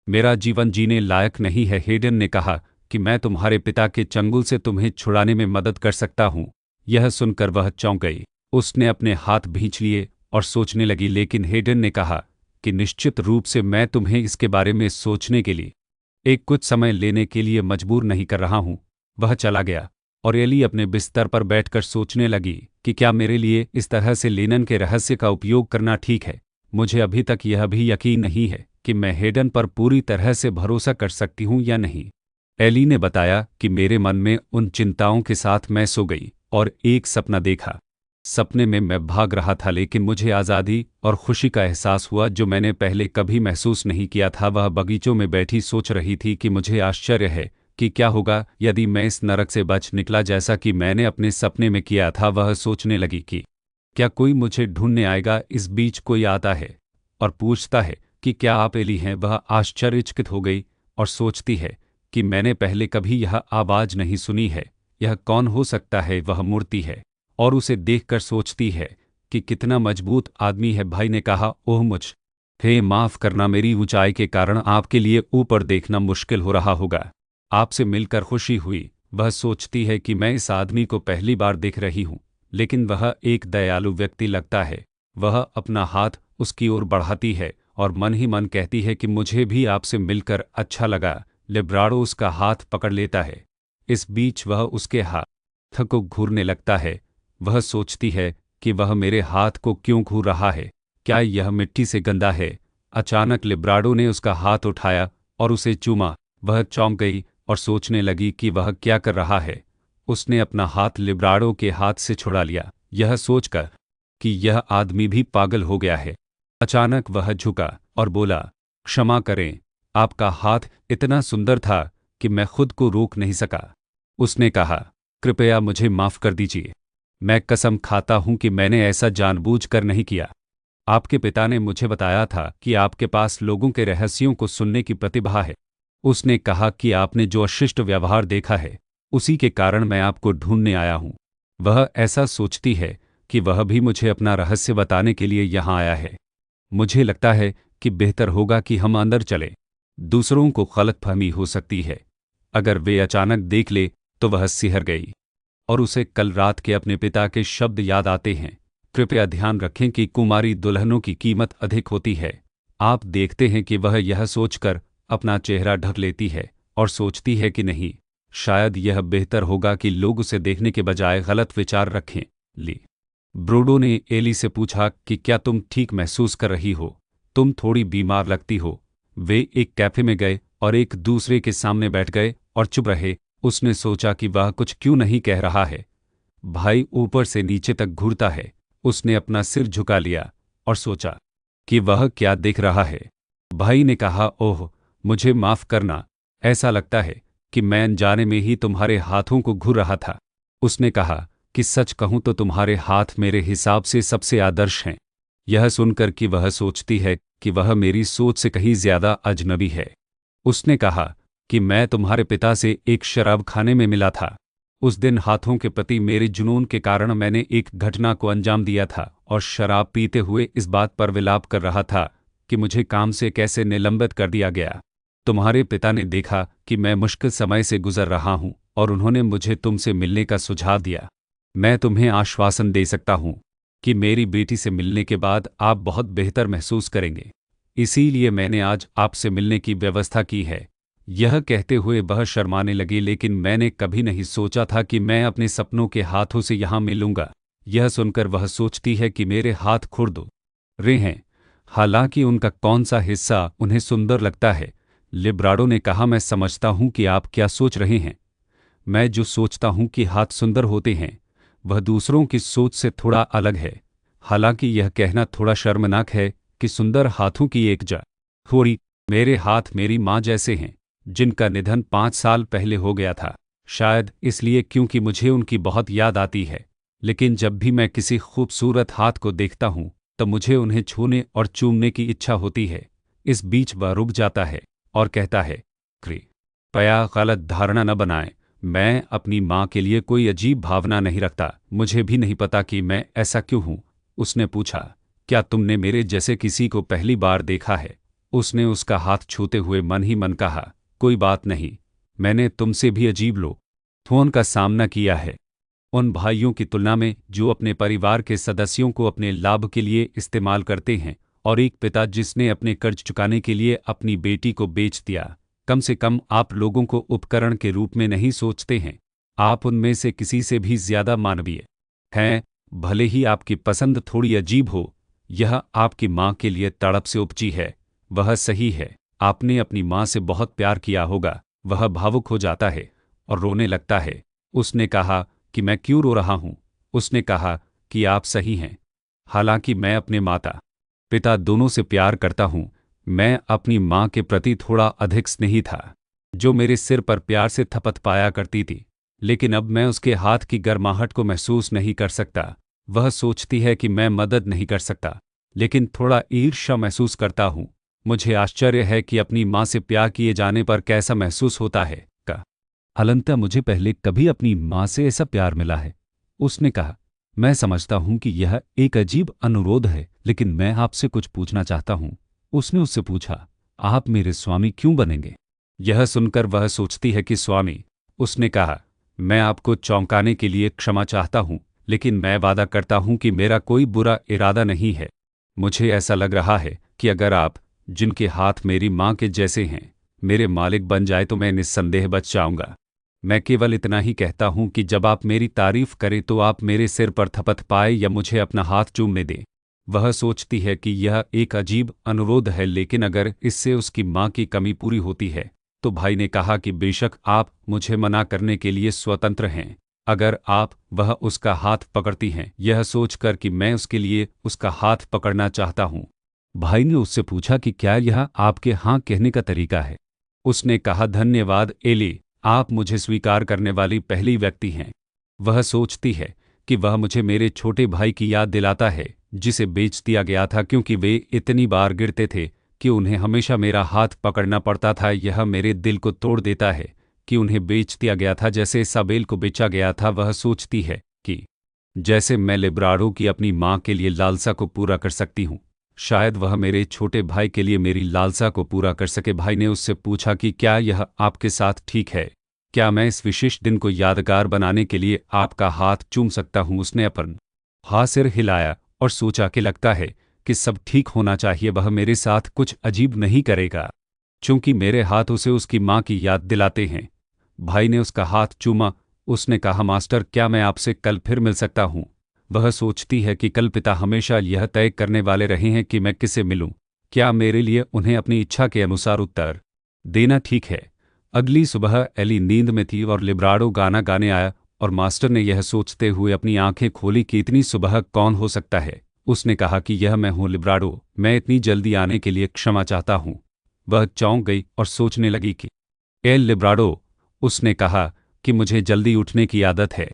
मेरा जीवन जीने लायक नहीं है। हेडन ने कहा कि मैं तुम्हारे पिता के चंगुल से तुम्हें छुड़ाने में मदद कर सकता हूँ। यह सुनकर वह चौंक गई। उसने अपने हाथ भींच लिए और सोचने लगी, लेकिन हेडन ने कहा कि निश्चित रूप से मैं तुम्हें इसके बारे में सोचने के लिए एक कुछ समय लेने के लिए मजबूर नहीं कर रहा हूँ। वह चला गया और एली अपने बिस्तर पर बैठकर सोचने लगी कि क्या मेरे लिए इस तरह से लेनन के रहस्य का उपयोग करना ठीक है। मुझे अभी तक यह भी यकीन नहीं है कि मैं हेडन पर पूरी तरह से भरोसा कर सकती हूँ या नहीं। एली ने बताया कि मेरे मन में उन चिंताओं के साथ मैं सो गई और एक सपना देखा। सपने में मैं भाग रहा था, लेकिन मुझे आज़ादी और खुशी का एहसास हुआ जो मैंने पहले कभी महसूस नहीं किया था। वह बगीचों में बैठी सोच रही थी कि मुझे आश्चर्य है कि क्या होगा यदि मैं इस नरक से बच निकला जैसा कि मैंने अपने सपने में किया था। वह सोचने लगी कि क्या कोई मुझे ढूंढने आएगा। इस बीच कोई आता है और पूछता है कि क्या आप एली हैं? वह आश्चर्यचकित हो गई और सोचती है कि मैंने पहले कभी यह आवाज़ नहीं सुनी है। यह कौन हो सकता है? वह मूर्ति है और उसे देखकर सोचती है कि कितना मजबूत आदमी है। भाई ने कहा, ओह हे माफ़ करना, मेरी ऊंचाई के कारण आपके लिए ऊपर देखना मुश्किल हो रहा होगा। आपसे मिलकर खुशी हुई। वह सोचती है कि मैं इस आदमी को पहली बार देख रही हूँ, लेकिन वह एक दयालु व्यक्ति लगता है। वह अपना हाथ उसकी ओर बढ़ाती है और मन ही मन कहती है कि मुझे भी आपसे मिलकर अच्छा लगा। लिब्राडो उसका हाथ पकड़ लेता है। इस बीच वह उसके हाथ को घूरने लगता है। वह सोचती है कि वह मेरे हाथ को क्यों घूर रहा है? क्या यह मिट्टी से गंदा है? अचानक लिब्राडो ने उसका हाथ उठाया और उसे चूमा। वह चौंक गई और सोचने लगी कि वह क्या कर रहा है। उसने अपना हाथ लिब्राडो के हाथ से छुड़ा लिया, यह सोचकर कि यह आदमी भी पागल हो गया है। अचानक वह झुका और बोला, क्षमा करें, आपका हाथ इतना सुंदर था कि मैं खुद को रोक नहीं सका। उसने कहा, कृपया मुझे माफ़ कर दीजिए। मैं कसम खाता हूं कि मैंने ऐसा जानबूझकर नहीं किया। आपके पिता ने मुझे बताया था कि आपके पास लोगों के रहस्यों को सुनने की प्रतिभा है। उसने कहा कि आपने जो अशिष्ट व्यवहार देखा है उसी के कारण मैं आपको ढूंढने आया हूं। वह ऐसा सोचती है कि वह भी मुझे अपना रहस्य बताने के लिए यहाँ आया है। मुझे लगता है कि बेहतर होगा कि हम अंदर चलें। दूसरों को गलतफहमी हो सकती है। अगर वे अचानक देख ले तो वह सिहर गई और उसे कल रात के अपने पिता के शब्द याद आते हैं। कृपया ध्यान रखें कि कुमारी दुल्हनों की कीमत अधिक होती है। आप देखते हैं कि वह यह सोचकर अपना चेहरा ढक लेती है और सोचती है कि नहीं, शायद यह बेहतर होगा कि लोग उसे देखने के बजाय गलत विचार रखें। ली ब्रोडो ने एली से पूछा कि क्या तुम ठीक महसूस कर रही हो? तुम थोड़ी बीमार लगती हो। वे एक कैफे में गए और एक दूसरे के सामने बैठ गए और चुप रहे। उसने सोचा कि वह कुछ क्यों नहीं कह रहा है। भाई ऊपर से नीचे तक घूरता है। उसने अपना सिर झुका लिया और सोचा कि वह क्या देख रहा है। भाई ने कहा, ओह, मुझे माफ़ करना, ऐसा लगता है कि मैं अनजाने में ही तुम्हारे हाथों को घूर रहा था। उसने कहा कि सच कहूं तो तुम्हारे हाथ मेरे हिसाब से सबसे आदर्श हैं। यह सुनकर कि वह सोचती है कि वह मेरी सोच से कहीं ज्यादा अजनबी है। उसने कहा कि मैं तुम्हारे पिता से एक शराब खाने में मिला था। उस दिन हाथों के प्रति मेरे जुनून के कारण मैंने एक घटना को अंजाम दिया था और शराब पीते हुए इस बात पर विलाप कर रहा था कि मुझे काम से कैसे निलंबित कर दिया गया। तुम्हारे पिता ने देखा कि मैं मुश्किल समय से गुजर रहा हूं और उन्होंने मुझे तुमसे मिलने का सुझाव दिया। मैं तुम्हें आश्वासन दे सकता हूं कि मेरी बेटी से मिलने के बाद आप बहुत बेहतर महसूस करेंगे। इसीलिए मैंने आज आपसे मिलने की व्यवस्था की है। यह कहते हुए वह शर्माने लगी, लेकिन मैंने कभी नहीं सोचा था कि मैं अपने सपनों के हाथों से यहाँ मिलूंगा। यह सुनकर वह सोचती है कि मेरे हाथ खुर्द रहे हैं, हालांकि उनका कौन सा हिस्सा उन्हें सुंदर लगता है। लिब्राडो ने कहा, मैं समझता हूं कि आप क्या सोच रहे हैं। मैं जो सोचता हूं कि हाथ सुंदर होते हैं वह दूसरों की सोच से थोड़ा अलग है। हालांकि यह कहना थोड़ा शर्मनाक है कि सुंदर हाथों की एक जोड़ी। मेरे हाथ मेरी माँ जैसे हैं, जिनका निधन 5 साल पहले हो गया था। शायद इसलिए क्योंकि मुझे उनकी बहुत याद आती है। लेकिन जब भी मैं किसी खूबसूरत हाथ को देखता हूँ तो मुझे उन्हें छूने और चूमने की इच्छा होती है। इस बीच वह रुक जाता है और कहता है, कृपया गलत धारणा न बनाएं। मैं अपनी माँ के लिए कोई अजीब भावना नहीं रखता। मुझे भी नहीं पता कि मैं ऐसा क्यों हूँ। उसने पूछा, क्या तुमने मेरे जैसे किसी को पहली बार देखा है? उसने उसका हाथ छूते हुए मन ही मन कहा, कोई बात नहीं, मैंने तुमसे भी अजीब लोगों का सामना किया है। उन भाइयों की तुलना में जो अपने परिवार के सदस्यों को अपने लाभ के लिए इस्तेमाल करते हैं, और एक पिता जिसने अपने कर्ज चुकाने के लिए अपनी बेटी को बेच दिया। कम से कम आप लोगों को उपकरण के रूप में नहीं सोचते हैं। आप उनमें से किसी से भी ज्यादा मानवीय हैं। भले ही आपकी पसंद थोड़ी अजीब हो, यह आपकी माँ के लिए तड़प से उपजी है। वह सही है, आपने अपनी माँ से बहुत प्यार किया होगा। वह भावुक हो जाता है और रोने लगता है। उसने कहा कि मैं क्यों रो रहा हूँ? उसने कहा कि आप सही हैं। हालांकि मैं अपने माता पिता दोनों से प्यार करता हूँ, मैं अपनी माँ के प्रति थोड़ा अधिक स्नेही था, जो मेरे सिर पर प्यार से थपथपाया करती थी। लेकिन अब मैं उसके हाथ की गर्माहट को महसूस नहीं कर सकता। वह सोचती है कि मैं मदद नहीं कर सकता, लेकिन थोड़ा ईर्ष्या महसूस करता हूँ। मुझे आश्चर्य है कि अपनी माँ से प्यार किए जाने पर कैसा महसूस होता है। हालांकि मुझे पहले कभी अपनी माँ से ऐसा प्यार मिला है। उसने कहा, मैं समझता हूँ कि यह एक अजीब अनुरोध है, लेकिन मैं आपसे कुछ पूछना चाहता हूँ। उसने उससे पूछा, आप मेरे स्वामी क्यों बनेंगे? यह सुनकर वह सोचती है कि स्वामी। उसने कहा, मैं आपको चौंकाने के लिए क्षमा चाहता हूँ, लेकिन मैं वादा करता हूँ कि मेरा कोई बुरा इरादा नहीं है। मुझे ऐसा लग रहा है कि अगर आप, जिनके हाथ मेरी माँ के जैसे हैं, मेरे मालिक बन जाए तो मैं निस्संदेह बच जाऊंगा। मैं केवल इतना ही कहता हूं कि जब आप मेरी तारीफ करें तो आप मेरे सिर पर थपथपाए या मुझे अपना हाथ चूमने दें। वह सोचती है कि यह एक अजीब अनुरोध है, लेकिन अगर इससे उसकी माँ की कमी पूरी होती है तो भाई ने कहा कि बेशक आप मुझे मना करने के लिए स्वतंत्र हैं, अगर आप वह उसका हाथ पकड़ती हैं। यह सोचकर कि मैं उसके लिए उसका हाथ पकड़ना चाहता हूँ। भाई ने उससे पूछा कि क्या यह आपके हाँ कहने का तरीका है? उसने कहा, धन्यवाद एली, आप मुझे स्वीकार करने वाली पहली व्यक्ति हैं। वह सोचती है कि वह मुझे मेरे छोटे भाई की याद दिलाता है, जिसे बेच दिया गया था क्योंकि वे इतनी बार गिरते थे कि उन्हें हमेशा मेरा हाथ पकड़ना पड़ता था। यह मेरे दिल को तोड़ देता है कि उन्हें बेच दिया गया था जैसे साबेल को बेचा गया था। वह सोचती है कि जैसे मैं लिब्राडो की अपनी माँ के लिए लालसा को पूरा कर सकती हूँ, शायद वह मेरे छोटे भाई के लिए मेरी लालसा को पूरा कर सके। भाई ने उससे पूछा कि क्या यह आपके साथ ठीक है? क्या मैं इस विशेष दिन को यादगार बनाने के लिए आपका हाथ चूम सकता हूँ? उसने अपन हाथ सिर हिलाया और सोचा कि लगता है कि सब ठीक होना चाहिए। वह मेरे साथ कुछ अजीब नहीं करेगा, चूंकि मेरे हाथ उसे उसकी माँ की याद दिलाते हैं। भाई ने उसका हाथ चूमा। उसने कहा, मास्टर, क्या मैं आपसे कल फिर मिल सकता हूँ? वह सोचती है कि कल पिता हमेशा यह तय करने वाले रहे हैं कि मैं किसे मिलूं। क्या मेरे लिए उन्हें अपनी इच्छा के अनुसार उत्तर देना ठीक है? अगली सुबह एली नींद में थी और लिब्राडो गाना गाने आया और मास्टर ने यह सोचते हुए अपनी आंखें खोली कि इतनी सुबह कौन हो सकता है। उसने कहा कि यह मैं हूँ लिब्राडो, मैं इतनी जल्दी आने के लिए क्षमा चाहता हूँ। वह चौंक गई और सोचने लगी कि एल लिब्राडो। उसने कहा कि मुझे जल्दी उठने की आदत है,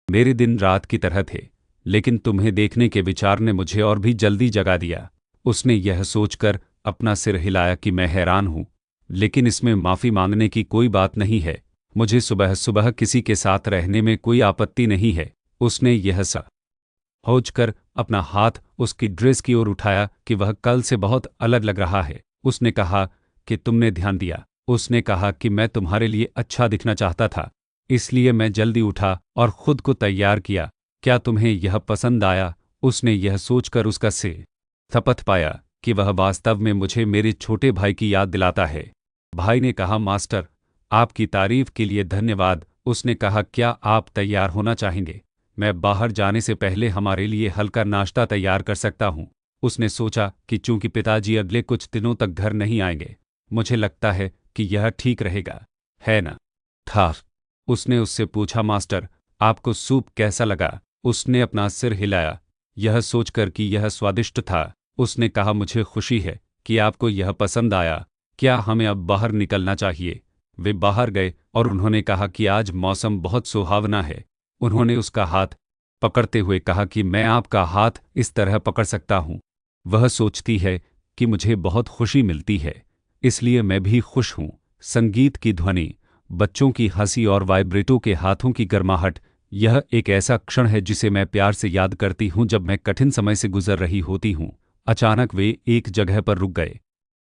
मेरे दिन रात की तरह थे, लेकिन तुम्हें देखने के विचार ने मुझे और भी जल्दी जगा दिया। उसने यह सोचकर अपना सिर हिलाया कि मैं हैरान हूँ, लेकिन इसमें माफ़ी मांगने की कोई बात नहीं है। मुझे सुबह सुबह किसी के साथ रहने में कोई आपत्ति नहीं है। उसने यह सोचकर अपना हाथ उसकी ड्रेस की ओर उठाया कि वह कल से बहुत अलग लग रहा है। उसने कहा कि तुमने ध्यान दिया। उसने कहा कि मैं तुम्हारे लिए अच्छा दिखना चाहता था, इसलिए मैं जल्दी उठा और खुद को तैयार किया। क्या तुम्हें यह पसंद आया? उसने यह सोचकर उसका सिर थपथपाया कि वह वास्तव में मुझे मेरे छोटे भाई की याद दिलाता है। भाई ने कहा, मास्टर, आपकी तारीफ के लिए धन्यवाद। उसने कहा, क्या आप तैयार होना चाहेंगे? मैं बाहर जाने से पहले हमारे लिए हल्का नाश्ता तैयार कर सकता हूँ। उसने सोचा कि चूंकि पिताजी अगले कुछ दिनों तक घर नहीं आएंगे, मुझे लगता है कि यह ठीक रहेगा, है ना? था। उसने उससे पूछा, मास्टर, आपको सूप कैसा लगा? उसने अपना सिर हिलाया। यह सोचकर कि यह स्वादिष्ट था, उसने कहा, मुझे खुशी है कि आपको यह पसंद आया। क्या हमें अब बाहर निकलना चाहिए? वे बाहर गए और उन्होंने कहा कि आज मौसम बहुत सुहावना है। उन्होंने उसका हाथ पकड़ते हुए कहा कि मैं आपका हाथ इस तरह पकड़ सकता हूँ। वह सोचती है कि मुझे बहुत खुशी मिलती है, इसलिए मैं भी खुश हूँ। संगीत की ध्वनि, बच्चों की हंसी और वाइब्रेटो के हाथों की गर्माहट, यह एक ऐसा क्षण है जिसे मैं प्यार से याद करती हूँ जब मैं कठिन समय से गुजर रही होती हूँ। अचानक वे एक जगह पर रुक गए।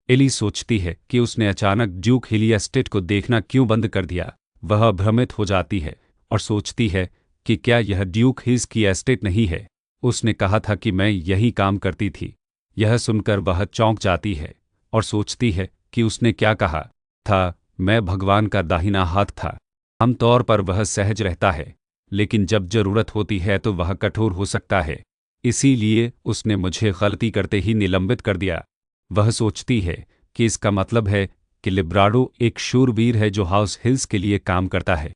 एली सोचती है कि उसने अचानक ड्यूक हिली एस्टेट को देखना क्यों बंद कर दिया। वह भ्रमित हो जाती है और सोचती है कि क्या यह ड्यूक हिल्स की एस्टेट नहीं है। उसने कहा था कि मैं यही काम करती थी। यह सुनकर वह चौंक जाती है और सोचती है कि उसने क्या कहा था, मैं भगवान का दाहिना हाथ था। आमतौर पर वह सहज रहता है, लेकिन जब जरूरत होती है तो वह कठोर हो सकता है। इसीलिए उसने मुझे गलती करते ही निलंबित कर दिया। वह सोचती है कि इसका मतलब है कि लिब्राडो एक शूरवीर है जो हाउस हिल्स के लिए काम करता है।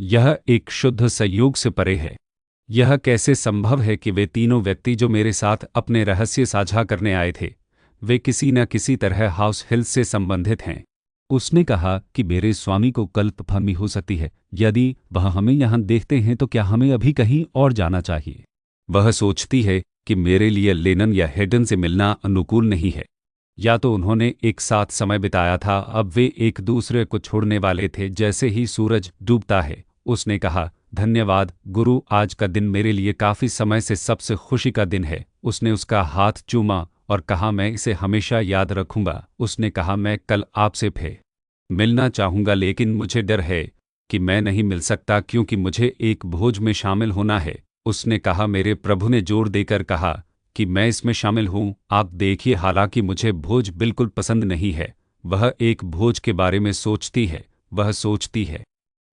यह एक शुद्ध संयोग से परे है। यह कैसे संभव है कि वे तीनों व्यक्ति जो मेरे साथ अपने रहस्य साझा करने आए थे, वे किसी न किसी तरह हाउस हिल्स से संबंधित हैं। उसने कहा कि मेरे स्वामी को कल्पफहमी हो सकती है। यदि वह हमें यहाँ देखते हैं तो क्या हमें अभी कहीं और जाना चाहिए? वह सोचती है कि मेरे लिए लेनन या हेडन से मिलना अनुकूल नहीं है। या तो उन्होंने एक साथ समय बिताया था, अब वे एक दूसरे को छोड़ने वाले थे जैसे ही सूरज डूबता है। उसने कहा, धन्यवाद गुरु, आज का दिन मेरे लिए काफी समय से सबसे खुशी का दिन है। उसने उसका हाथ चूमा और कहा, मैं इसे हमेशा याद रखूंगा। उसने कहा, मैं कल आपसे फिर मिलना चाहूंगा, लेकिन मुझे डर है कि मैं नहीं मिल सकता क्योंकि मुझे एक भोज में शामिल होना है। उसने कहा, मेरे प्रभु ने जोर देकर कहा कि मैं इसमें शामिल हूं। आप देखिए, हालांकि मुझे भोज बिल्कुल पसंद नहीं है। वह एक भोज के बारे में सोचती है। वह सोचती है,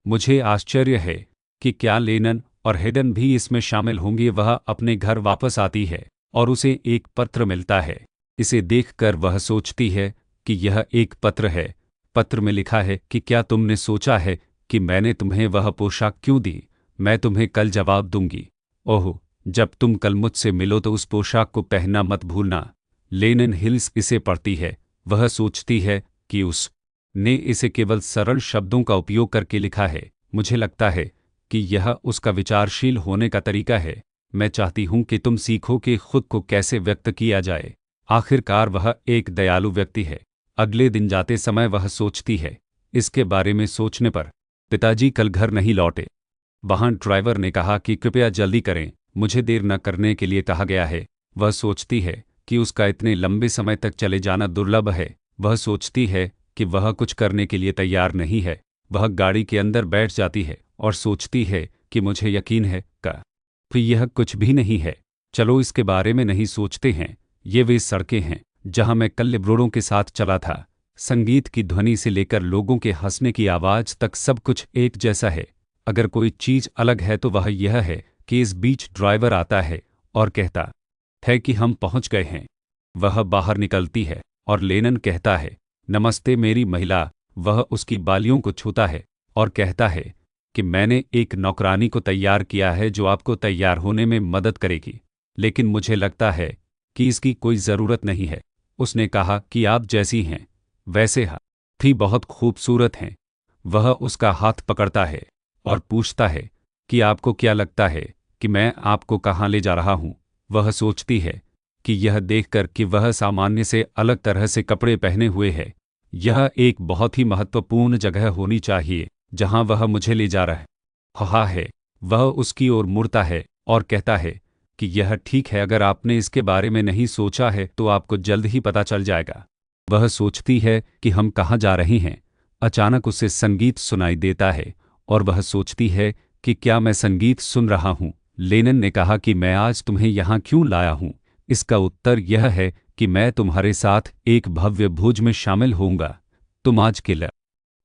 मुझे आश्चर्य है कि क्या लेनन और हेडन भी इसमें शामिल होंगे। वह अपने घर वापस आती है और उसे एक पत्र मिलता है। इसे देखकर वह सोचती है कि यह एक पत्र है। पत्र में लिखा है कि क्या तुमने सोचा है कि मैंने तुम्हें वह पोशाक क्यों दी? मैं तुम्हें कल जवाब दूंगी। ओह, जब तुम कल मुझसे मिलो तो उस पोशाक को पहनना मत भूलना। लेनन हिल्स इसे पढ़ती है। वह सोचती है कि उस ने इसे केवल सरल शब्दों का उपयोग करके लिखा है। मुझे लगता है कि यह उसका विचारशील होने का तरीका है। मैं चाहती हूं कि तुम सीखो कि खुद को कैसे व्यक्त किया जाए। आखिरकार वह एक दयालु व्यक्ति है। अगले दिन जाते समय वह सोचती है। इसके बारे में सोचने पर पिताजी कल घर नहीं लौटे। वाहन ड्राइवर ने कहा कि कृपया जल्दी करें, मुझे देर न करने के लिए कहा गया है। वह सोचती है कि उसका इतने लंबे समय तक चले जाना दुर्लभ है। वह सोचती है कि वह कुछ करने के लिए तैयार नहीं है। वह गाड़ी के अंदर बैठ जाती है और सोचती है कि मुझे यकीन है कि फिर यह कुछ भी नहीं है। चलो इसके बारे में नहीं सोचते हैं। ये वे सड़कें हैं जहां मैं कल लिब्रोड़ों के साथ चला था। संगीत की ध्वनि से लेकर लोगों के हंसने की आवाज तक सब कुछ एक जैसा है। अगर कोई चीज अलग है तो वह यह है कि इस बीच ड्राइवर आता है और कहता है कि हम पहुंच गए हैं। वह बाहर निकलती है और लेनन कहता है, नमस्ते मेरी महिला। वह उसकी बालियों को छूता है और कहता है कि मैंने एक नौकरानी को तैयार किया है जो आपको तैयार होने में मदद करेगी, लेकिन मुझे लगता है कि इसकी कोई ज़रूरत नहीं है। उसने कहा कि आप जैसी हैं वैसे भी बहुत खूबसूरत हैं। वह उसका हाथ पकड़ता है और पूछता है कि आपको क्या लगता है कि मैं आपको कहाँ ले जा रहा हूँ? वह सोचती है कि यह देखकर कि वह सामान्य से अलग तरह से कपड़े पहने हुए है, यह एक बहुत ही महत्वपूर्ण जगह होनी चाहिए जहां वह मुझे ले जा रहा है। वह उसकी ओर मुड़ता है और कहता है कि यह ठीक है, अगर आपने इसके बारे में नहीं सोचा है तो आपको जल्द ही पता चल जाएगा। वह सोचती है कि हम कहाँ जा रहे हैं। अचानक उसे संगीत सुनाई देता है और वह सोचती है कि क्या मैं संगीत सुन रहा हूँ? लेनन ने कहा कि मैं आज तुम्हें यहाँ क्यों लाया हूँ? इसका उत्तर यह है कि मैं तुम्हारे साथ एक भव्य भोज में शामिल होऊंगा। तुम आज के लिए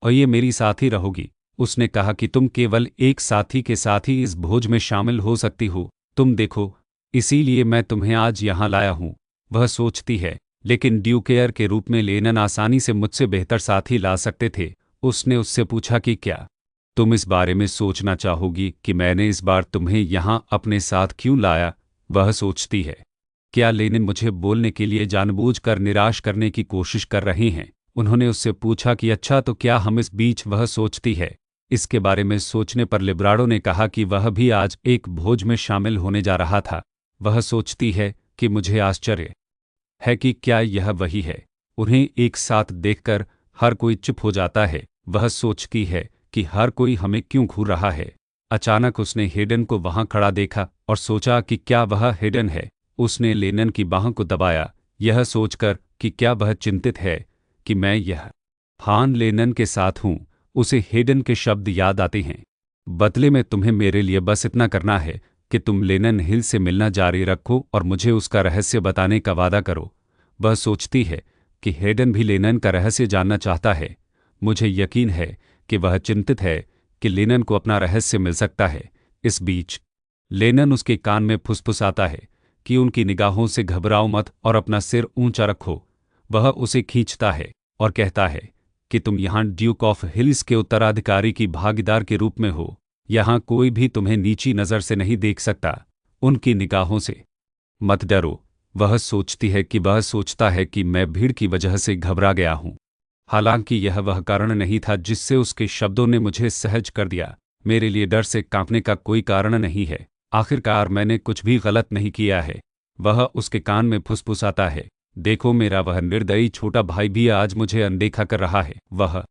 और ये मेरी साथी रहोगी। उसने कहा कि तुम केवल एक साथी के साथ ही इस भोज में शामिल हो सकती हो। तुम देखो, इसीलिए मैं तुम्हें आज यहाँ लाया हूँ। वह सोचती है, लेकिन ड्यूकेयर के रूप में लेनन आसानी से मुझसे बेहतर साथी ला सकते थे। उसने उससे पूछा कि क्या तुम इस बारे में सोचना चाहोगी कि मैंने इस बार तुम्हें यहाँ अपने साथ क्यों लाया? वह सोचती है, क्या लेनिन मुझे बोलने के लिए जानबूझकर निराश करने की कोशिश कर रहे हैं। उन्होंने उससे पूछा कि अच्छा तो क्या हम इस बीच वह सोचती है। इसके बारे में सोचने पर लिब्राडो ने कहा कि वह भी आज एक भोज में शामिल होने जा रहा था। वह सोचती है कि मुझे आश्चर्य है कि क्या यह वही है। उन्हें एक साथ देखकर हर कोई चुप हो जाता है। वह सोचती है कि हर कोई हमें क्यों घूर रहा है। अचानक उसने हेडन को वहां खड़ा देखा और सोचा कि क्या वह हेडन है। उसने लेनिन की बाह को दबाया, यह सोचकर कि क्या वह चिंतित है कि मैं यह हान लेनिन के साथ हूं। उसे हेडन के शब्द याद आते हैं, बदले में तुम्हें मेरे लिए बस इतना करना है कि तुम लेनिन हिल से मिलना जारी रखो और मुझे उसका रहस्य बताने का वादा करो। वह सोचती है कि हेडन भी लेनिन का रहस्य जानना चाहता है। मुझे यकीन है कि वह चिंतित है कि लेनिन को अपना रहस्य मिल सकता है। इस बीच लेनिन उसके कान में फुसफुसाता है कि उनकी निगाहों से घबराओ मत और अपना सिर ऊंचा रखो। वह उसे खींचता है और कहता है कि तुम यहाँ ड्यूक ऑफ हिल्स के उत्तराधिकारी की भागीदार के रूप में हो। यहाँ कोई भी तुम्हें नीची नज़र से नहीं देख सकता। उनकी निगाहों से मत डरो। वह सोचती है कि वह सोचता है कि मैं भीड़ की वजह से घबरा गया हूँ। हालांकि यह वह कारण नहीं था जिससे उसके शब्दों ने मुझे सहज कर दिया। मेरे लिए डर से कांपने का कोई कारण नहीं है। आखिरकार मैंने कुछ भी गलत नहीं किया है। वह उसके कान में फुसफुसाता है, देखो मेरा वह निर्दयी छोटा भाई भी आज मुझे अनदेखा कर रहा है। वह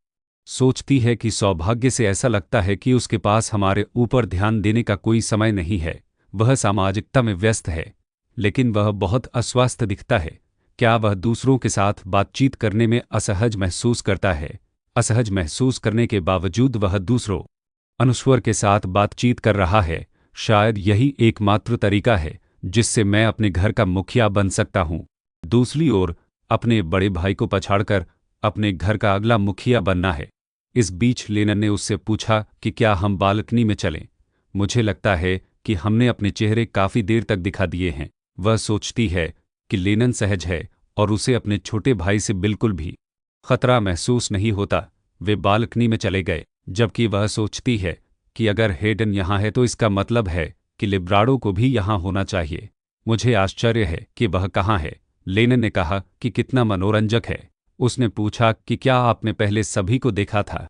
सोचती है कि सौभाग्य से ऐसा लगता है कि उसके पास हमारे ऊपर ध्यान देने का कोई समय नहीं है। वह सामाजिकता में व्यस्त है, लेकिन वह बहुत अस्वस्थ दिखता है। क्या वह दूसरों के साथ बातचीत करने में असहज महसूस करता है? असहज महसूस करने के बावजूद वह दूसरों अनुस्वर के साथ बातचीत कर रहा है। शायद यही एकमात्र तरीका है जिससे मैं अपने घर का मुखिया बन सकता हूँ। दूसरी ओर अपने बड़े भाई को पछाड़कर अपने घर का अगला मुखिया बनना है। इस बीच लेनिन ने उससे पूछा कि क्या हम बालकनी में चलें? मुझे लगता है कि हमने अपने चेहरे काफ़ी देर तक दिखा दिए हैं। वह सोचती है कि लेनिन सहज है और उसे अपने छोटे भाई से बिल्कुल भी खतरा महसूस नहीं होता। वे बालकनी में चले गए, जबकि वह सोचती है कि अगर हेडन यहाँ है तो इसका मतलब है कि लिब्राडो को भी यहाँ होना चाहिए। मुझे आश्चर्य है कि वह कहाँ है। लेनिन ने कहा कि कितना मनोरंजक है। उसने पूछा कि क्या आपने पहले सभी को देखा था?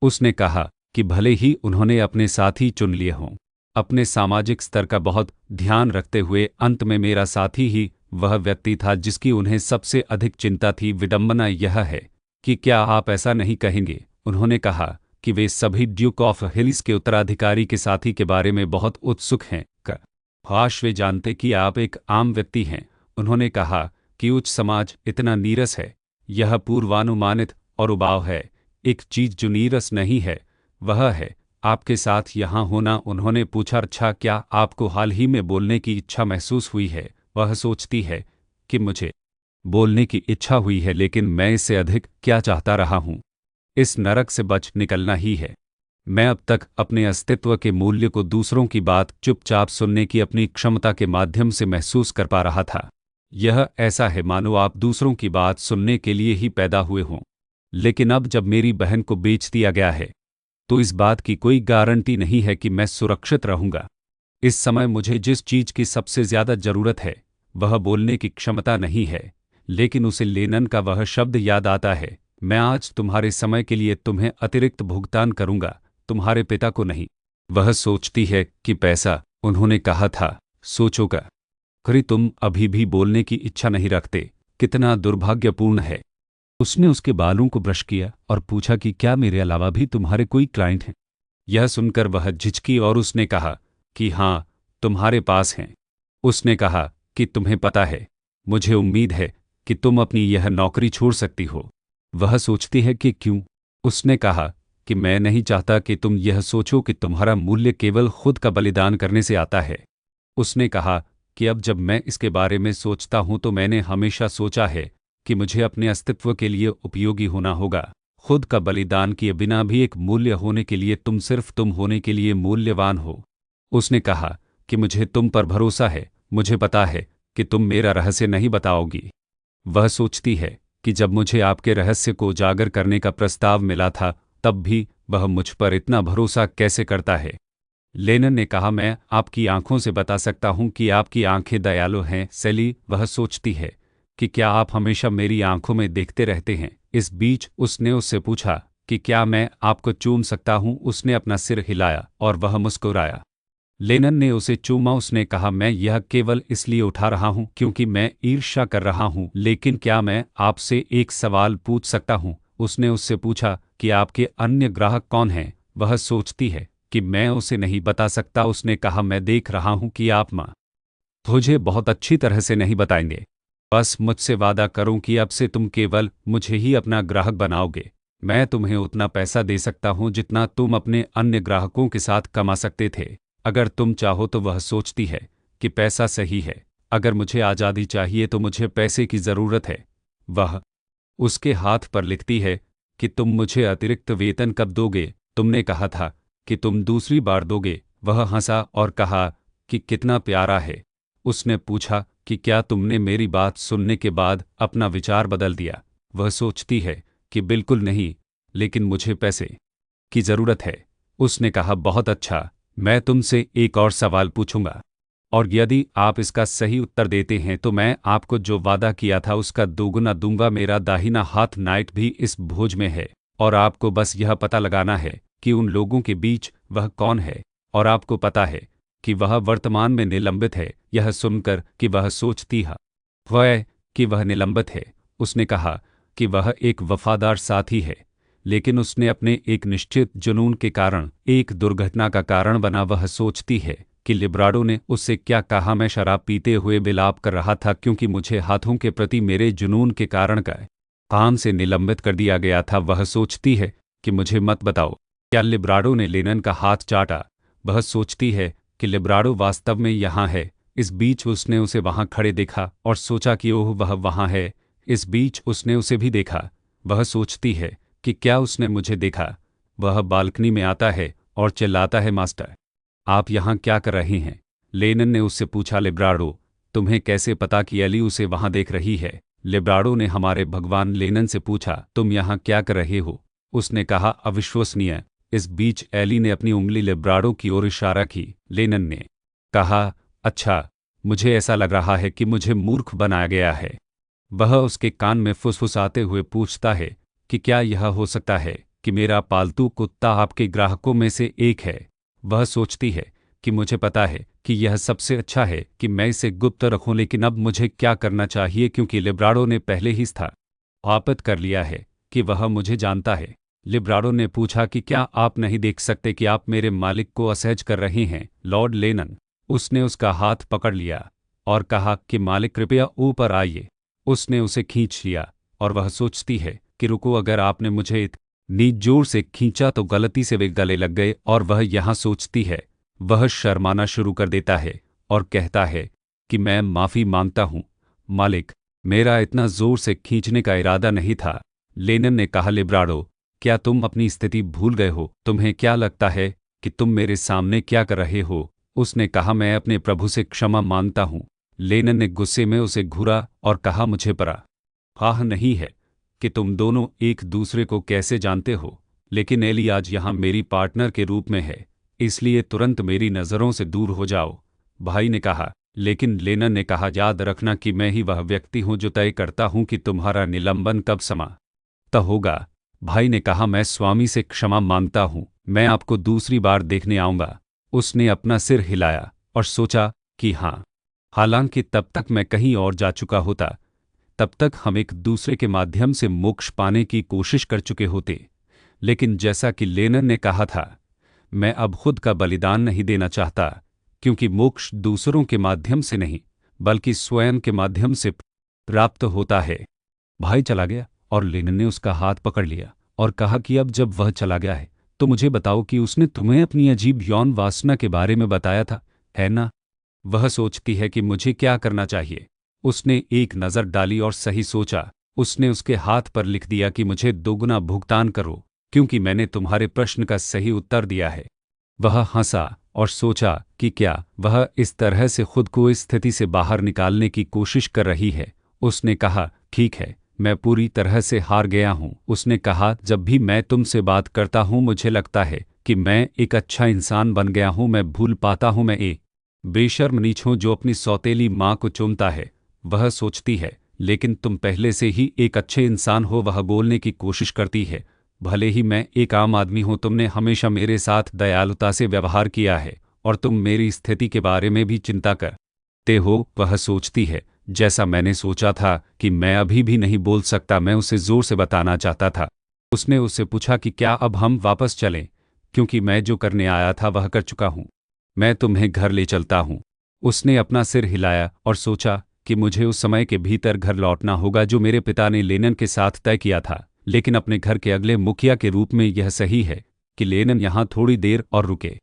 उसने कहा कि भले ही उन्होंने अपने साथी चुन लिए हों, अपने सामाजिक स्तर का बहुत ध्यान रखते हुए अंत में मेरा साथी ही वह व्यक्ति था जिसकी उन्हें सबसे अधिक चिंता थी। विडंबना यह है कि क्या आप ऐसा नहीं कहेंगे? उन्होंने कहा कि वे सभी ड्यूक ऑफ हिल्स के उत्तराधिकारी के साथी के बारे में बहुत उत्सुक हैं। काश वे जानते कि आप एक आम व्यक्ति हैं। उन्होंने कहा कि उच्च समाज इतना नीरस है। यह पूर्वानुमानित और उबाऊ है। एक चीज जो नीरस नहीं है वह है आपके साथ यहाँ होना। उन्होंने पूछा अच्छा क्या आपको हाल ही में बोलने की इच्छा महसूस हुई है? वह सोचती है कि मुझे बोलने की इच्छा हुई है, लेकिन मैं इससे अधिक क्या चाहता रहा हूँ? इस नरक से बच निकलना ही है। मैं अब तक अपने अस्तित्व के मूल्य को दूसरों की बात चुपचाप सुनने की अपनी क्षमता के माध्यम से महसूस कर पा रहा था। यह ऐसा है मानो आप दूसरों की बात सुनने के लिए ही पैदा हुए हों। लेकिन अब जब मेरी बहन को बेच दिया गया है तो इस बात की कोई गारंटी नहीं है कि मैं सुरक्षित रहूंगा। इस समय मुझे जिस चीज की सबसे ज्यादा जरूरत है वह बोलने की क्षमता नहीं है। लेकिन उसे लेनिन का वह शब्द याद आता है, मैं आज तुम्हारे समय के लिए तुम्हें अतिरिक्त भुगतान करूंगा, तुम्हारे पिता को नहीं। वह सोचती है कि पैसा, उन्होंने कहा था, सोचोगा करी तुम अभी भी बोलने की इच्छा नहीं रखते, कितना दुर्भाग्यपूर्ण है। उसने उसके बालों को ब्रश किया और पूछा कि क्या मेरे अलावा भी तुम्हारे कोई क्लाइंट हैं? यह सुनकर वह झिझकी और उसने कहा कि हाँ, तुम्हारे पास हैं। उसने कहा कि तुम्हें पता है, मुझे उम्मीद है कि तुम अपनी यह नौकरी छोड़ सकती हो। वह सोचती है कि क्यों? उसने कहा कि मैं नहीं चाहता कि तुम यह सोचो कि तुम्हारा मूल्य केवल खुद का बलिदान करने से आता है। उसने कहा कि अब जब मैं इसके बारे में सोचता हूं तो मैंने हमेशा सोचा है कि मुझे अपने अस्तित्व के लिए उपयोगी होना होगा। खुद का बलिदान किए बिना भी एक मूल्य होने के लिए तुम सिर्फ तुम होने के लिए मूल्यवान हो। उसने कहा कि मुझे तुम पर भरोसा है, मुझे पता है कि तुम मेरा रहस्य नहीं बताओगी। वह सोचती है कि जब मुझे आपके रहस्य को उजागर करने का प्रस्ताव मिला था तब भी वह मुझ पर इतना भरोसा कैसे करता है। लेनन ने कहा, मैं आपकी आंखों से बता सकता हूं कि आपकी आंखें दयालु हैं सेली। वह सोचती है कि क्या आप हमेशा मेरी आंखों में देखते रहते हैं। इस बीच उसने उससे पूछा कि क्या मैं आपको चूम सकता हूं। उसने अपना सिर हिलाया और वह मुस्कुराया। लेनन ने उसे चूमा। उसने कहा, मैं यह केवल इसलिए उठा रहा हूं क्योंकि मैं ईर्ष्या कर रहा हूं, लेकिन क्या मैं आपसे एक सवाल पूछ सकता हूं। उसने उससे पूछा कि आपके अन्य ग्राहक कौन हैं। वह सोचती है कि मैं उसे नहीं बता सकता। उसने कहा, मैं देख रहा हूं कि आप मुझे बहुत अच्छी तरह से नहीं बताएंगे। बस मुझसे वादा करो कि अब से तुम केवल मुझे ही अपना ग्राहक बनाओगे। मैं तुम्हें उतना पैसा दे सकता हूं जितना तुम अपने अन्य ग्राहकों के साथ कमा सकते थे, अगर तुम चाहो तो। वह सोचती है कि पैसा सही है। अगर मुझे आज़ादी चाहिए तो मुझे पैसे की ज़रूरत है। वह उसके हाथ पर लिखती है कि तुम मुझे अतिरिक्त वेतन कब दोगे। तुमने कहा था कि तुम दूसरी बार दोगे। वह हंसा और कहा कि कितना प्यारा है। उसने पूछा कि क्या तुमने मेरी बात सुनने के बाद अपना विचार बदल दिया। वह सोचती है कि बिल्कुल नहीं, लेकिन मुझे पैसे की ज़रूरत है। उसने कहा, बहुत अच्छा, मैं तुमसे एक और सवाल पूछूंगा, और यदि आप इसका सही उत्तर देते हैं तो मैं आपको जो वादा किया था उसका दोगुना दूंगा। मेरा दाहिना हाथ नाइट भी इस भोज में है, और आपको बस यह पता लगाना है कि उन लोगों के बीच वह कौन है, और आपको पता है कि वह वर्तमान में निलंबित है। यह सुनकर कि वह सोचती है वह कि वह निलंबित है, उसने कहा कि वह एक वफादार साथी है, लेकिन उसने अपने एक निश्चित जुनून के कारण एक दुर्घटना का कारण बना। वह सोचती है कि लिब्राडो ने उससे क्या कहा। मैं शराब पीते हुए विलाप कर रहा था क्योंकि मुझे हाथों के प्रति मेरे जुनून के कारण काम से निलंबित कर दिया गया था। वह सोचती है कि मुझे मत बताओ क्या लिब्राडो ने लेनन का हाथ चाटा। वह सोचती है कि लिब्राडो वास्तव में यहाँ है। इस बीच उसने उसे वहाँ खड़े देखा और सोचा कि ओह, वह वहाँ है। इस बीच उसने उसे भी देखा। वह सोचती है कि क्या उसने मुझे देखा। वह बालकनी में आता है और चिल्लाता है, मास्टर, आप यहाँ क्या कर रहे हैं। लेनन ने उससे पूछा, लिब्राडो, तुम्हें कैसे पता कि एली उसे वहाँ देख रही है। लिब्राडो ने हमारे भगवान लेनन से पूछा, तुम यहाँ क्या कर रहे हो। उसने कहा, अविश्वसनीय। इस बीच एली ने अपनी उंगली लिब्राडो की ओर इशारा की। लेनन ने कहा, अच्छा, मुझे ऐसा लग रहा है कि मुझे मूर्ख बनाया गया है। वह उसके कान में फुसफुसाते हुए पूछता है कि क्या यह हो सकता है कि मेरा पालतू कुत्ता आपके ग्राहकों में से एक है। वह सोचती है कि मुझे पता है कि यह सबसे अच्छा है कि मैं इसे गुप्त रखूं, लेकिन अब मुझे क्या करना चाहिए क्योंकि लिब्राडो ने पहले ही स्थापित कर लिया है कि वह मुझे जानता है। लिब्राडो ने पूछा कि क्या आप नहीं देख सकते कि आप मेरे मालिक को असहज कर रहे हैं, लॉर्ड लेनन। उसने उसका हाथ पकड़ लिया और कहा कि मालिक, कृपया ऊपर आइए। उसने उसे खींच लिया और वह सोचती है कि रुको, अगर आपने मुझे इतनी जोर से खींचा तो गलती से वे गले लग गए। और वह यहाँ सोचती है। वह शर्माना शुरू कर देता है और कहता है कि मैं माफ़ी मांगता हूँ मालिक, मेरा इतना जोर से खींचने का इरादा नहीं था। लेनन ने कहा, लिब्राडो, क्या तुम अपनी स्थिति भूल गए हो। तुम्हें क्या लगता है कि तुम मेरे सामने क्या कर रहे हो। उसने कहा, मैं अपने प्रभु से क्षमा मांगता हूँ। लेनन ने गुस्से में उसे घूरा और कहा, मुझे परवाह नहीं है कि तुम दोनों एक दूसरे को कैसे जानते हो, लेकिन एली आज यहाँ मेरी पार्टनर के रूप में है, इसलिए तुरंत मेरी नज़रों से दूर हो जाओ। भाई ने कहा। लेकिन लेनन ने कहा, याद रखना कि मैं ही वह व्यक्ति हूँ जो तय करता हूँ कि तुम्हारा निलंबन कब समाप्त होगा। भाई ने कहा, मैं स्वामी से क्षमा मांगता हूँ, मैं आपको दूसरी बार देखने आऊँगा। उसने अपना सिर हिलाया और सोचा कि हाँ, हालांकि तब तक मैं कहीं और जा चुका होता, तब तक हम एक दूसरे के माध्यम से मोक्ष पाने की कोशिश कर चुके होते। लेकिन जैसा कि लेनन ने कहा था, मैं अब खुद का बलिदान नहीं देना चाहता, क्योंकि मोक्ष दूसरों के माध्यम से नहीं बल्कि स्वयं के माध्यम से प्राप्त होता है। भाई चला गया और लेनन ने उसका हाथ पकड़ लिया और कहा कि अब जब वह चला गया है तो मुझे बताओ कि उसने तुम्हें अपनी अजीब यौन वासना के बारे में बताया था, है ना। वह सोचती है कि मुझे क्या करना चाहिए। उसने एक नज़र डाली और सही सोचा। उसने उसके हाथ पर लिख दिया कि मुझे दोगुना भुगतान करो क्योंकि मैंने तुम्हारे प्रश्न का सही उत्तर दिया है। वह हंसा और सोचा कि क्या वह इस तरह से खुद को इस स्थिति से बाहर निकालने की कोशिश कर रही है। उसने कहा, ठीक है, मैं पूरी तरह से हार गया हूँ। उसने कहा, जब भी मैं तुमसे बात करता हूँ मुझे लगता है कि मैं एक अच्छा इंसान बन गया हूँ। मैं भूल पाता हूँ मैं एक बेशर्म नीच हूँ जो अपनी सौतेली माँ को चूमता है। वह सोचती है, लेकिन तुम पहले से ही एक अच्छे इंसान हो। वह बोलने की कोशिश करती है, भले ही मैं एक आम आदमी हूँ, तुमने हमेशा मेरे साथ दयालुता से व्यवहार किया है और तुम मेरी स्थिति के बारे में भी चिंता करते हो। वह सोचती है, जैसा मैंने सोचा था कि मैं अभी भी नहीं बोल सकता। मैं उसे जोर से बताना चाहता था। उसने उससे पूछा कि क्या अब हम वापस चलें, क्योंकि मैं जो करने आया था वह कर चुका हूँ। मैं तुम्हें घर ले चलता हूँ। उसने अपना सिर हिलाया और सोचा कि मुझे उस समय के भीतर घर लौटना होगा जो मेरे पिता ने लेनिन के साथ तय किया था। लेकिन अपने घर के अगले मुखिया के रूप में यह सही है कि लेनिन यहाँ थोड़ी देर और रुके।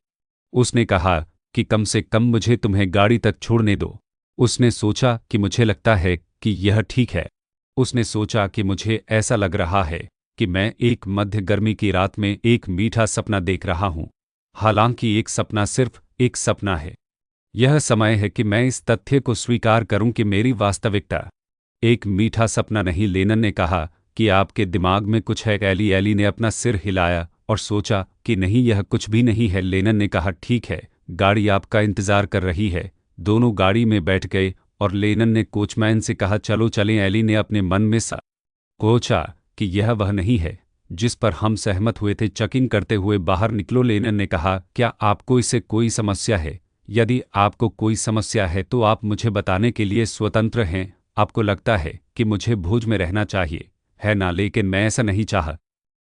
उसने कहा कि कम से कम मुझे तुम्हें गाड़ी तक छोड़ने दो। उसने सोचा कि मुझे लगता है कि यह ठीक है। उसने सोचा कि मुझे ऐसा लग रहा है कि मैं एक मध्य गर्मी की रात में एक मीठा सपना देख रहा हूँ। हालांकि एक सपना सिर्फ एक सपना है। यह समय है कि मैं इस तथ्य को स्वीकार करूं कि मेरी वास्तविकता एक मीठा सपना नहीं। लेनिन ने कहा कि आपके दिमाग में कुछ है। एली ने अपना सिर हिलाया और सोचा कि नहीं, यह कुछ भी नहीं है। लेनिन ने कहा, ठीक है, गाड़ी आपका इंतजार कर रही है। दोनों गाड़ी में बैठ गए और लेनिन ने कोचमैन से कहा, चलो चलें। एली ने अपने मन में सोचा कि यह वह नहीं है जिस पर हम सहमत हुए थे। चेकिंग करते हुए बाहर निकलो। लेनिन ने कहा, क्या आपको इससे कोई समस्या है? यदि आपको कोई समस्या है तो आप मुझे बताने के लिए स्वतंत्र हैं। आपको लगता है कि मुझे भोज में रहना चाहिए, है ना? लेकिन मैं ऐसा नहीं चाह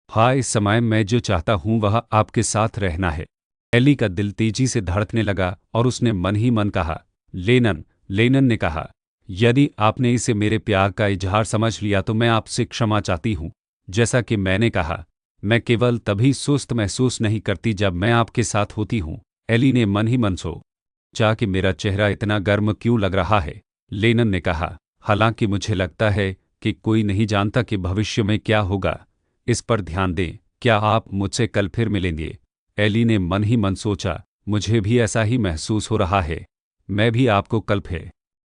हाँ, इस समय मैं जो चाहता हूँ वह आपके साथ रहना है। एली का दिल तेजी से धड़कने लगा और उसने मन ही मन कहा, लेनिन ने कहा, यदि आपने इसे मेरे प्यार का इजहार समझ लिया तो मैं आपसे क्षमा चाहती हूँ। जैसा कि मैंने कहा, मैं केवल तभी सुस्त महसूस नहीं करती जब मैं आपके साथ होती हूँ। एली ने मन ही मन सोचा कि मेरा चेहरा इतना गर्म क्यों लग रहा है। लेनिन ने कहा, हालांकि मुझे लगता है कि कोई नहीं जानता कि भविष्य में क्या होगा। इस पर ध्यान दें। क्या आप मुझसे कल फिर मिलेंगे? एली ने मन ही मन सोचा, मुझे भी ऐसा ही महसूस हो रहा है। मैं भी आपको कल फिर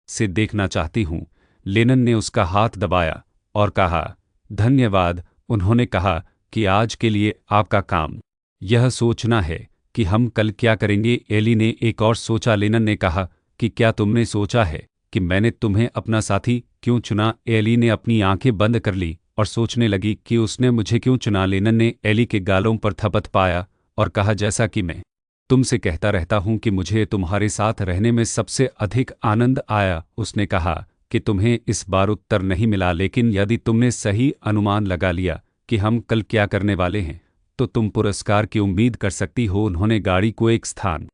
से देखना चाहती हूँ। लेनिन ने उसका हाथ दबाया और कहा, धन्यवाद। उन्होंने कहा कि आज के लिए आपका काम यह सोचना है कि हम कल क्या करेंगे। एली ने एक और सोचा। लेनिन ने कहा कि क्या तुमने सोचा है कि मैंने तुम्हें अपना साथी क्यों चुना? एली ने अपनी आंखें बंद कर ली और सोचने लगी कि उसने मुझे क्यों चुना। लेनिन ने एली के गालों पर थपथ पाया और कहा, जैसा कि मैं तुमसे कहता रहता हूं कि मुझे तुम्हारे साथ रहने में सबसे अधिक आनंद आया। उसने कहा कि तुम्हें इस बार उत्तर नहीं मिला, लेकिन यदि तुमने सही अनुमान लगा लिया कि हम कल क्या करने वाले हैं तो तुम पुरस्कार की उम्मीद कर सकती हो। उन्होंने गाड़ी को एक स्थान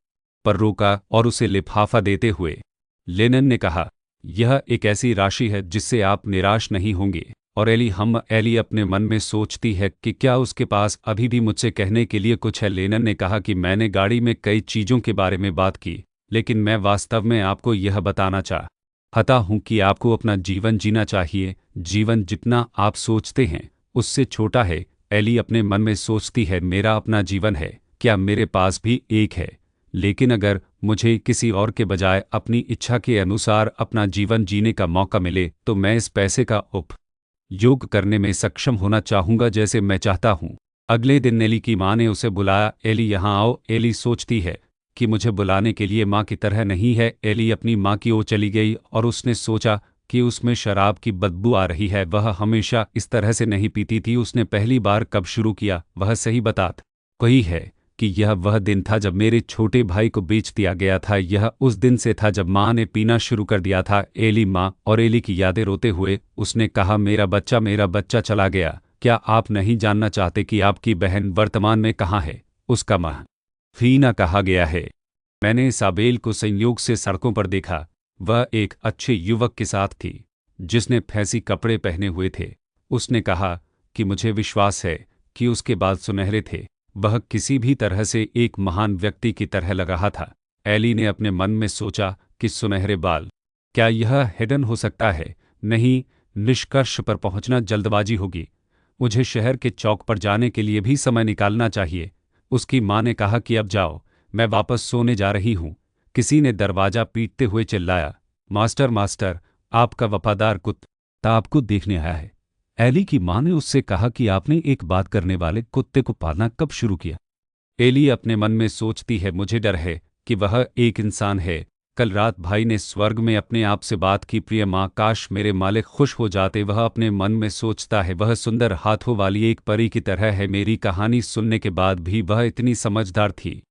पर रोका और उसे लिफाफा देते हुए लेनिन ने कहा, यह एक ऐसी राशि है जिससे आप निराश नहीं होंगे। और एली अपने मन में सोचती है कि क्या उसके पास अभी भी मुझसे कहने के लिए कुछ है। लेनिन ने कहा कि मैंने गाड़ी में कई चीज़ों के बारे में बात की, लेकिन मैं वास्तव में आपको यह बताना चाहता हूँ कि आपको अपना जीवन जीना चाहिए। जीवन जितना आप सोचते हैं उससे छोटा है। एली अपने मन में सोचती है, मेरा अपना जीवन है, क्या मेरे पास भी एक है? लेकिन अगर मुझे किसी और के बजाय अपनी इच्छा के अनुसार अपना जीवन जीने का मौका मिले तो मैं इस पैसे का उपयोग करने में सक्षम होना चाहूँगा जैसे मैं चाहता हूँ। अगले दिन एली की माँ ने उसे बुलाया। एली यहाँ आओ। एली सोचती है कि मुझे बुलाने के लिए माँ की तरह नहीं है। एली अपनी माँ की ओर चली गई और उसने सोचा कि उसमें शराब की बदबू आ रही है। वह हमेशा इस तरह से नहीं पीती थी। उसने पहली बार कब शुरू किया वह सही बात कही है कि यह वह दिन था जब मेरे छोटे भाई को बेच दिया गया था। यह उस दिन से था जब माँ ने पीना शुरू कर दिया था। एली माँ और एली की यादें रोते हुए उसने कहा, मेरा बच्चा चला गया। क्या आप नहीं जानना चाहते कि आपकी बहन वर्तमान में कहाँ है? उसका माँ फीना कहा गया है। मैंने इसाबेल को संयोग से सड़कों पर देखा। वह एक अच्छे युवक के साथ थी जिसने फैंसी कपड़े पहने हुए थे। उसने कहा कि मुझे विश्वास है कि उसके बाल सुनहरे थे। वह किसी भी तरह से एक महान व्यक्ति की तरह लग रहा था। एली ने अपने मन में सोचा कि सुनहरे बाल, क्या यह हिडन हो सकता है? नहीं, निष्कर्ष पर पहुंचना जल्दबाजी होगी। मुझे शहर के चौक पर जाने के लिए भी समय निकालना चाहिए। उसकी माँ ने कहा कि अब जाओ, मैं वापस सोने जा रही हूँ। किसी ने दरवाजा पीटते हुए चिल्लाया, मास्टर, आपका वफादार कुत्ता आपको देखने आया है। एली की माँ ने उससे कहा कि आपने एक बात करने वाले कुत्ते को पालना कब शुरू किया? एली अपने मन में सोचती है, मुझे डर है कि वह एक इंसान है। कल रात भाई ने स्वर्ग में अपने आप से बात की, प्रिय माँ, काश मेरे मालिक खुश हो जाते। वह अपने मन में सोचता है, वह सुंदर हाथों वाली एक परी की तरह है। मेरी कहानी सुनने के बाद भी वह इतनी समझदार थी।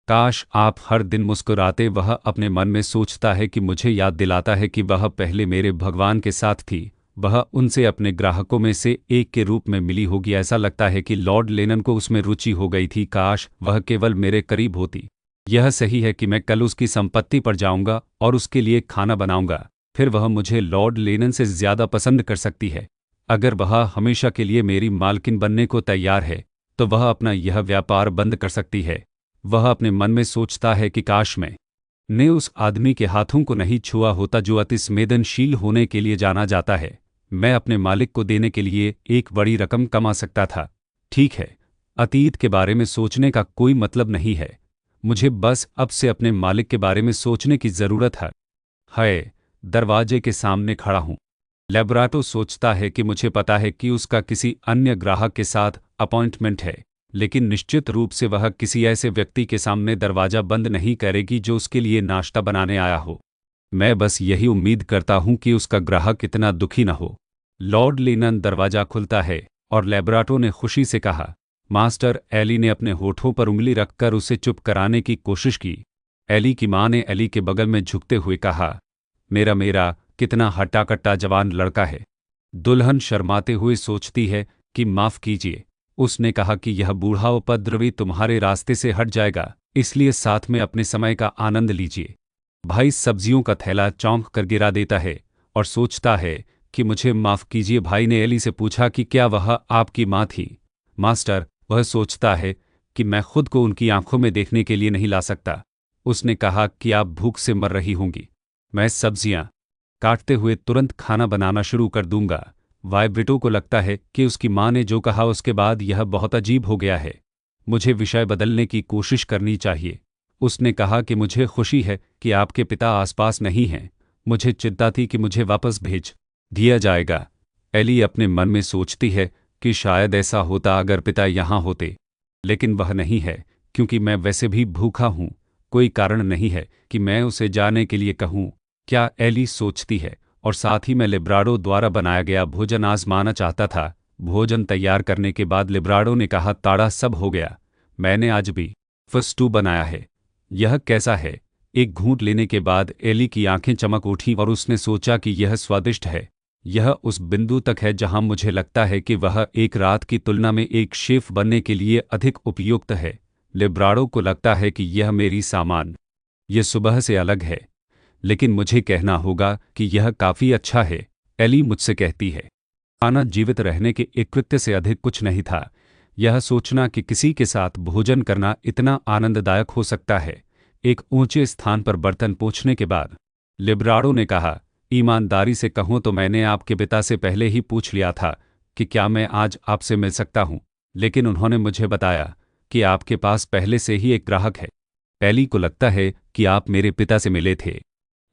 काश आप हर दिन मुस्कुराते। वह अपने मन में सोचता है कि मुझे याद दिलाता है कि वह पहले मेरे भगवान के साथ थी। वह उनसे अपने ग्राहकों में से एक के रूप में मिली होगी। ऐसा लगता है कि लॉर्ड लेनन को उसमें रुचि हो गई थी। काश वह केवल मेरे करीब होती। यह सही है कि मैं कल उसकी संपत्ति पर जाऊंगा और उसके लिए खाना बनाऊंगा। फिर वह मुझे लॉर्ड लेनन से ज्यादा पसंद कर सकती है। अगर वह हमेशा के लिए मेरी मालकिन बनने को तैयार है तो वह अपना यह व्यापार बंद कर सकती है। वह अपने मन में सोचता है कि काश मैं ने उस आदमी के हाथों को नहीं छुआ होता जो अति संवेदनशील होने के लिए जाना जाता है। मैं अपने मालिक को देने के लिए एक बड़ी रकम कमा सकता था। ठीक है, अतीत के बारे में सोचने का कोई मतलब नहीं है। मुझे बस अब से अपने मालिक के बारे में सोचने की जरूरत है। दरवाजे के सामने खड़ा हूं। लेब्राटो सोचता है कि मुझे पता है कि उसका किसी अन्य ग्राहक के साथ अपॉइंटमेंट है, लेकिन निश्चित रूप से वह किसी ऐसे व्यक्ति के सामने दरवाजा बंद नहीं करेगी जो उसके लिए नाश्ता बनाने आया हो। मैं बस यही उम्मीद करता हूं कि उसका ग्राहक इतना दुखी न हो। लॉर्ड लेनन दरवाजा खुलता है और लेब्राटो ने खुशी से कहा, मास्टर। एली ने अपने होठों पर उंगली रखकर उसे चुप कराने की कोशिश की। एली की मां ने एली के बगल में झुकते हुए कहा, मेरा मेरा कितना हट्टा-कट्टा जवान लड़का है। दुल्हन शर्माते हुए सोचती है कि माफ कीजिए। उसने कहा कि यह बूढ़ा उपद्रवी तुम्हारे रास्ते से हट जाएगा, इसलिए साथ में अपने समय का आनंद लीजिए। भाई सब्जियों का थैला चौंक कर गिरा देता है और सोचता है कि मुझे माफ कीजिए। भाई ने एली से पूछा कि क्या वह आपकी माँ थी? मास्टर, वह सोचता है कि मैं खुद को उनकी आंखों में देखने के लिए नहीं ला सकता। उसने कहा कि आप भूख से मर रही होंगी। मैं सब्जियां काटते हुए तुरंत खाना बनाना शुरू कर दूंगा। वाइब्रिटो को लगता है कि उसकी माँ ने जो कहा उसके बाद यह बहुत अजीब हो गया है। मुझे विषय बदलने की कोशिश करनी चाहिए। उसने कहा कि मुझे खुशी है कि आपके पिता आसपास नहीं हैं। मुझे चिंता थी कि मुझे वापस भेज दिया जाएगा। एली अपने मन में सोचती है कि शायद ऐसा होता अगर पिता यहाँ होते, लेकिन वह नहीं है क्योंकि मैं वैसे भी भूखा हूँ। कोई कारण नहीं है कि मैं उसे जाने के लिए कहूँ। क्या एली सोचती है, और साथ ही मैं लिब्राडो द्वारा बनाया गया भोजन आजमाना चाहता था। भोजन तैयार करने के बाद लिब्राडो ने कहा, ताड़ा सब हो गया। मैंने आज भी फस्टू बनाया है। यह कैसा है? एक घूंट लेने के बाद एली की आंखें चमक उठी और उसने सोचा कि यह स्वादिष्ट है। यह उस बिंदु तक है जहां मुझे लगता है कि वह एक रात की तुलना में एक शेफ बनने के लिए अधिक उपयुक्त है। लिब्राडो को लगता है कि यह मेरी सामान ये सुबह से अलग है, लेकिन मुझे कहना होगा कि यह काफ़ी अच्छा है। एली मुझसे कहती है, खाना जीवित रहने के एक कृत्य से अधिक कुछ नहीं था। यह सोचना कि किसी के साथ भोजन करना इतना आनंददायक हो सकता है। एक ऊंचे स्थान पर बर्तन पोंछने के बाद लिब्राडो ने कहा, ईमानदारी से कहूं तो मैंने आपके पिता से पहले ही पूछ लिया था कि क्या मैं आज आपसे मिल सकता हूं, लेकिन उन्होंने मुझे बताया कि आपके पास पहले से ही एक ग्राहक है। एली को लगता है कि आप मेरे पिता से मिले थे।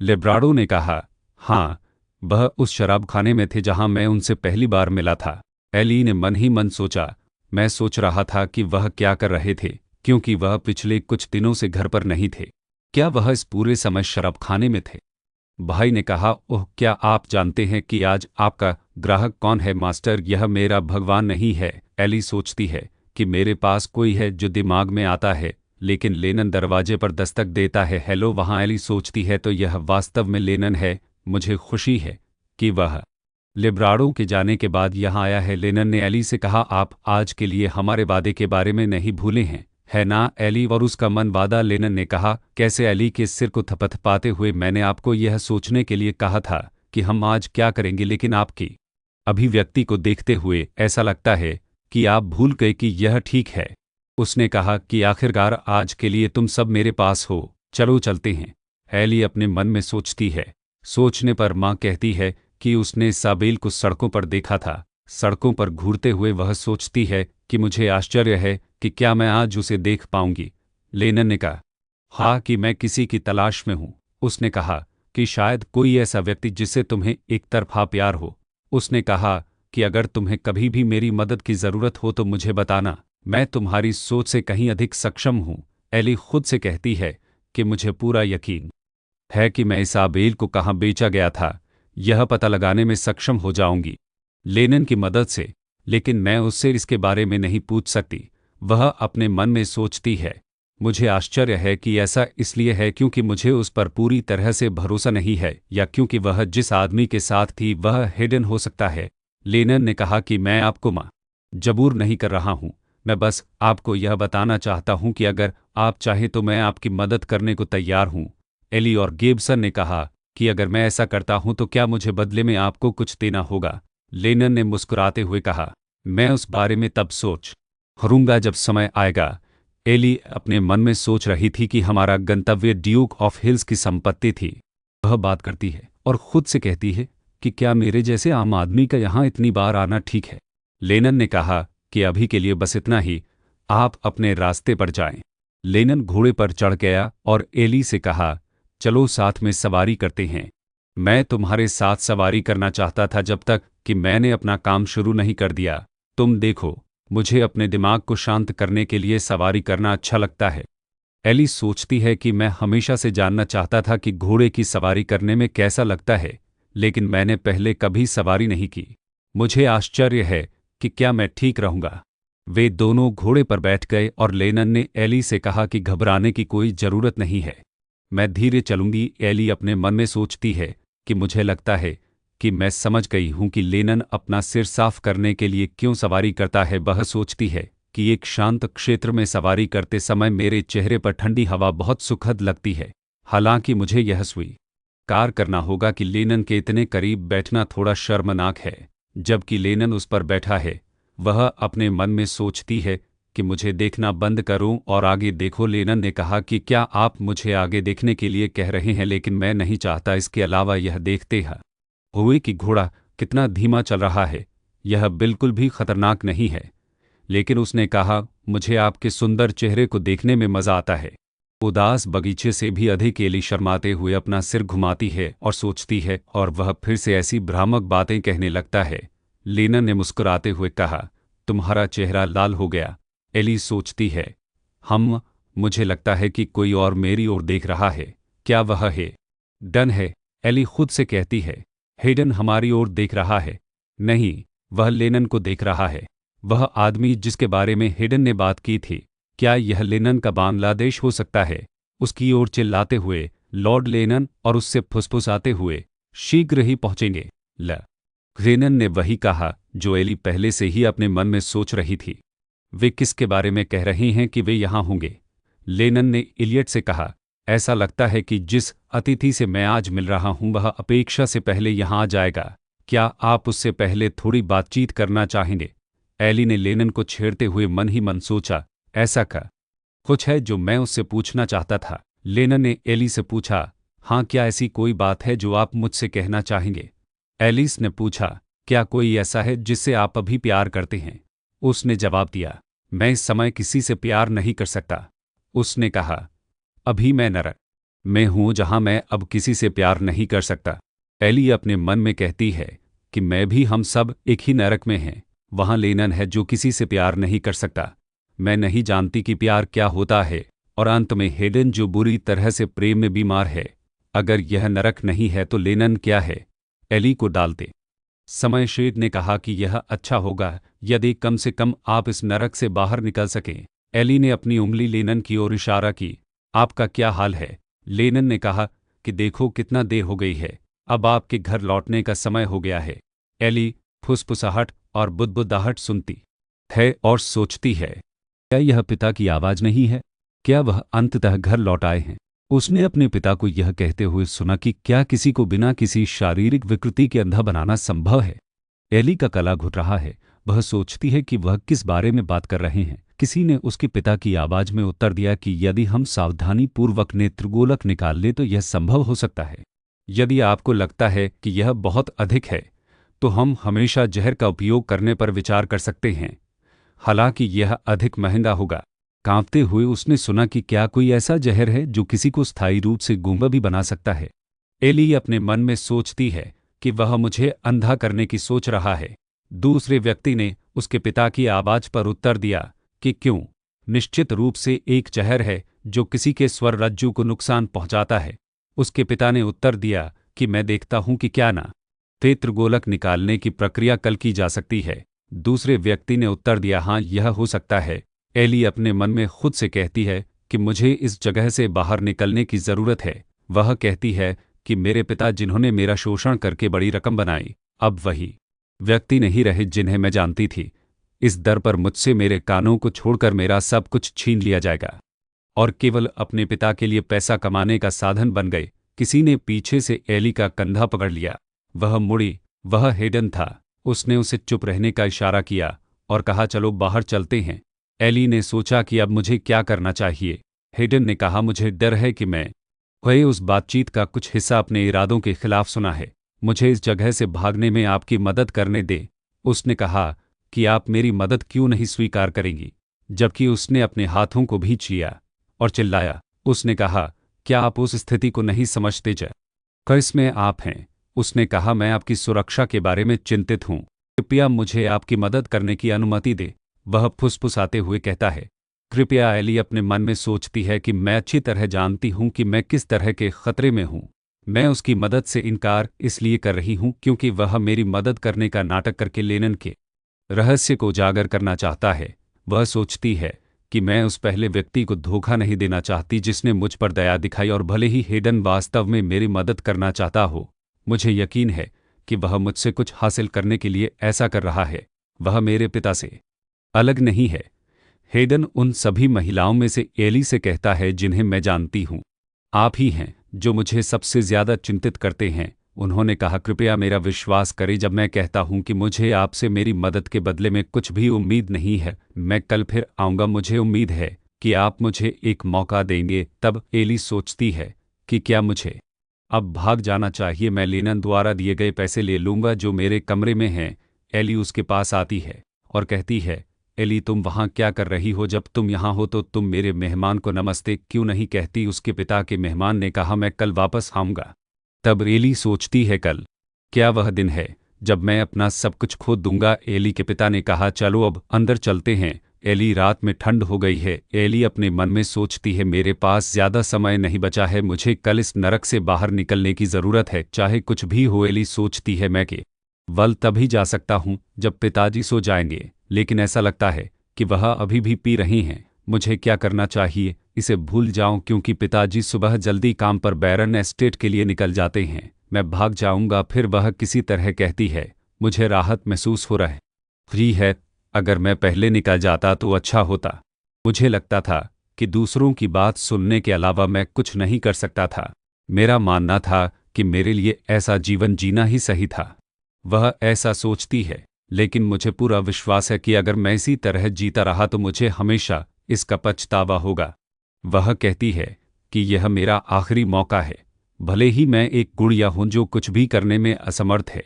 लिब्राडो ने कहा, हाँ, वह उस शराबखाने में थे जहां मैं उनसे पहली बार मिला था। एली ने मन ही मन सोचा, मैं सोच रहा था कि वह क्या कर रहे थे, क्योंकि वह पिछले कुछ दिनों से घर पर नहीं थे। क्या वह इस पूरे समय शराबखाने में थे? भाई ने कहा, ओह, क्या आप जानते हैं कि आज आपका ग्राहक कौन है? मास्टर, यह मेरा भगवान नहीं है। एली सोचती है कि मेरे पास कोई है जो दिमाग में आता है, लेकिन लेनन दरवाजे पर दस्तक देता है। हेलो, वहाँ एली सोचती है, तो यह वास्तव में लेनन है। मुझे खुशी है कि वह लिब्राडो के जाने के बाद यहाँ आया है। लेनन ने एली से कहा, आप आज के लिए हमारे वादे के बारे में नहीं भूले हैं, है ना? एली और उसका मन वादा। लेनन ने कहा, कैसे? एली के सिर को थपथपाते हुए, मैंने आपको यह सोचने के लिए कहा था कि हम आज क्या करेंगे, लेकिन आपकी अभिव्यक्ति को देखते हुए ऐसा लगता है कि आप भूल गए कि यह ठीक है। उसने कहा कि आखिरकार आज के लिए तुम सब मेरे पास हो, चलो चलते हैं। एली अपने मन में सोचती है। सोचने पर माँ कहती है कि उसने इसाबेल को सड़कों पर देखा था। सड़कों पर घूरते हुए वह सोचती है कि मुझे आश्चर्य है कि क्या मैं आज उसे देख पाऊंगी। लेनन ने कहा, हाँ, कि मैं किसी की तलाश में हूँ। उसने कहा कि शायद कोई ऐसा व्यक्ति जिससे तुम्हें एक तरफा प्यार हो। उसने कहा कि अगर तुम्हें कभी भी मेरी मदद की ज़रूरत हो तो मुझे बताना। मैं तुम्हारी सोच से कहीं अधिक सक्षम हूँ। एली खुद से कहती है कि मुझे पूरा यकीन है कि मैं इस आबेल को कहाँ बेचा गया था, यह पता लगाने में सक्षम हो जाऊंगी लेनिन की मदद से, लेकिन मैं उससे इसके बारे में नहीं पूछ सकती। वह अपने मन में सोचती है। मुझे आश्चर्य है कि ऐसा इसलिए है क्योंकि मुझे उस पर पूरी तरह से भरोसा नहीं है, या क्योंकि वह जिस आदमी के साथ थी वह हिडन हो सकता है। लेनिन ने कहा कि मैं आपको मजबूर नहीं कर रहा हूँ, मैं बस आपको यह बताना चाहता हूँ कि अगर आप चाहें तो मैं आपकी मदद करने को तैयार हूँ। एली और गिब्सन ने कहा कि अगर मैं ऐसा करता हूं तो क्या मुझे बदले में आपको कुछ देना होगा? लेनिन ने मुस्कुराते हुए कहा, मैं उस बारे में तब सोच करूंगा जब समय आएगा। एली अपने मन में सोच रही थी कि हमारा गंतव्य ड्यूक ऑफ हिल्स की संपत्ति थी। वह बात करती है और खुद से कहती है कि क्या मेरे जैसे आम आदमी का यहाँ इतनी बार आना ठीक है? लेनिन ने कहा कि अभी के लिए बस इतना ही, आप अपने रास्ते पर जाएं। लेनिन घोड़े पर चढ़ गया और एली से कहा, चलो साथ में सवारी करते हैं। मैं तुम्हारे साथ सवारी करना चाहता था जब तक कि मैंने अपना काम शुरू नहीं कर दिया। तुम देखो, मुझे अपने दिमाग को शांत करने के लिए सवारी करना अच्छा लगता है। एली सोचती है कि मैं हमेशा से जानना चाहता था कि घोड़े की सवारी करने में कैसा लगता है, लेकिन मैंने पहले कभी सवारी नहीं की। मुझे आश्चर्य है कि क्या मैं ठीक रहूंगा। वे दोनों घोड़े पर बैठ गए और लेनिन ने एली से कहा कि घबराने की कोई जरूरत नहीं है, मैं धीरे चलूंगी। एली अपने मन में सोचती है कि मुझे लगता है कि मैं समझ गई हूं कि लेनिन अपना सिर साफ करने के लिए क्यों सवारी करता है। वह सोचती है कि एक शांत क्षेत्र में सवारी करते समय मेरे चेहरे पर ठंडी हवा बहुत सुखद लगती है। हालांकि मुझे यह स्वीकार करना होगा कि लेनिन के इतने करीब बैठना थोड़ा शर्मनाक है। जबकि लेनिन उस पर बैठा है, वह अपने मन में सोचती है कि मुझे देखना बंद करूं और आगे देखो। लेनिन ने कहा कि क्या आप मुझे आगे देखने के लिए कह रहे हैं, लेकिन मैं नहीं चाहता। इसके अलावा यह देखते हुए कि घोड़ा कितना धीमा चल रहा है, यह बिल्कुल भी खतरनाक नहीं है। लेकिन उसने कहा, मुझे आपके सुंदर चेहरे को देखने में मजा आता है। उदास बगीचे से भी अधिक एली शर्माते हुए अपना सिर घुमाती है और सोचती है, और वह फिर से ऐसी भ्रामक बातें कहने लगता है। लेनिन ने मुस्कुराते हुए कहा, तुम्हारा चेहरा लाल हो गया। एली सोचती है, मुझे लगता है कि कोई और मेरी ओर देख रहा है। क्या वह है? डन है, एली खुद से कहती है। हेडन हमारी ओर देख रहा है। नहीं, वह लेनिन को देख रहा है। वह आदमी जिसके बारे में हेडन ने बात की थी, क्या यह लेनिन का बांग्लादेश हो सकता है? उसकी ओर चिल्लाते हुए लॉर्ड लेनिन और उससे फुसफुसाते हुए शीघ्र ही पहुंचेंगे। लेनिन ने वही कहा जो एली पहले से ही अपने मन में सोच रही थी। वे किसके बारे में कह रहे हैं कि वे यहाँ होंगे? लेनिन ने इलियट से कहा, ऐसा लगता है कि जिस अतिथि से मैं आज मिल रहा हूँ वह अपेक्षा से पहले यहाँ आ जाएगा। क्या आप उससे पहले थोड़ी बातचीत करना चाहेंगे? एली ने लेनिन को छेड़ते हुए मन ही मन सोचा, ऐसा कुछ है जो मैं उससे पूछना चाहता था। लेनिन ने एली से पूछा, हाँ, क्या ऐसी कोई बात है जो आप मुझसे कहना चाहेंगे? एलिस ने पूछा, क्या कोई ऐसा है जिससे आप अभी प्यार करते हैं? उसने जवाब दिया, मैं इस समय किसी से प्यार नहीं कर सकता। उसने कहा, अभी मैं नरक में हूं जहां मैं अब किसी से प्यार नहीं कर सकता। एली अपने मन में कहती है कि मैं भी, हम सब एक ही नरक में हैं। वहां लेनिन है जो किसी से प्यार नहीं कर सकता। मैं नहीं जानती कि प्यार क्या होता है। और अंत में हेडन जो बुरी तरह से प्रेम में बीमार है। अगर यह नरक नहीं है तो लेनिन क्या है? एली को डालते समय शेड ने कहा कि यह अच्छा होगा यदि कम से कम आप इस नरक से बाहर निकल सकें। एली ने अपनी उंगली लेनिन की ओर इशारा की। आपका क्या हाल है? लेनिन ने कहा कि देखो कितना देर हो गई है, अब आपके घर लौटने का समय हो गया है। एली फुसफुसाहट और बुदबुदाहट सुनती है और सोचती है, क्या यह पिता की आवाज नहीं है? क्या वह अंततः घर लौट आए हैं? उसने अपने पिता को यह कहते हुए सुना कि क्या किसी को बिना किसी शारीरिक विकृति के अंधा बनाना संभव है? एली का गला घुट रहा है। वह सोचती है कि वह किस बारे में बात कर रहे हैं। किसी ने उसके पिता की आवाज में उत्तर दिया कि यदि हम सावधानीपूर्वक नेत्रगोलक निकाल लें तो यह संभव हो सकता है। यदि आपको लगता है कि यह बहुत अधिक है तो हम हमेशा जहर का उपयोग करने पर विचार कर सकते हैं, हालांकि यह अधिक महंगा होगा। कांपते हुए उसने सुना कि क्या कोई ऐसा जहर है जो किसी को स्थायी रूप से गूंगा भी बना सकता है। एली अपने मन में सोचती है कि वह मुझे अंधा करने की सोच रहा है। दूसरे व्यक्ति ने उसके पिता की आवाज पर उत्तर दिया कि क्यों? निश्चित रूप से एक जहर है जो किसी के स्वर रज्जु को नुकसान पहुंचाता है। उसके पिता ने उत्तर दिया कि मैं देखता हूं कि क्या ना नेत्रगोलक निकालने की प्रक्रिया कल की जा सकती है। दूसरे व्यक्ति ने उत्तर दिया हाँ, यह हो सकता है। एली अपने मन में खुद से कहती है कि मुझे इस जगह से बाहर निकलने की ज़रूरत है। वह कहती है कि मेरे पिता जिन्होंने मेरा शोषण करके बड़ी रकम बनाई, अब वही व्यक्ति नहीं रहे जिन्हें मैं जानती थी। इस दर पर मुझसे मेरे कानों को छोड़कर मेरा सब कुछ छीन लिया जाएगा और केवल अपने पिता के लिए पैसा कमाने का साधन बन गए। किसी ने पीछे से एली का कंधा पकड़ लिया। वह मुड़ी। वह हेडन था। उसने उसे चुप रहने का इशारा किया और कहा चलो बाहर चलते हैं। एली ने सोचा कि अब मुझे क्या करना चाहिए। हेडन ने कहा मुझे डर है कि मैं वही उस बातचीत का कुछ हिस्सा अपने इरादों के खिलाफ सुना है। मुझे इस जगह से भागने में आपकी मदद करने दे। उसने कहा कि आप मेरी मदद क्यों नहीं स्वीकार करेंगी, जबकि उसने अपने हाथों को भी छुआ और चिल्लाया। उसने कहा क्या आप उस स्थिति को नहीं समझते जिसमें आप हैं? उसने कहा मैं आपकी सुरक्षा के बारे में चिंतित हूँ। कृपया मुझे आपकी मदद करने की अनुमति दे। वह फुसफुसाते हुए कहता है कृपया। एली अपने मन में सोचती है कि मैं अच्छी तरह जानती हूँ कि मैं किस तरह के खतरे में हूँ। मैं उसकी मदद से इनकार इसलिए कर रही हूँ क्योंकि वह मेरी मदद करने का नाटक करके लेनन के रहस्य को उजागर करना चाहता है। वह सोचती है कि मैं उस पहले व्यक्ति को धोखा नहीं देना चाहती जिसने मुझ पर दया दिखाई, और भले ही हेडन वास्तव में मेरी मदद करना चाहता हो, मुझे यकीन है कि वह मुझसे कुछ हासिल करने के लिए ऐसा कर रहा है। वह मेरे पिता से अलग नहीं है। हेडन उन सभी महिलाओं में से एली से कहता है जिन्हें मैं जानती हूँ। आप ही हैं जो मुझे सबसे ज़्यादा चिंतित करते हैं। उन्होंने कहा कृपया मेरा विश्वास करें जब मैं कहता हूं कि मुझे आपसे मेरी मदद के बदले में कुछ भी उम्मीद नहीं है। मैं कल फिर आऊंगा। मुझे उम्मीद है कि आप मुझे एक मौका देंगे। तब एली सोचती है कि क्या मुझे अब भाग जाना चाहिए? मैं लेनन द्वारा दिए गए पैसे ले लूंगा जो मेरे कमरे में हैं। एली उसके पास आती है और कहती है एली तुम वहाँ क्या कर रही हो? जब तुम यहाँ हो तो तुम मेरे मेहमान को नमस्ते क्यों नहीं कहती? उसके पिता के मेहमान ने कहा मैं कल वापस आऊँगा। तब एली सोचती है कल क्या वह दिन है जब मैं अपना सब कुछ खो दूंगा? एली के पिता ने कहा चलो अब अंदर चलते हैं। एली रात में ठंड हो गई है। एली अपने मन में सोचती है मेरे पास ज़्यादा समय नहीं बचा है। मुझे कल इस नरक से बाहर निकलने की ज़रूरत है, चाहे कुछ भी हो। एली सोचती है मैं केवल तभी जा सकता हूँ जब पिताजी सो जाएंगे, लेकिन ऐसा लगता है कि वह अभी भी पी रही हैं। मुझे क्या करना चाहिए? इसे भूल जाऊं क्योंकि पिताजी सुबह जल्दी काम पर बैरन एस्टेट के लिए निकल जाते हैं। मैं भाग जाऊंगा। फिर वह किसी तरह कहती है मुझे राहत महसूस हो रही है। अगर मैं पहले निकल जाता तो अच्छा होता। मुझे लगता था कि दूसरों की बात सुनने के अलावा मैं कुछ नहीं कर सकता था। मेरा मानना था कि मेरे लिए ऐसा जीवन जीना ही सही था। वह ऐसा सोचती है, लेकिन मुझे पूरा विश्वास है कि अगर मैं इसी तरह जीता रहा तो मुझे हमेशा इसका पछतावा होगा। वह कहती है कि यह मेरा आखिरी मौका है। भले ही मैं एक गुड़िया हूं जो कुछ भी करने में असमर्थ है,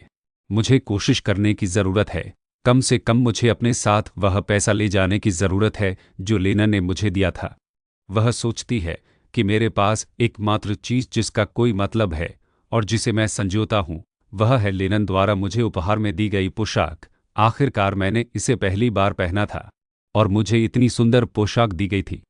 मुझे कोशिश करने की ज़रूरत है। कम से कम मुझे अपने साथ वह पैसा ले जाने की ज़रूरत है जो लेना ने मुझे दिया था। वह सोचती है कि मेरे पास एकमात्र चीज़ जिसका कोई मतलब है और जिसे मैं संजोता हूँ वह है लेनन द्वारा मुझे उपहार में दी गई पोशाक। आखिरकार मैंने इसे पहली बार पहना था और मुझे इतनी सुंदर पोशाक दी गई थी,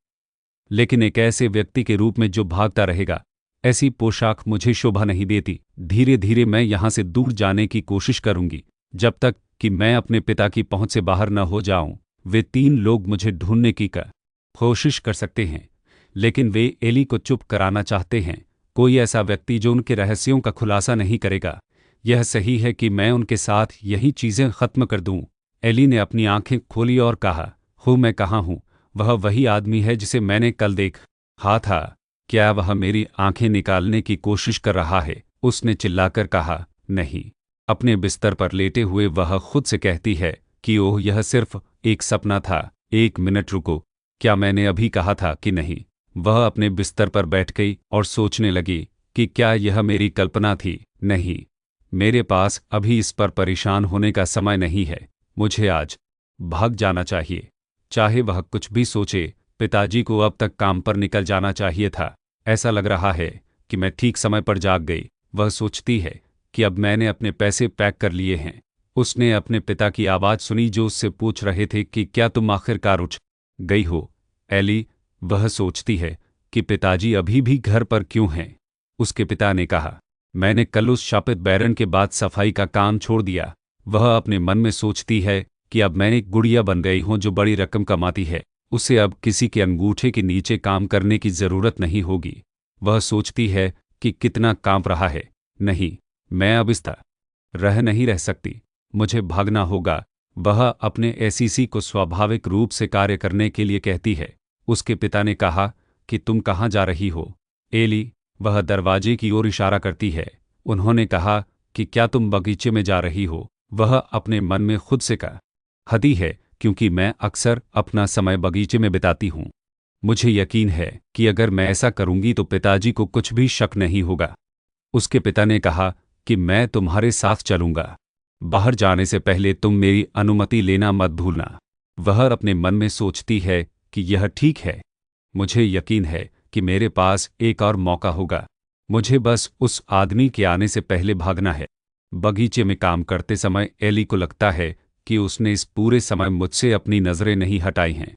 लेकिन एक ऐसे व्यक्ति के रूप में जो भागता रहेगा, ऐसी पोशाक मुझे शोभा नहीं देती। धीरे धीरे मैं यहाँ से दूर जाने की कोशिश करूंगी जब तक कि मैं अपने पिता की पहुंच से बाहर न हो जाऊं। वे 3 लोग मुझे ढूंढने की कोशिश कर सकते हैं, लेकिन वे एली को चुप कराना चाहते हैं। कोई ऐसा व्यक्ति जो उनके रहस्यों का खुलासा नहीं करेगा। यह सही है कि मैं उनके साथ यही चीज़ें ख़त्म कर दूं। एली ने अपनी आंखें खोली और कहा हो मैं कहाँ हूँ? वह वही आदमी है जिसे मैंने कल देखा था। क्या वह मेरी आंखें निकालने की कोशिश कर रहा है? उसने चिल्लाकर कहा नहीं। अपने बिस्तर पर लेटे हुए वह खुद से कहती है कि ओह यह सिर्फ एक सपना था। 1 मिनट रुको, क्या मैंने अभी कहा था कि नहीं? वह अपने बिस्तर पर बैठ गई और सोचने लगी कि क्या यह मेरी कल्पना थी? नहीं, मेरे पास अभी इस पर परेशान होने का समय नहीं है। मुझे आज भाग जाना चाहिए, चाहे वह कुछ भी सोचे। पिताजी को अब तक काम पर निकल जाना चाहिए था। ऐसा लग रहा है कि मैं ठीक समय पर जाग गई। वह सोचती है कि अब मैंने अपने पैसे पैक कर लिए हैं। उसने अपने पिता की आवाज़ सुनी जो उससे पूछ रहे थे कि क्या तुम आखिरकार उठ गई हो। एली, वह सोचती है कि पिताजी अभी भी घर पर क्यों हैं। उसके पिता ने कहा, मैंने कल उस शापित बैरन के बाद सफाई का काम छोड़ दिया। वह अपने मन में सोचती है कि अब मैं एक गुड़िया बन गई हूं जो बड़ी रकम कमाती है। उसे अब किसी के अंगूठे के नीचे काम करने की ज़रूरत नहीं होगी। वह सोचती है कि कितना कांप रहा है। नहीं, मैं अब इस तरह नहीं रह सकती, मुझे भागना होगा। वह अपने एसीसी को स्वाभाविक रूप से कार्य करने के लिए कहती है। उसके पिता ने कहा कि तुम कहाँ जा रही हो एली? वह दरवाजे की ओर इशारा करती है। उन्होंने कहा कि क्या तुम बगीचे में जा रही हो? वह अपने मन में खुद से कहती है, क्योंकि मैं अक्सर अपना समय बगीचे में बिताती हूँ। मुझे यकीन है कि अगर मैं ऐसा करूंगी तो पिताजी को कुछ भी शक नहीं होगा। उसके पिता ने कहा कि मैं तुम्हारे साथ चलूंगा। बाहर जाने से पहले तुम मेरी अनुमति लेना मत भूलना। वह अपने मन में सोचती है कि यह ठीक है। मुझे यकीन है कि मेरे पास एक और मौका होगा। मुझे बस उस आदमी के आने से पहले भागना है। बगीचे में काम करते समय एली को लगता है कि उसने इस पूरे समय मुझसे अपनी नज़रें नहीं हटाई हैं।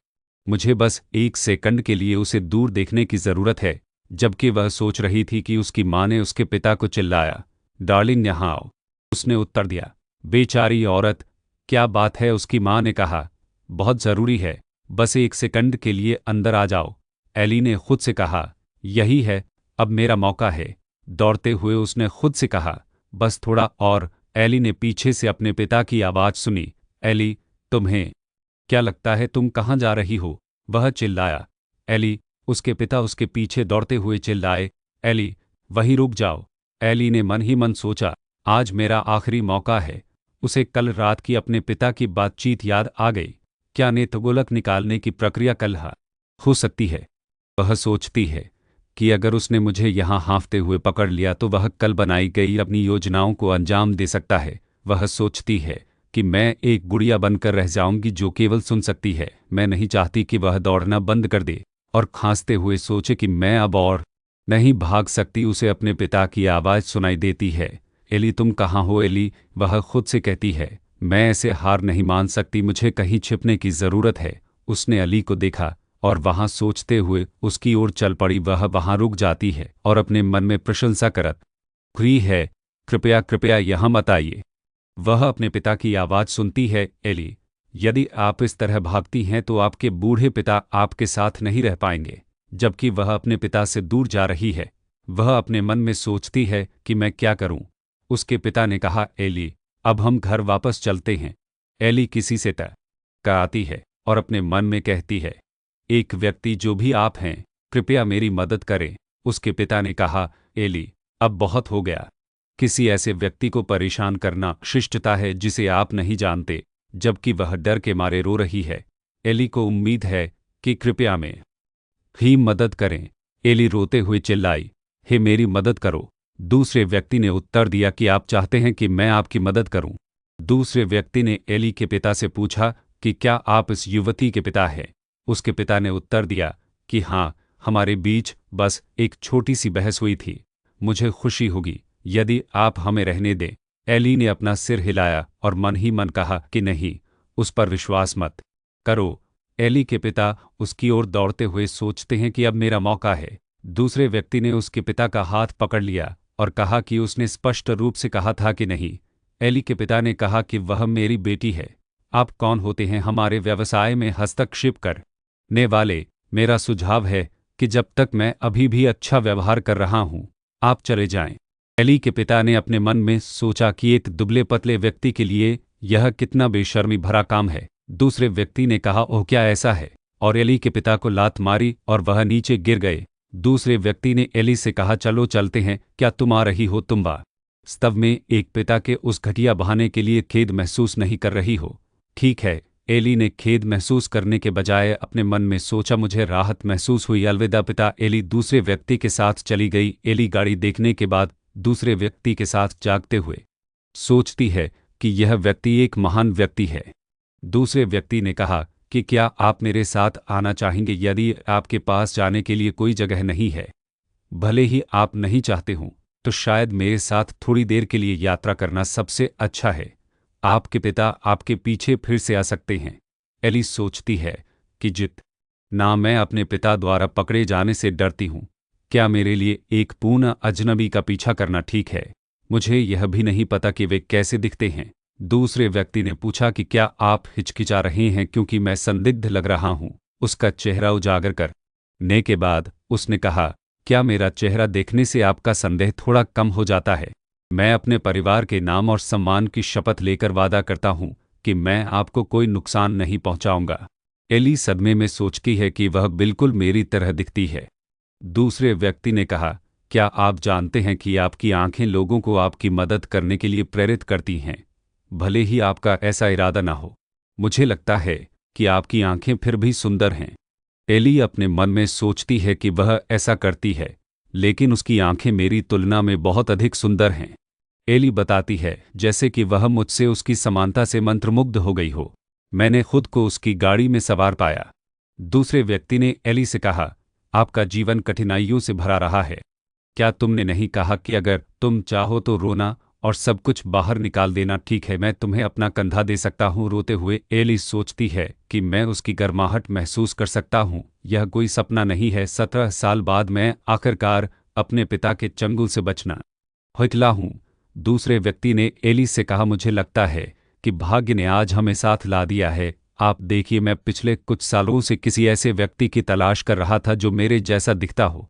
मुझे बस एक सेकंड के लिए उसे दूर देखने की ज़रूरत है। जबकि वह सोच रही थी कि उसकी माँ ने उसके पिता को चिल्लाया, डार्लिंग यहाँ आओ। उसने उत्तर दिया, बेचारी औरत, क्या बात है? उसकी माँ ने कहा, बहुत ज़रूरी है, बस एक सेकंड के लिए अंदर आ जाओ। एली ने खुद से कहा, यही है, अब मेरा मौका है। दौड़ते हुए उसने खुद से कहा, बस थोड़ा और। एली ने पीछे से अपने पिता की आवाज़ सुनी, एली, तुम्हें क्या लगता है तुम कहाँ जा रही हो? वह चिल्लाया। एली, उसके पिता उसके पीछे दौड़ते हुए चिल्लाए, एली, वहीं रुक जाओ। एली ने मन ही मन सोचा, आज मेरा आखिरी मौका है। उसे कल रात की अपने पिता की बातचीत याद आ गई। क्या नेत्रगोलक निकालने की प्रक्रिया कल हो सकती है? वह सोचती है कि अगर उसने मुझे यहाँ हाँफते हुए पकड़ लिया तो वह कल बनाई गई अपनी योजनाओं को अंजाम दे सकता है। वह सोचती है कि मैं एक गुड़िया बनकर रह जाऊंगी जो केवल सुन सकती है। मैं नहीं चाहती कि वह दौड़ना बंद कर दे और खांसते हुए सोचे कि मैं अब और नहीं भाग सकती। उसे अपने पिता की आवाज़ सुनाई देती है, एली, तुम कहाँ हो? एली, वह खुद से कहती है, मैं ऐसे हार नहीं मान सकती, मुझे कहीं छिपने की ज़रूरत है। उसने अली को देखा और वहां सोचते हुए उसकी ओर चल पड़ी। वह वहां रुक जाती है और अपने मन में प्रशंसा करत हुई है, कृपया कृपया यहाँ मत आइए। वह अपने पिता की आवाज़ सुनती है, एली, यदि आप इस तरह भागती हैं तो आपके बूढ़े पिता आपके साथ नहीं रह पाएंगे। जबकि वह अपने पिता से दूर जा रही है, वह अपने मन में सोचती है कि मैं क्या करूं। उसके पिता ने कहा, एली, अब हम घर वापस चलते हैं। एली किसी से आती है और अपने मन में कहती है, एक व्यक्ति जो भी आप हैं, कृपया मेरी मदद करें। उसके पिता ने कहा, एली, अब बहुत हो गया। किसी ऐसे व्यक्ति को परेशान करना शिष्टता है जिसे आप नहीं जानते। जबकि वह डर के मारे रो रही है। एली को उम्मीद है कि कृपया मेरी ही मदद करें। एली रोते हुए चिल्लाई, हे मेरी मदद करो। दूसरे व्यक्ति ने उत्तर दिया कि आप चाहते हैं कि मैं आपकी मदद करूं। दूसरे व्यक्ति ने एली के पिता से पूछा कि क्या आप इस युवती के पिता हैं? उसके पिता ने उत्तर दिया कि हाँ, हमारे बीच बस एक छोटी सी बहस हुई थी। मुझे खुशी होगी यदि आप हमें रहने दें। एली ने अपना सिर हिलाया और मन ही मन कहा कि नहीं, उस पर विश्वास मत करो। एली के पिता उसकी ओर दौड़ते हुए सोचते हैं कि अब मेरा मौका है। दूसरे व्यक्ति ने उसके पिता का हाथ पकड़ लिया और कहा कि उसने स्पष्ट रूप से कहा था कि नहीं। एली के पिता ने कहा कि वह मेरी बेटी है। आप कौन होते हैं हमारे व्यवसाय में हस्तक्षेप करने वाले? मेरा सुझाव है कि जब तक मैं अभी भी अच्छा व्यवहार कर रहा हूं, आप चले जाएं। एली के पिता ने अपने मन में सोचा कि एक दुबले पतले व्यक्ति के लिए यह कितना बेशर्मी भरा काम है। दूसरे व्यक्ति ने कहा, ओह क्या ऐसा है? और एली के पिता को लात मारी और वह नीचे गिर गए। दूसरे व्यक्ति ने एली से कहा, चलो चलते हैं, क्या तुम आ रही हो? तुम वास्तव में एक पिता के उस घटिया बहाने के लिए खेद महसूस नहीं कर रही हो? ठीक है, एली ने खेद महसूस करने के बजाय अपने मन में सोचा, मुझे राहत महसूस हुई। अलविदा पिता। एली दूसरे व्यक्ति के साथ चली गई। एली गाड़ी देखने के बाद दूसरे व्यक्ति के साथ जागते हुए सोचती है कि यह व्यक्ति एक महान व्यक्ति है। दूसरे व्यक्ति ने कहा कि क्या आप मेरे साथ आना चाहेंगे? यदि आपके पास जाने के लिए कोई जगह नहीं है, भले ही आप नहीं चाहते हों, तो शायद मेरे साथ थोड़ी देर के लिए यात्रा करना सबसे अच्छा है। आपके पिता आपके पीछे फिर से आ सकते हैं। एली सोचती है कि ना मैं अपने पिता द्वारा पकड़े जाने से डरती हूँ। क्या मेरे लिए एक पूर्ण अजनबी का पीछा करना ठीक है? मुझे यह भी नहीं पता कि वे कैसे दिखते हैं। दूसरे व्यक्ति ने पूछा कि क्या आप हिचकिचा रहे हैं क्योंकि मैं संदिग्ध लग रहा हूँ। उसका चेहरा उजागर करने के बाद उसने कहा, क्या मेरा चेहरा देखने से आपका संदेह थोड़ा कम हो जाता है? मैं अपने परिवार के नाम और सम्मान की शपथ लेकर वादा करता हूँ कि मैं आपको कोई नुकसान नहीं पहुंचाऊंगा। एली सदमे में सोचती है कि वह बिल्कुल मेरी तरह दिखती है। दूसरे व्यक्ति ने कहा, क्या आप जानते हैं कि आपकी आंखें लोगों को आपकी मदद करने के लिए प्रेरित करती हैं, भले ही आपका ऐसा इरादा ना हो। मुझे लगता है कि आपकी आंखें फिर भी सुंदर हैं। एली अपने मन में सोचती है कि वह ऐसा करती है, लेकिन उसकी आंखें मेरी तुलना में बहुत अधिक सुंदर हैं। एली बताती है जैसे कि वह मुझसे उसकी समानता से मंत्रमुग्ध हो गई हो। मैंने खुद को उसकी गाड़ी में सवार पाया। दूसरे व्यक्ति ने एली से कहा, आपका जीवन कठिनाइयों से भरा रहा है। क्या तुमने नहीं कहा कि अगर तुम चाहो तो रोना और सब कुछ बाहर निकाल देना ठीक है? मैं तुम्हें अपना कंधा दे सकता हूँ। रोते हुए एली सोचती है कि मैं उसकी गर्माहट महसूस कर सकता हूँ। यह कोई सपना नहीं है। 17 साल बाद मैं आखिरकार अपने पिता के चंगुल से बचना निकला हूँ। दूसरे व्यक्ति ने एली से कहा, मुझे लगता है कि भाग्य ने आज हमें साथ ला दिया है। आप देखिए, मैं पिछले कुछ सालों से किसी ऐसे व्यक्ति की तलाश कर रहा था जो मेरे जैसा दिखता हो।